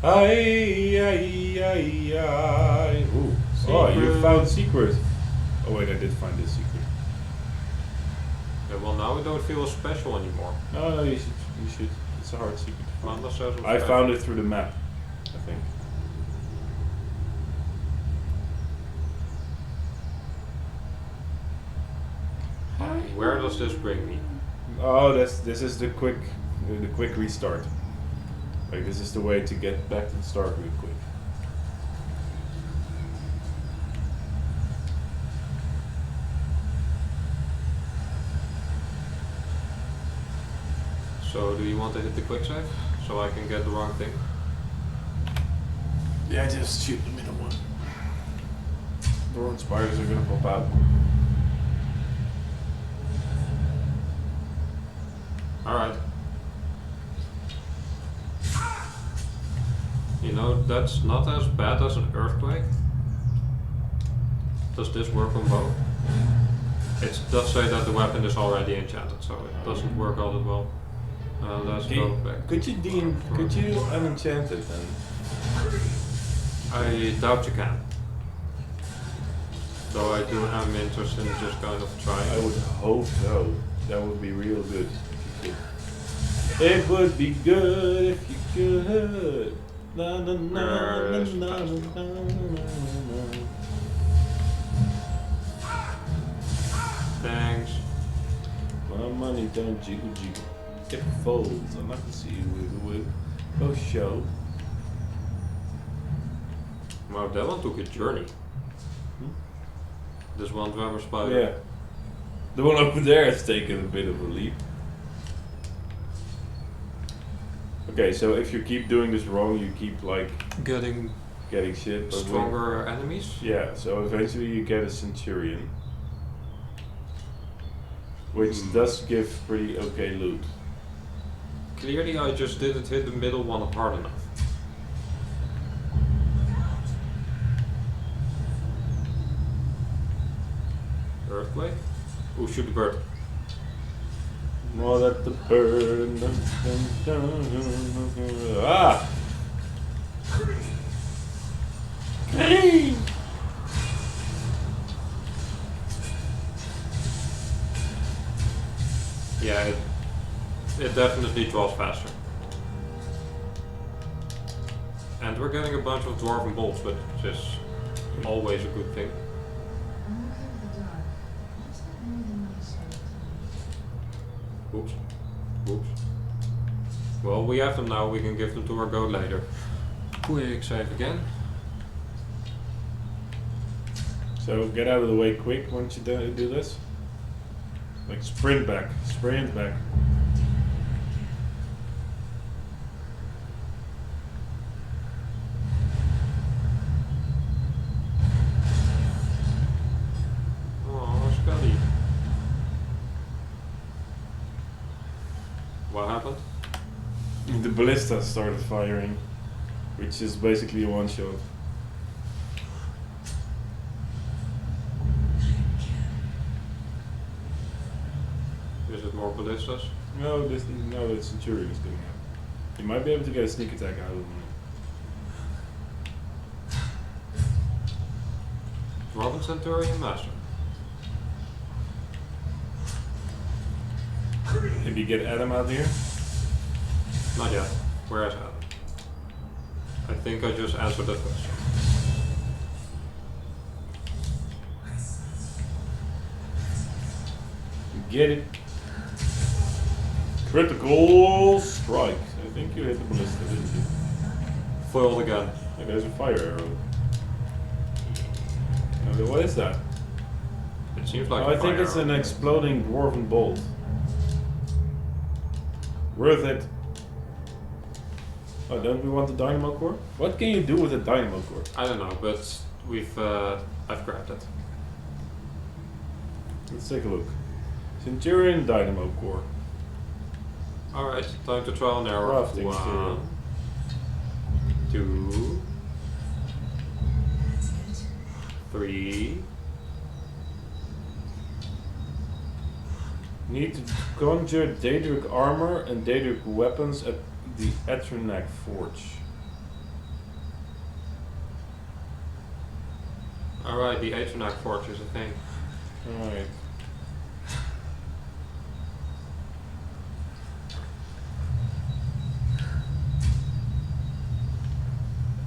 Ai, ai, ai, ai. Ooh. Oh, you
Secret.
found secret. Oh wait, I did find this secret.
Yeah, well, now we don't feel special anymore.
No, you should. You should. It's a hard secret to find.
Manda says
I found it through the map, I think.
Where does this bring me?
Oh, this is the quick restart. Like this is the way to get back to the start real quick.
So, do you want to hit the quick save so I can get the wrong thing?
Yeah, just shoot the middle one. The wrong spiders are gonna pop out.
Alright. You know, that's not as bad as an earthquake. Does this work on both? It does say that the weapon is already enchanted, so it doesn't work all that well. Let's go back.
Could you unenchant it then?
I doubt you can. Though I'm interested in just kind of trying.
I would hope so. That would be real good if you could. It would be good if you could. Na na na na na na na.
Thanks.
My money don't jiggle jiggle. It folds. I'm not gonna see you wiggle wiggle. Go show.
Wow, that one took a journey. This one rubber spider.
Yeah. The one over there has taken a bit of a leap. Okay, so if you keep doing this wrong, you keep like
Getting
shit. but
stronger enemies.
Yeah, so eventually you get a centurion, which does give pretty okay loot.
Clearly I just didn't hit the middle one hard enough. Earthquake? Ooh, shoot the bird.
More that the bird. Ah! Hey!
Yeah, it definitely draws faster. And we're getting a bunch of dwarven bolts, which is always a good thing.
I'm okay with the dark. What's that more than my sort of
Oops. Oops. Well, we have them now, we can give them to our goat later. Quick save again.
So get out of the way quick once you do this. Like sprint back, sprint back.
Oh, Scully.
ballista started firing, which is basically a one shot.
Is it more ballistas?
No, the Centurion is coming out. You might be able to get a sneak attack out of him.
Robin Centurion Master.
Did you get Adam out here?
Not yet. Where is Adam? I think I just answered that question.
Get it. Critical strike. I think you hit the ballista, didn't you?
Foiled again.
Hey, there's a fire arrow. What is that?
It seems like
I think it's an exploding dwarven bolt. Worth it. Oh, don't we want the dynamo core? What can you do with a dynamo core?
I don't know, but I've grabbed it.
Let's take a look. Centurion dynamo core.
Alright, time to trial and error.
Crafting
1, 2, 3.
Need to conjure Daedric armor and Daedric weapons at the Eternac Forge.
Alright, the Eightnack Forge is a thing.
Alright.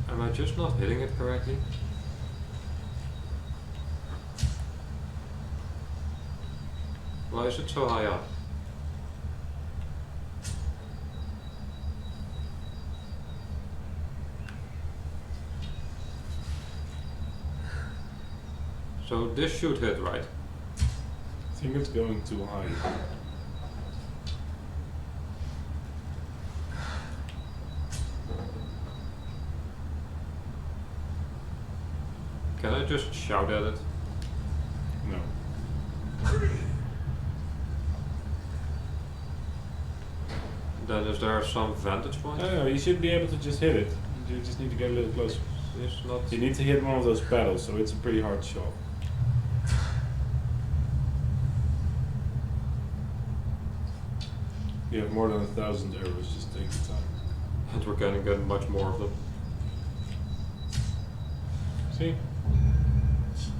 Am I just not hitting it correctly? Why is it so high up? So this should hit, right?
I think it's going too high.
Can I just shout at it?
No.
Then is there some vantage point?
No, you should be able to just hit it. You just need to get a little closer.
It's not.
You need to hit one of those paddles, so it's a pretty hard shot. You have more than 1,000 arrows, just take your time.
And we're gonna get much more of them.
See?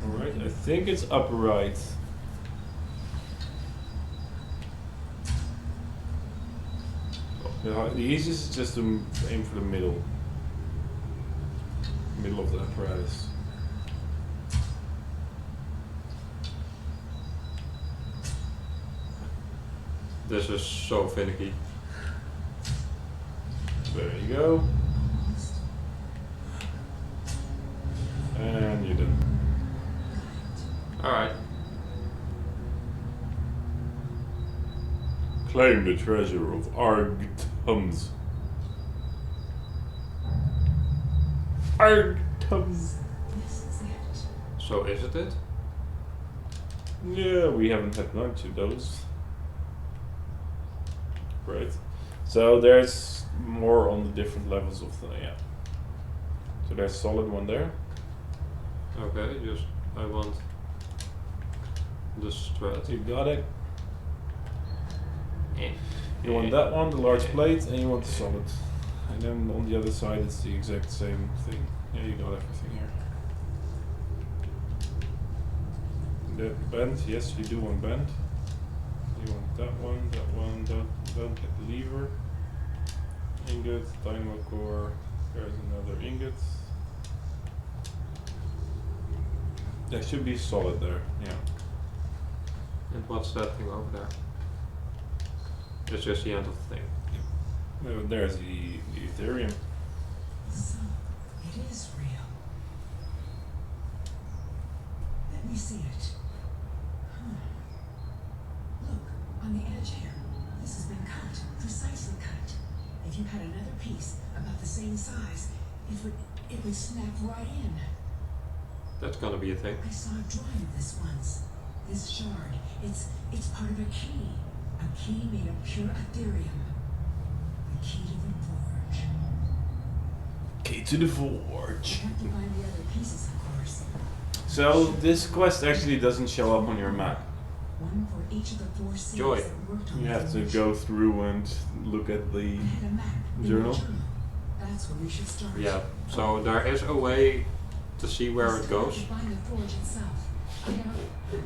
Alright, I think it's upright. The easiest is just to aim for the middle. Middle of the apparatus.
This is so finicky.
There you go. And you're done.
Alright.
Claim the treasure of Argtums. Argtums.
This is it.
So is it?
Yeah, we haven't had much of those. Right. So there's more on the different levels of the, yeah. So there's solid one there.
Okay, just I want the strat.
You got it.
Eh.
You want that one, the large plate, and you want the solid. And then on the other side it's the exact same thing. Yeah, you got everything here. That bend, yes, you do want bend. You want that one, don't get the lever. Ingot, dynamo core, there's another ingot. That should be solid there, yeah.
And what's that thing over there? It's just the end of the thing.
Well, there's the Ethereum.
So, it is real. Let me see it. Look, on the edge here. This has been cut, precisely cut. If you had another piece about the same size, it would snap right in.
That's gonna be a thing.
I saw a drawing of this once. This shard, it's part of a key. A key made of pure Ethereum. The key to the void.
way to the
You
forge.
have to find the other pieces, of course.
So this quest actually doesn't show up on your map.
One for each of the 4 cities
Joy.
that worked on
You
the
have to
forge.
go through and look at the.
I had a map in
Journal?
my journal. That's where we should start.
Yeah, so there is a way to see where
We
it
still have
goes,
to find the forge itself. I know.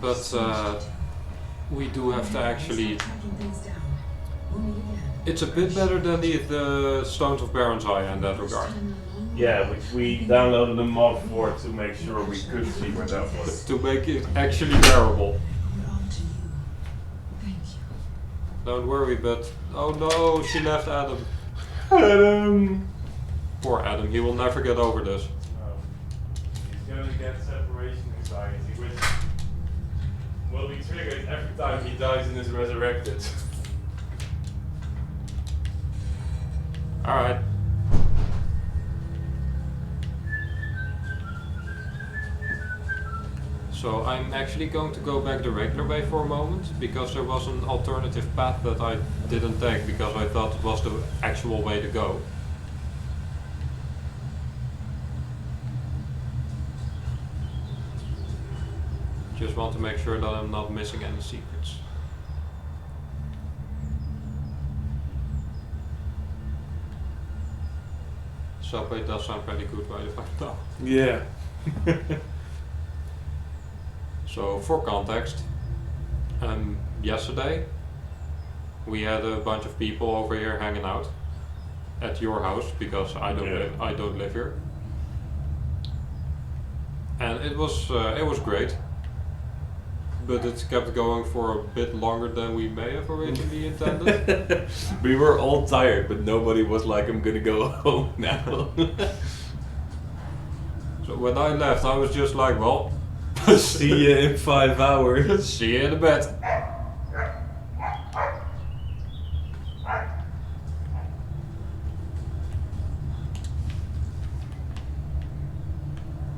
but we do have to actually.
Tracking things down. We'll meet again.
It's a bit better than the Stones of Baron's Eye in that regard.
Yeah, which we downloaded a mod for to make sure we could see where that was.
To make it actually bearable.
Hold on to you. Thank you.
Don't worry, but oh no, she left Adam.
Adam.
Poor Adam, he will never get over this.
He's gonna get separation anxiety, which will be triggered every time he dies and is resurrected.
Alright. So I'm actually going to go back the regular way for a moment, because there was an alternative path that I didn't take because I thought it was the actual way to go. Just want to make sure that I'm not missing any secrets. Subway does sound pretty good right if I know.
Yeah.
So for context, yesterday we had a bunch of people over here hanging out at your house because I don't live here, and it was great, but it kept going for a bit longer than we may have originally intended.
We were all tired, but nobody was like, I'm gonna go home now.
So when I left, I was just like, well,
See you in 5 hours.
see you in a bit.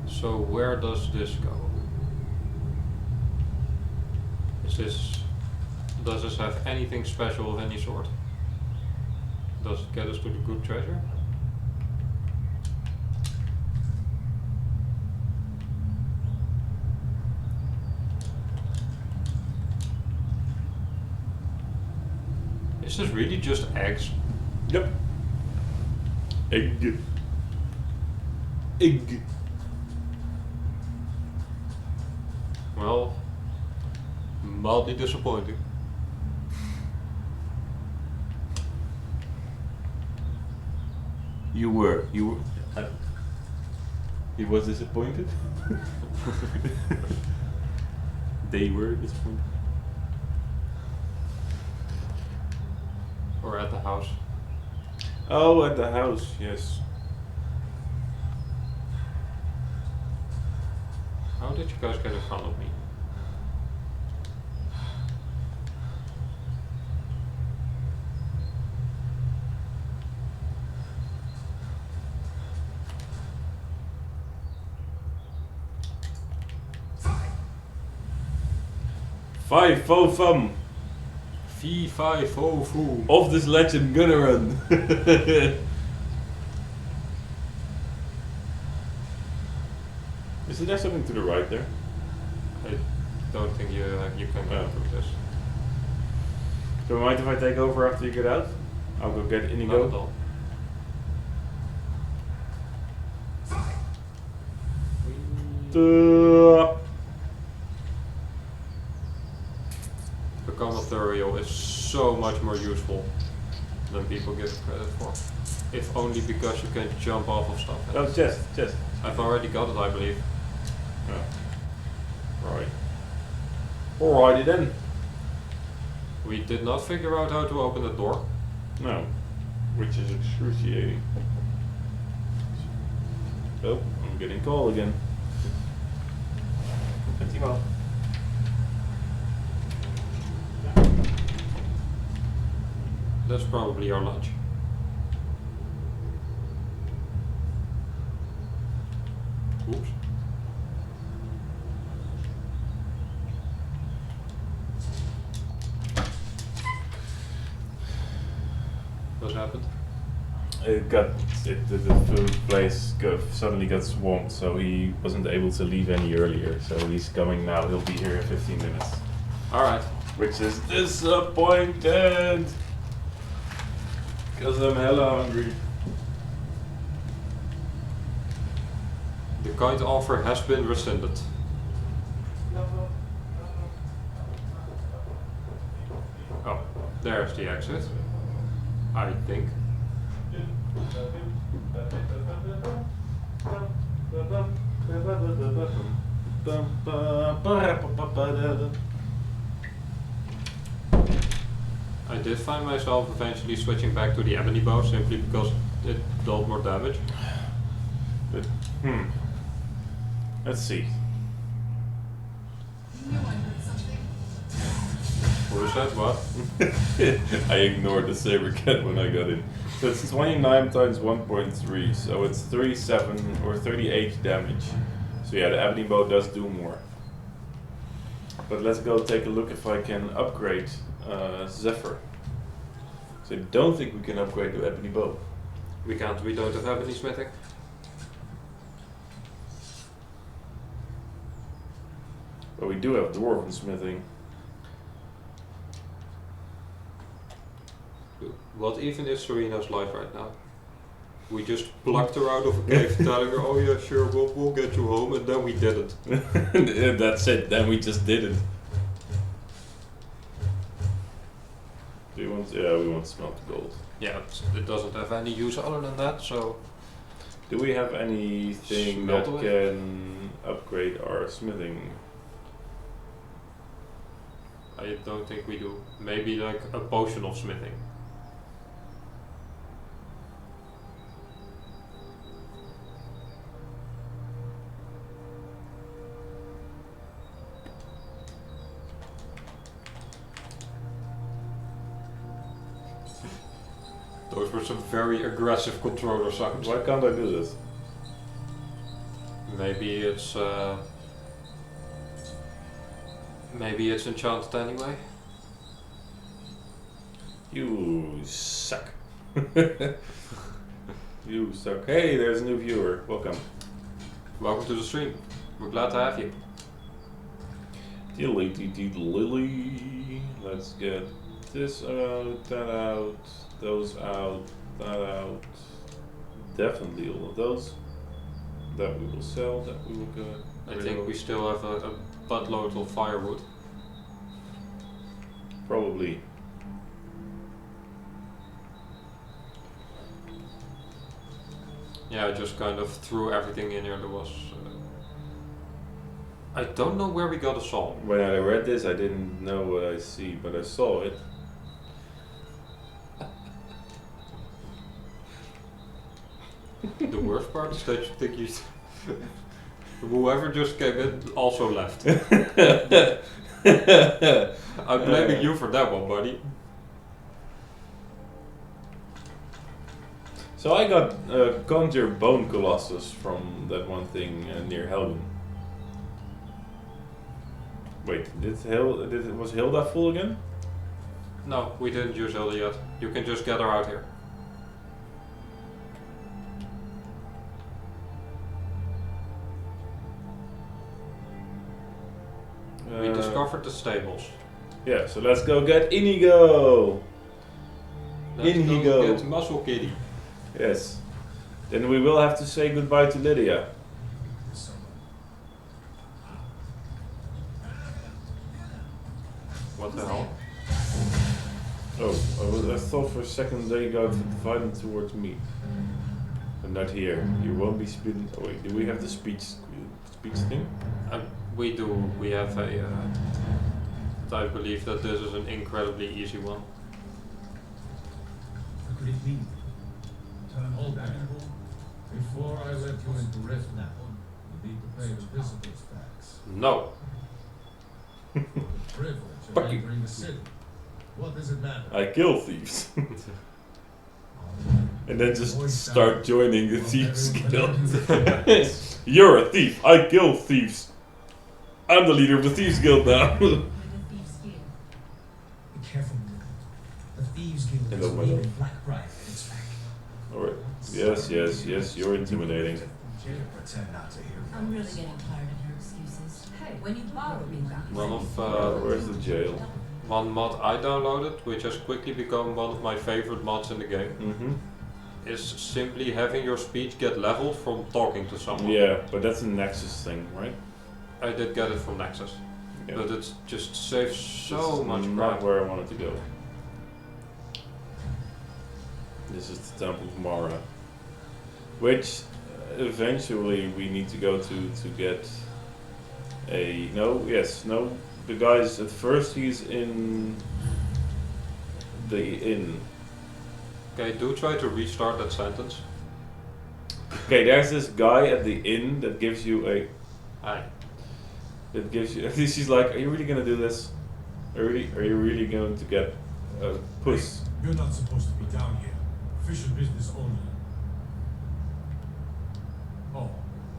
So where does this go? Does this have anything special of any sort? Does it get us to the good treasure? Is this really just eggs?
Yep. Egg. Egg.
Well, mildly disappointing.
You were. He was disappointed. They were disappointed.
Or at the house.
Oh, at the house, yes.
How did you guys get in front of me?
Five, fo fum.
Fee, fi, fo, foo.
Of this legend gonna run. Isn't there something to the right there?
I don't think you can go
Oh.
through this.
So mind if I take over after you get out? I'll go get
Not at
Inigo.
all. The commissarial is so much more useful than people give it credit for. If only because you can jump off of stuff.
Oh, chest.
I've already got it, I believe.
Oh. Right. Alrighty then.
We did not figure out how to open the door.
No. Which is excruciating. Oh, I'm getting call again. Timo.
That's probably our lunch. Oops. What happened?
the food place suddenly got swamped, so he wasn't able to leave any earlier. So he's coming now. He'll be here in 15 minutes.
All right.
Which is disappointed, cause I'm hella hungry.
The kind offer has been rescinded. Oh, there's the exit. I think. I did find myself eventually switching back to the ebony bow simply because it dealt more damage.
But, let's see.
You knew I heard something.
Who said what?
I ignored the saber cat when I got in. So it's 29 times 1.3, so it's 37 or 38 damage. So yeah, the ebony bow does do more. But let's go take a look if I can upgrade Zephyr. So I don't think we can upgrade the ebony bow.
We can't, we don't have ebony smithing.
But we do have dwarven smithing.
What even is Serena's life right now? We just plucked her out of a cave telling her, oh yeah, sure, we'll get you home, and then we didn't.
That's it, then we just didn't. Do you want, yeah, we want to smelt the gold.
Yeah, it doesn't have any use other than that, so...
Do we have anything
Smelt
that
away?
can upgrade our smithing?
I don't think we do. Maybe like a potion of smithing. Those were some very aggressive controller sounds.
Why can't I do this?
Maybe it's enchanted anyway.
You suck. You suck. Hey, there's a new viewer. Welcome.
Welcome to the stream. We're glad to have you.
Lily. Let's get this out, that out, those out, that out. Definitely all of those. That we will sell, that we will go.
I think we still have a buttload of firewood.
Probably.
Yeah, I just kind of threw everything in here. There was. I don't know where we got a saw.
When I read this, I didn't know what I see, but I saw it.
The worst part is that you think you. Whoever just came in also left. I'm blaming you for that one, buddy.
So I got Conjure Bone Colossus from that one thing near Helgen. Wait, was Hilda full again?
No, we didn't use Hilda yet. You can just get her out here. We discovered the stables.
Yeah, so let's go get Inigo!
Let's
Inigo!
go get Muscle Kitty.
Yes. Then we will have to say goodbye to Lydia.
What the hell?
Oh, I thought for a second they got violent towards me. But not here. You won't be speaking. Oh wait, do we have the speech thing?
We do. We have a. I believe that this is an incredibly easy one.
What could it mean? Turn
Hold
back.
back. Before I let you into Rift, you need to pay the visitors tax.
No.
The privilege
Fuck
of
you.
entering the city. What does it matter?
I kill thieves. And then just start joining the Thieves Guild. You're a thief. I kill thieves. I'm the leader of the Thieves Guild now.
The Thieves Guild.
Be careful, Miller. The Thieves Guild
Hello,
is
my lord.
leaving Blackbriar at its back.
Or yes, yes, yes. You're intimidating.
Pretend not to hear.
I'm really getting tired of your excuses. Hey, when you borrow me back.
One of
Where's the jail?
one mod I downloaded, which has quickly become one of my favorite mods in the game,
Mm-hmm.
is simply having your speech get leveled from talking to someone.
Yeah, but that's a Nexus thing, right?
I did get it from Nexus,
Yeah.
but it just saves so
This is
much
not
crap.
where I wanted to go. This is the Temple of Mara, which eventually we need to go to get a no. The guys at first he's in the inn.
Okay, do try to restart that sentence.
Okay, there's this guy at the inn that gives you a.
Hi.
That gives you. She's like, are you really gonna do this? Are you really going to get a puss?
You're not supposed to be down here. Official business only. Oh,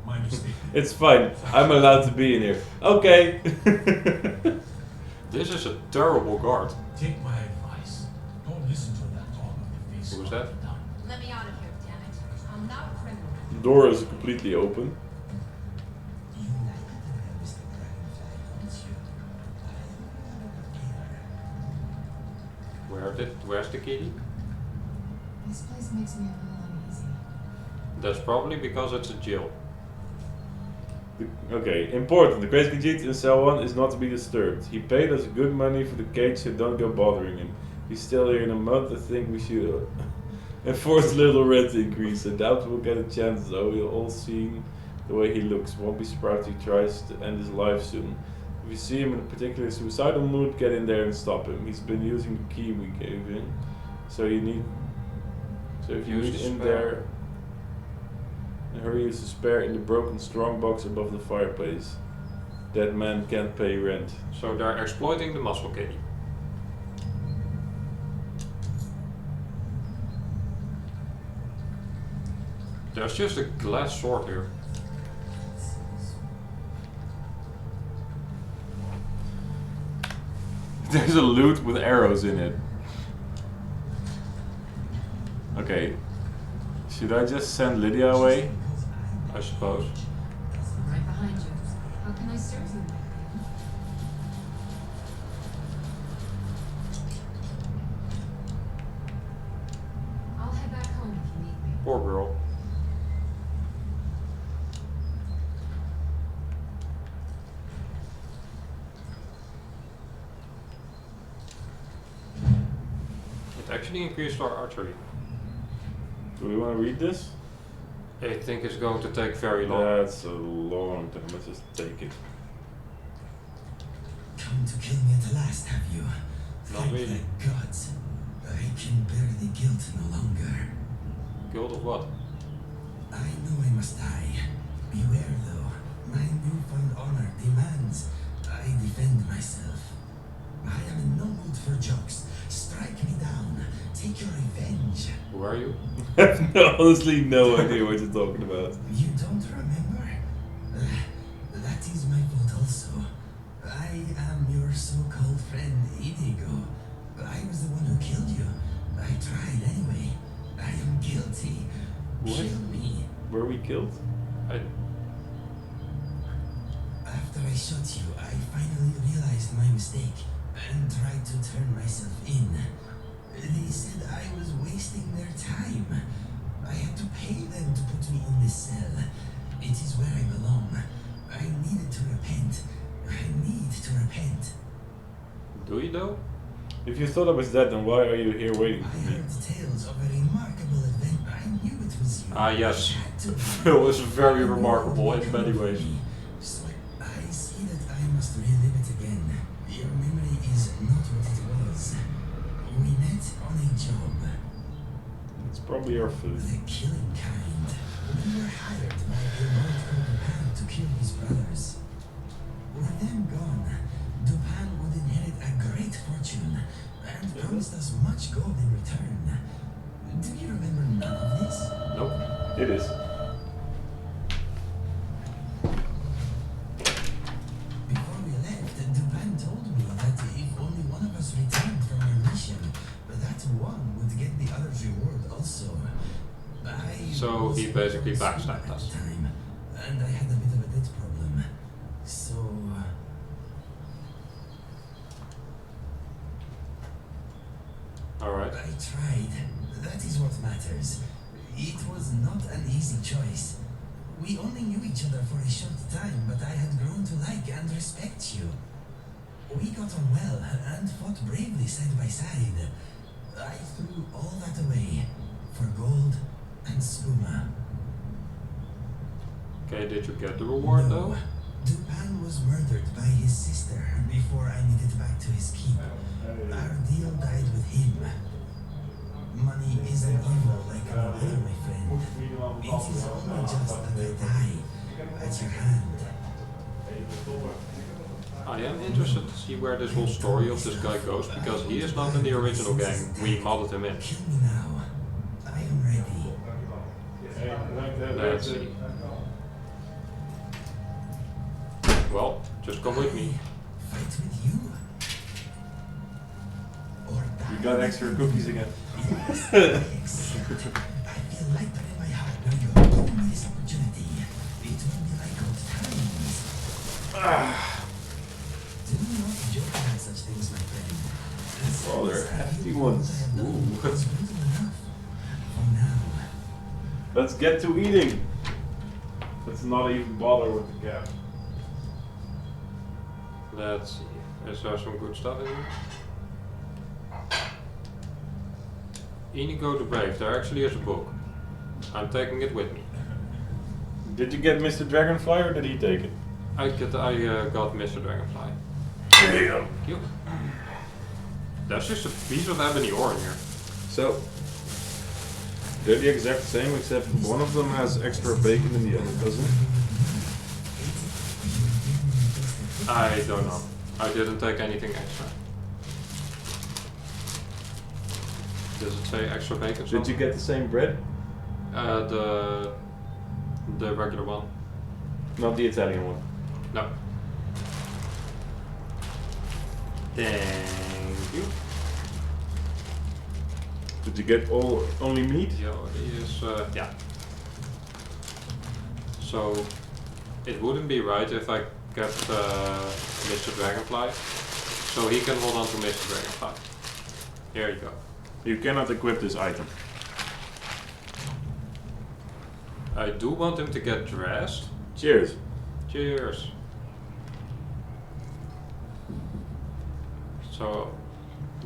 my mistake.
It's fine. I'm allowed to be in here. Okay.
This is a terrible guard.
Take my advice. Don't listen to that dog on your face.
Who was that?
Let me out of here, damn it. I'm not a criminal.
The door is completely open.
You like it when I was the dragonfly, don't you?
Where's the kitty?
This place makes me a little uneasy.
That's probably because it's a jail.
Okay, important. The Crazy Khajiit in cell 1 is not to be disturbed. He paid us good money for the cage, so don't go bothering him. He's still here in a month. I think we should enforce a little rent increase. I doubt we'll get a chance though. We'll all seen the way he looks. Won't be surprised if he tries to end his life soon. If you see him in a particularly suicidal mood, get in there and stop him. He's been using the key we gave him. So if you
Use
need
the
in
spare.
there, hurry, use the spare in the broken strong box above the fireplace. That man can't pay rent.
So they're exploiting the muscle kitty. There's just a glass sword here.
There's a loot with arrows in it. Okay. Should I just send Lydia away?
I suppose.
I'm right behind you. How can I serve you, my friend? I'll head back home if you need me.
Poor girl. It actually increased our archery.
Do we want to read this?
I think it's going to take very long.
That's a long time. Let's just take it.
Come to kill me at last, have you?
Not
Thank
really.
the gods. I can bear the guilt no longer.
Guild of what?
I know I must die. Beware, though. My newfound honor demands I defend myself. I am in no mood for jokes. Strike me down. Take your revenge.
Who are you?
I have honestly no idea what you're talking about.
You don't remember? That is my fault also. I am your so-called friend Inigo. I was the one who killed you. I tried anyway. I am guilty.
What?
Kill me.
Were we killed?
After I shot you, I finally realized my mistake and tried to turn myself in. They said I was wasting their time. I had to pay them to put me in this cell. It is where I belong. I needed to repent. I need to repent.
Do you though?
If you thought I was dead, then why are you here waiting
I
for me?
heard tales of a remarkable event. I knew it was you.
Ah yes.
It had to be.
Phil is very
I knew
remarkable
it
in many
couldn't
ways.
be. So I see that I must relive it again. Your memory is not what it was. We met on a job.
It's probably our food.
The killing kind. We were hired by a lord called Dupan to kill his brothers. With them gone, Dupan would inherit a great fortune and promised us much gold in return. Do you remember none of this?
Nope.
It is.
Before we left, Dupan told me that if only one of us returned from our mission, that one would get the other's reward also.
So he basically
At
backstabbed
the
us.
time, and I had a bit of a debt problem. So
Alright.
I tried. That is what matters. It was not an easy choice. We only knew each other for a short time, but I had grown to like and respect you. We got on well and fought bravely side by side. I threw all that away for gold and skooma.
Okay, did you get the reward though?
Dupan was murdered by his sister before I made it back to his keep. Our deal died with him. Money isn't evil like our other, my friend. It is only just that I die at your hand.
I am interested to see where this whole story of this guy goes, because he is not in the original game. We modded him in.
Kill me now. I am ready.
Let's see. Well, just come with me.
Fight with you? Or die?
You got extra cookies again.
Yes, I feel lighter in my heart now you have given me this opportunity. It will be like old times. Do not joke about such things, my friend. As
Oh, they're
long as I
hefty
do what
ones.
I have done,
Ooh.
it's more than enough. For now.
Let's get to eating. Let's not even bother with the cat.
Let's see. Is there some good stuff in here? Inigo the Brave. There actually is a book. I'm taking it with me.
Did you get Mr. Dragonfly or did he take it?
I got Mr. Dragonfly.
There you go.
Yep. There's just a piece of ebony ore in here.
So, they're the exact same except one of them has extra bacon and the other doesn't.
I don't know. I didn't take anything extra. Does it say extra bacon?
Did you get the same bread?
The regular one.
Not the Italian one.
No. Thank you.
Did you get only meat?
Yeah, it is, yeah. So, it wouldn't be right if I kept Mr. Dragonfly, so he can hold on to Mr. Dragonfly. Here you go.
You cannot equip this item.
I do want him to get dressed.
Cheers.
Cheers. So,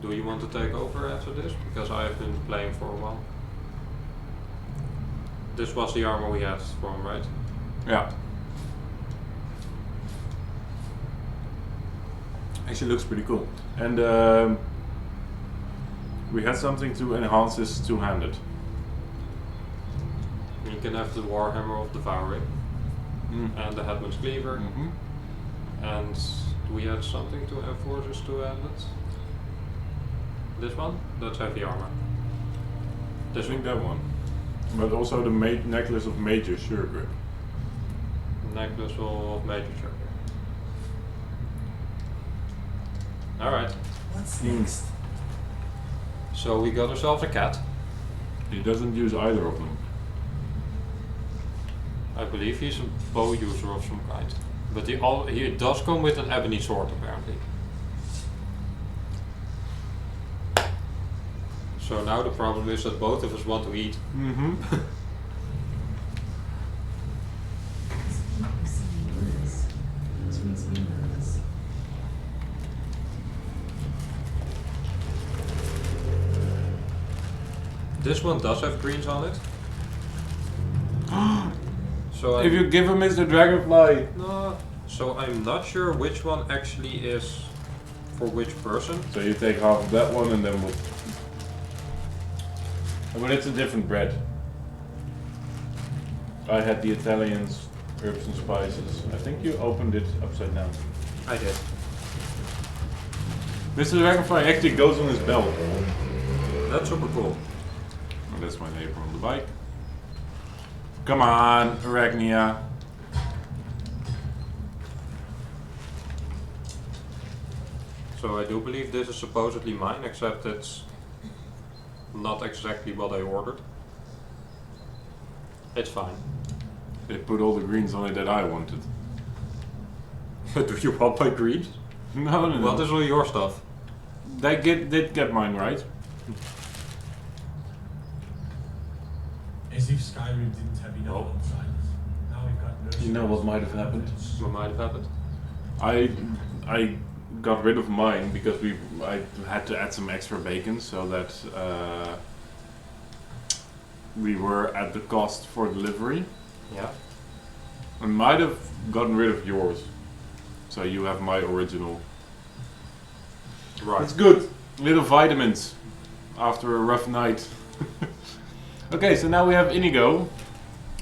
do you want to take over after this? Because I have been playing for a while. This was the armor we had for him, right?
Yeah. Actually looks pretty cool. And we had something to enhance this two-handed.
You can have the Warhammer of Devouring and the Headman's Cleaver. And we had something to enforce this two-handed. This one? That's heavy armor.
I
This
think
one?
that one. But also the necklace of Major Sure Grip.
Necklace of Major Sure. Alright.
What's next?
So we got ourselves a cat.
He doesn't use either of them.
I believe he's a bow user of some kind. But he does come with an ebony sword apparently. So now the problem is that both of us want to eat. This one does have greens on it. So
If you give him Mr. Dragonfly.
no, so I'm not sure which one actually is for which person.
So you take half of that one and then we'll... But it's a different bread. I had the Italians, herbs and spices. I think you opened it upside down.
I did.
Mr. Dragonfly actually goes on his belt.
That's super cool.
Oh, that's my neighbor on the bike. Come on, Arachnia.
So I do believe this is supposedly mine, except it's not exactly what I ordered. It's fine.
They put all the greens on it that I wanted.
Do you want my greens?
No, no, no.
What is all your stuff?
They did get mine right.
As if Skyrim didn't have enough
Oh.
outsiders. Now we've got no.
You know what might have happened?
What might have happened?
I got rid of mine because I had to add some extra bacon so that we were at the cost for delivery.
Yeah.
I might have gotten rid of yours, so you have my original.
Right.
It's good. Little vitamins after a rough night. Okay, so now we have Inigo,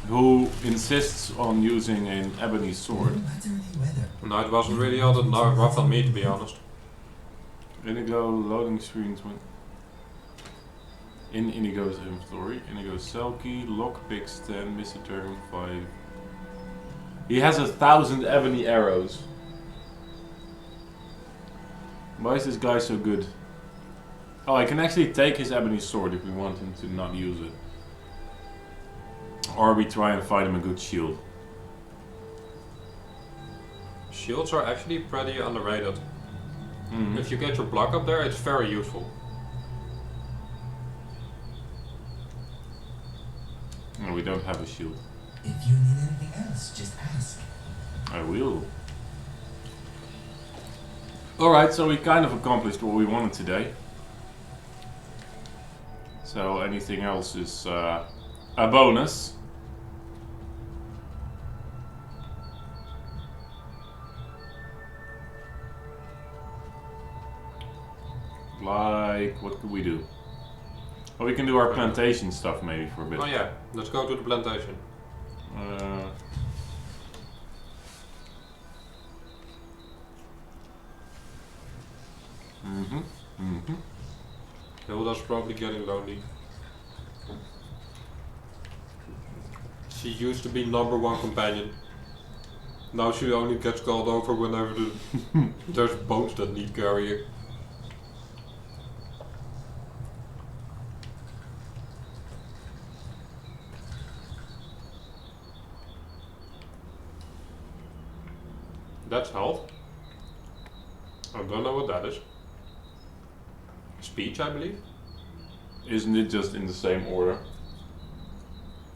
who insists on using an ebony sword.
No matter the weather.
No, it wasn't really all that rough on me, to be honest.
Inigo loading screens when in Inigo's inventory. Inigo Selkie, lockpicks 10, Mr. Turn 5. He has 1,000 ebony arrows. Why is this guy so good? Oh, I can actually take his ebony sword if we want him to not use it. Or we try and find him a good shield.
Shields are actually pretty underrated.
Mhm.
If you get your block up there, it's very useful.
No, we don't have a shield.
If you need anything else, just ask.
I will. Alright, so we kind of accomplished what we wanted today. So anything else is a bonus. Like, what could we do? Well, we can do our plantation stuff maybe for a bit.
Oh yeah, let's go to the plantation. Hilda's probably getting lonely. She used to be #1 companion. Now she only gets called over whenever there's bones that need carrying. That's health. I don't know what that is. Speech, I believe.
Isn't it just in the same order?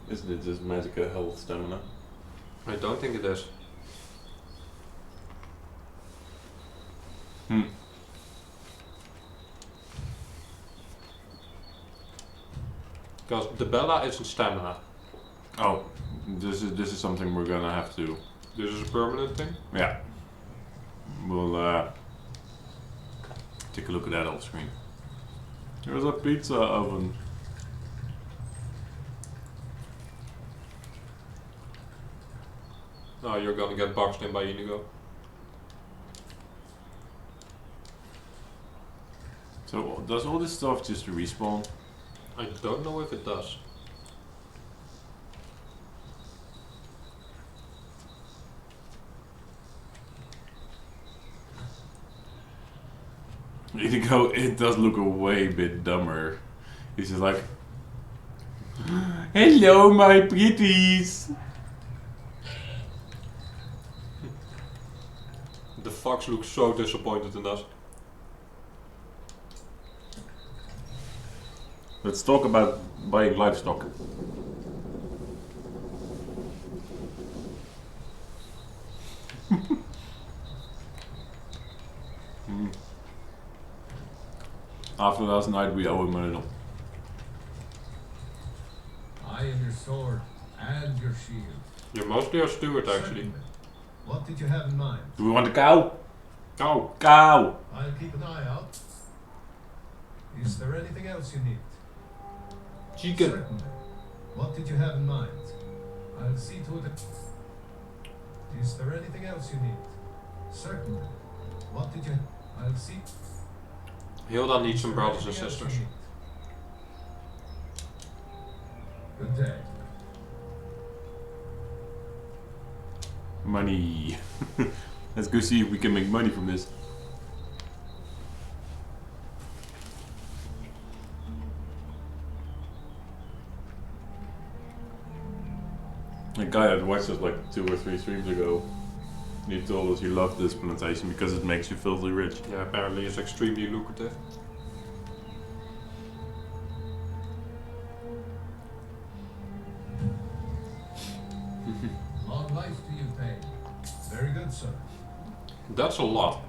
Isn't it just Magica, health, stamina?
I don't think it is. Because the Bella isn't stamina.
Oh, this is something we're gonna have to.
This is a permanent thing.
Yeah. We'll take a look at that off screen. There's a pizza oven.
Oh, you're gonna get boxed in by Inigo.
So does all this stuff just respawn?
I don't know if it does.
Inigo, it does look a way bit dumber. He's just like, hello my pretties.
The fox looks so disappointed in us.
Let's talk about buying livestock. After last night we owe him a little.
I am your sword and your shield.
You're mostly our steward, actually.
What did you have in mind?
Do we want a cow? Cow!
I'll keep an eye out. Is there anything else you need?
Chicken.
Certainly. What did you have in mind? I'll see to it. Is there anything else you need? Certainly. What did you? I'll see.
Hilda needs some
Is there
brothers and
anything else you
sisters.
need? Good day.
Money. Let's go see if we can make money from this. guy that watched us like 2 or 3 streams ago, he told us he loved this plantation because it makes you filthy rich.
Yeah, apparently it's extremely lucrative.
Long life to you, Pay. Very good, sir.
That's a lot.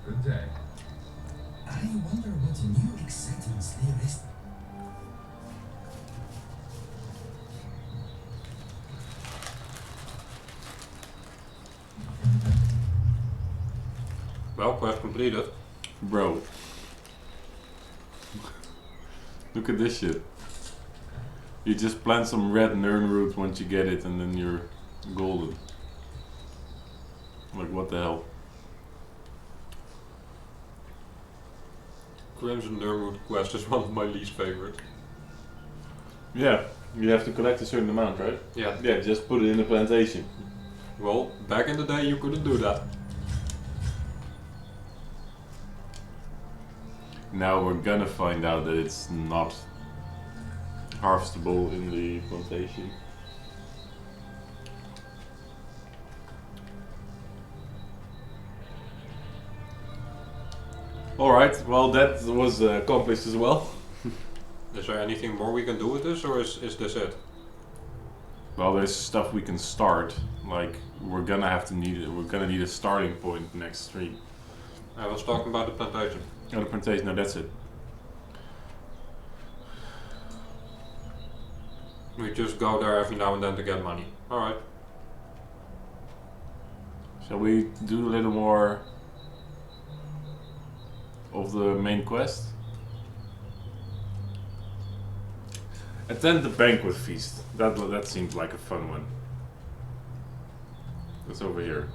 Good day.
I wonder what new excitements they rest.
Well, quest completed.
Bro. Look at this shit. You just plant some red nern root once you get it and then you're golden. Like what the hell?
Crimson Nurmwood quest is one of my least favorites.
Yeah, you have to collect a certain amount, right?
Yeah.
Yeah, just put it in the plantation.
Well, back in the day you couldn't do that.
Now we're gonna find out that it's not harvestable in the plantation. Alright, well that was accomplished as well.
Is there anything more we can do with this, or is this it?
Well, there's stuff we can start. Like we're gonna need a starting point next stream.
I was talking about the plantation.
Oh, the plantation. No, that's it.
We just go there every now and then to get money. Alright.
Shall we do a little more of the main quest? Attend the banquet feast. That seems like a fun one. That's over here.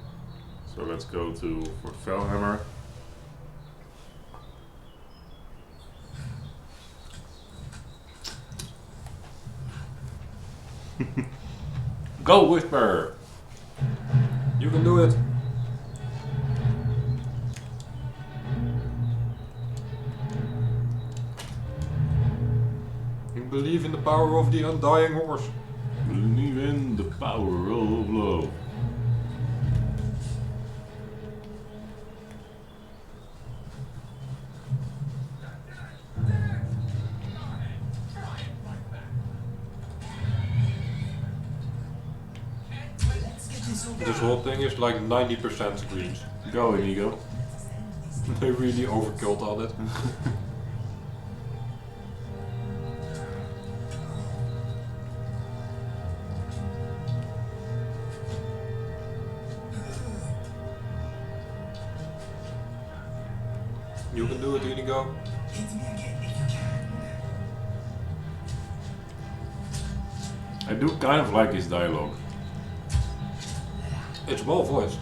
So let's go to Fort Felhammer. Go Whisper!
You can do it! You believe in the power of the undying horse.
Believe in the power of love.
This whole thing is like 90% greens.
Go Inigo.
They really overkilled on it. You can do it, Inigo.
I do kind of like his dialogue.
It's well voiced.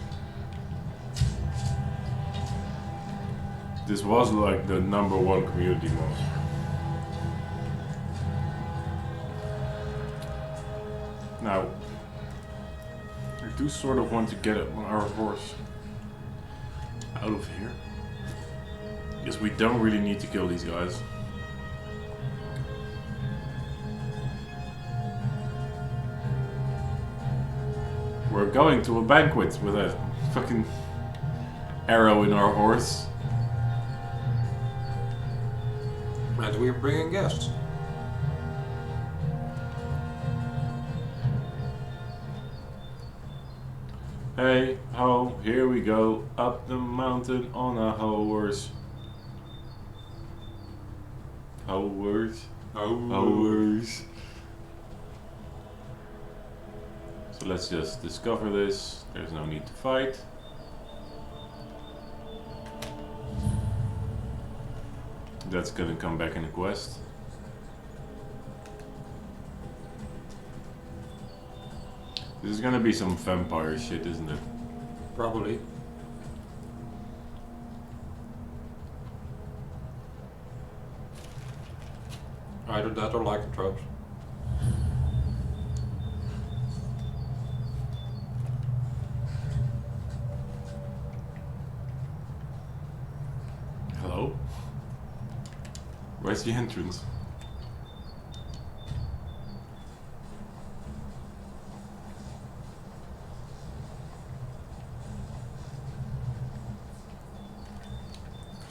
This was like the #1 community mod. Now, I do sort of want to get our horse out of here. Because we don't really need to kill these guys. We're going to a banquet with a fucking arrow in our horse.
And we're bringing guests.
Hey ho, here we go, up the mountain on a horse. Horse. Horse. So let's just discover this. There's no need to fight. That's gonna come back in the quest. This is gonna be some vampire shit, isn't it?
Probably. Either that or lycanthropes.
Hello? Where's the entrance?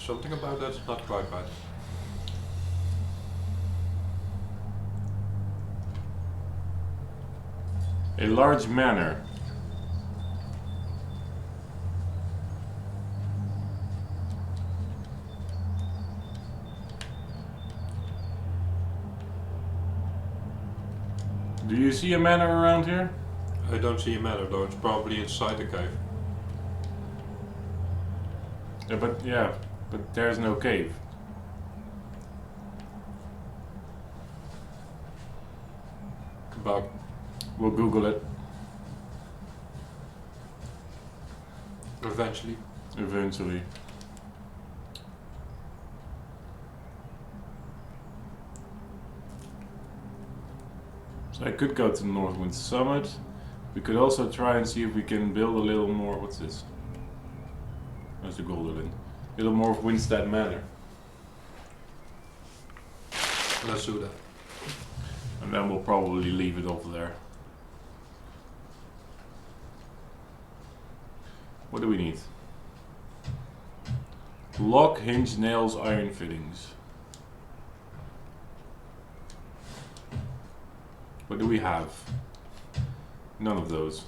Something about that's not quite right.
A large manor. Do you see a manor around here?
I don't see a manor though, it's probably inside the cave.
Yeah, but there's no cave.
But
We'll Google it
eventually.
eventually. So I could go to the Northwind Summit. We could also try and see if we can build a little more. What's this? That's the Golden. A little more of Winstead Manor.
Let's do that.
And then we'll probably leave it over there. What do we need? Lock, hinge, nails, iron fittings. What do we have? None of those.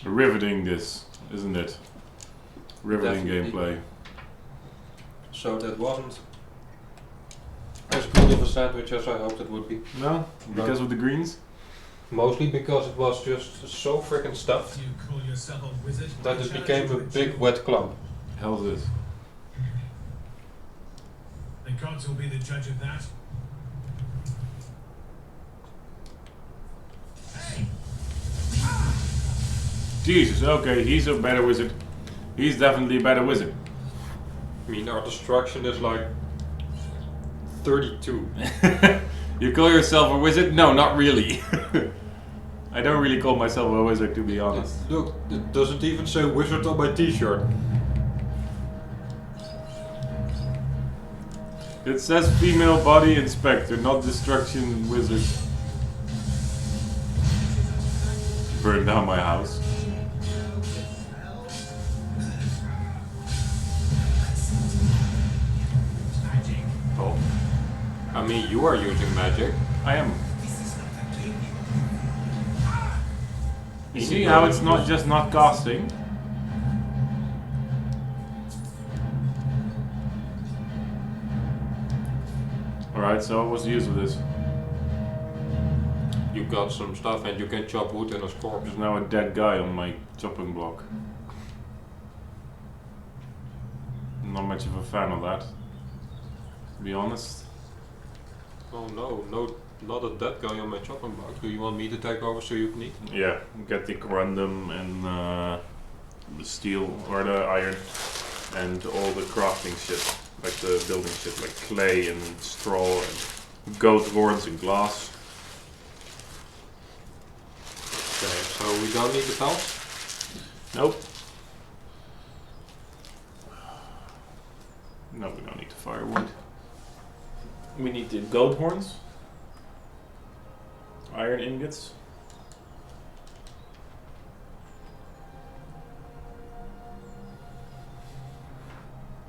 Riveting this, isn't it? Riveting
Definitely.
gameplay.
So that wasn't as good of a sandwich as I hoped it would be.
No? Because of the greens?
Mostly because it was just so freaking stuffed
You call yourself a wizard?
that
I
it
challenge
became
you
a
to
big
duel.
wet clump.
Hell's this?
The gods will be the judge of that.
Jesus, okay, he's a better wizard. He's definitely a better wizard.
I mean, our destruction is like 32.
You call yourself a wizard? No, not really. I don't really call myself a wizard, to be honest.
Look, it doesn't even say wizard on my t-shirt.
It says female body inspector, not destruction wizard. Burn down my house. Oh,
I mean, you are using magic.
I am. You see how it's not just not casting? Alright, so what's the use of this?
You got some stuff and you can chop wood in a corpse.
There's now a dead guy on my chopping block. Not much of a fan of that, to be honest.
Oh no, not a dead guy on my chopping block. Do you want me to take over so you can eat?
Yeah, get the corundum and the steel or the iron and all the crafting shit, like the building shit, like clay and straw and goat horns and glass.
Okay, so we don't need the pelts?
Nope. No, we don't need the firewood. We need the goat horns, iron ingots.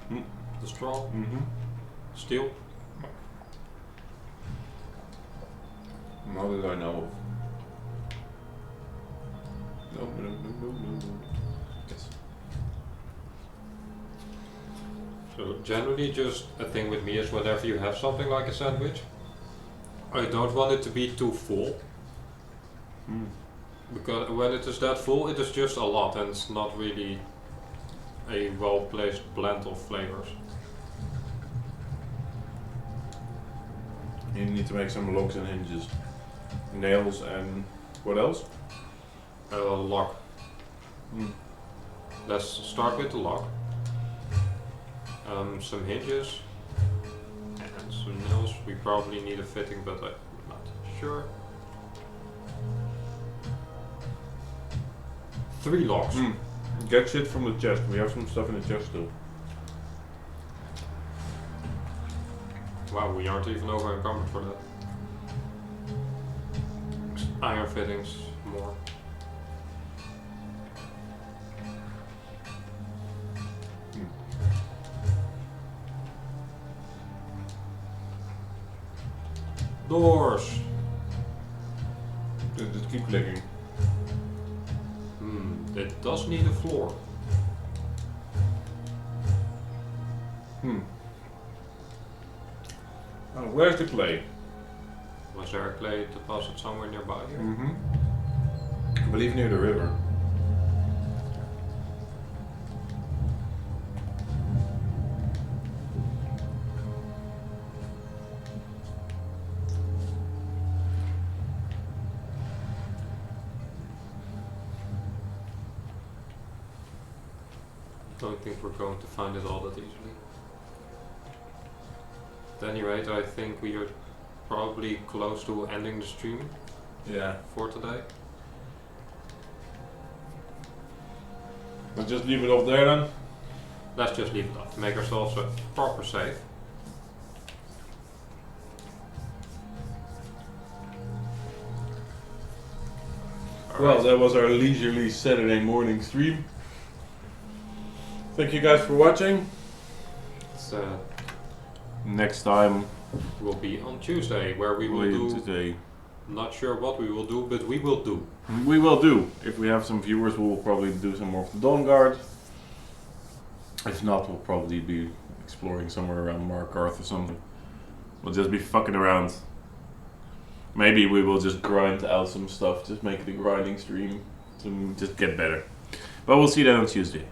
The straw?
Mm-hmm.
Steel?
Not that I know of. No. Yes.
So generally just a thing with me is whenever you have something like a sandwich, I don't want it to be too full.
Mm.
Because when it is that full, it is just a lot and it's not really a well-placed blend of flavors.
You need to make some logs and hinges, nails and What else?
Lock.
Hmm.
Let's start with the lock. Some hinges and some nails. We probably need a fitting, but I'm not sure. 3 locks.
Get shit from the chest. We have some stuff in the chest too.
Wow, we aren't even over encumbered for that. Iron fittings, more. Doors.
Just keep clicking.
It does need a floor.
Where's the clay?
Was there a clay deposit somewhere nearby here?
I believe near the river.
I don't think we're going to find it all that easily. At any rate, I think we are probably close to ending the stream
Yeah.
for today.
Let's just leave it off there then.
Let's just leave it off. Make ourselves a proper save.
Well, that was our leisurely Saturday morning stream. Thank you guys for watching.
It's,
Next time
will be on Tuesday, where we will do.
today.
Not sure what we will do, but we will do.
We will do. If we have some viewers, we will probably do some more of the Dawnguard. If not, we'll probably be exploring somewhere around Markarth or something. We'll just be fucking around. Maybe we will just grind out some stuff, just make it a grinding stream to just get better. But we'll see that on Tuesday.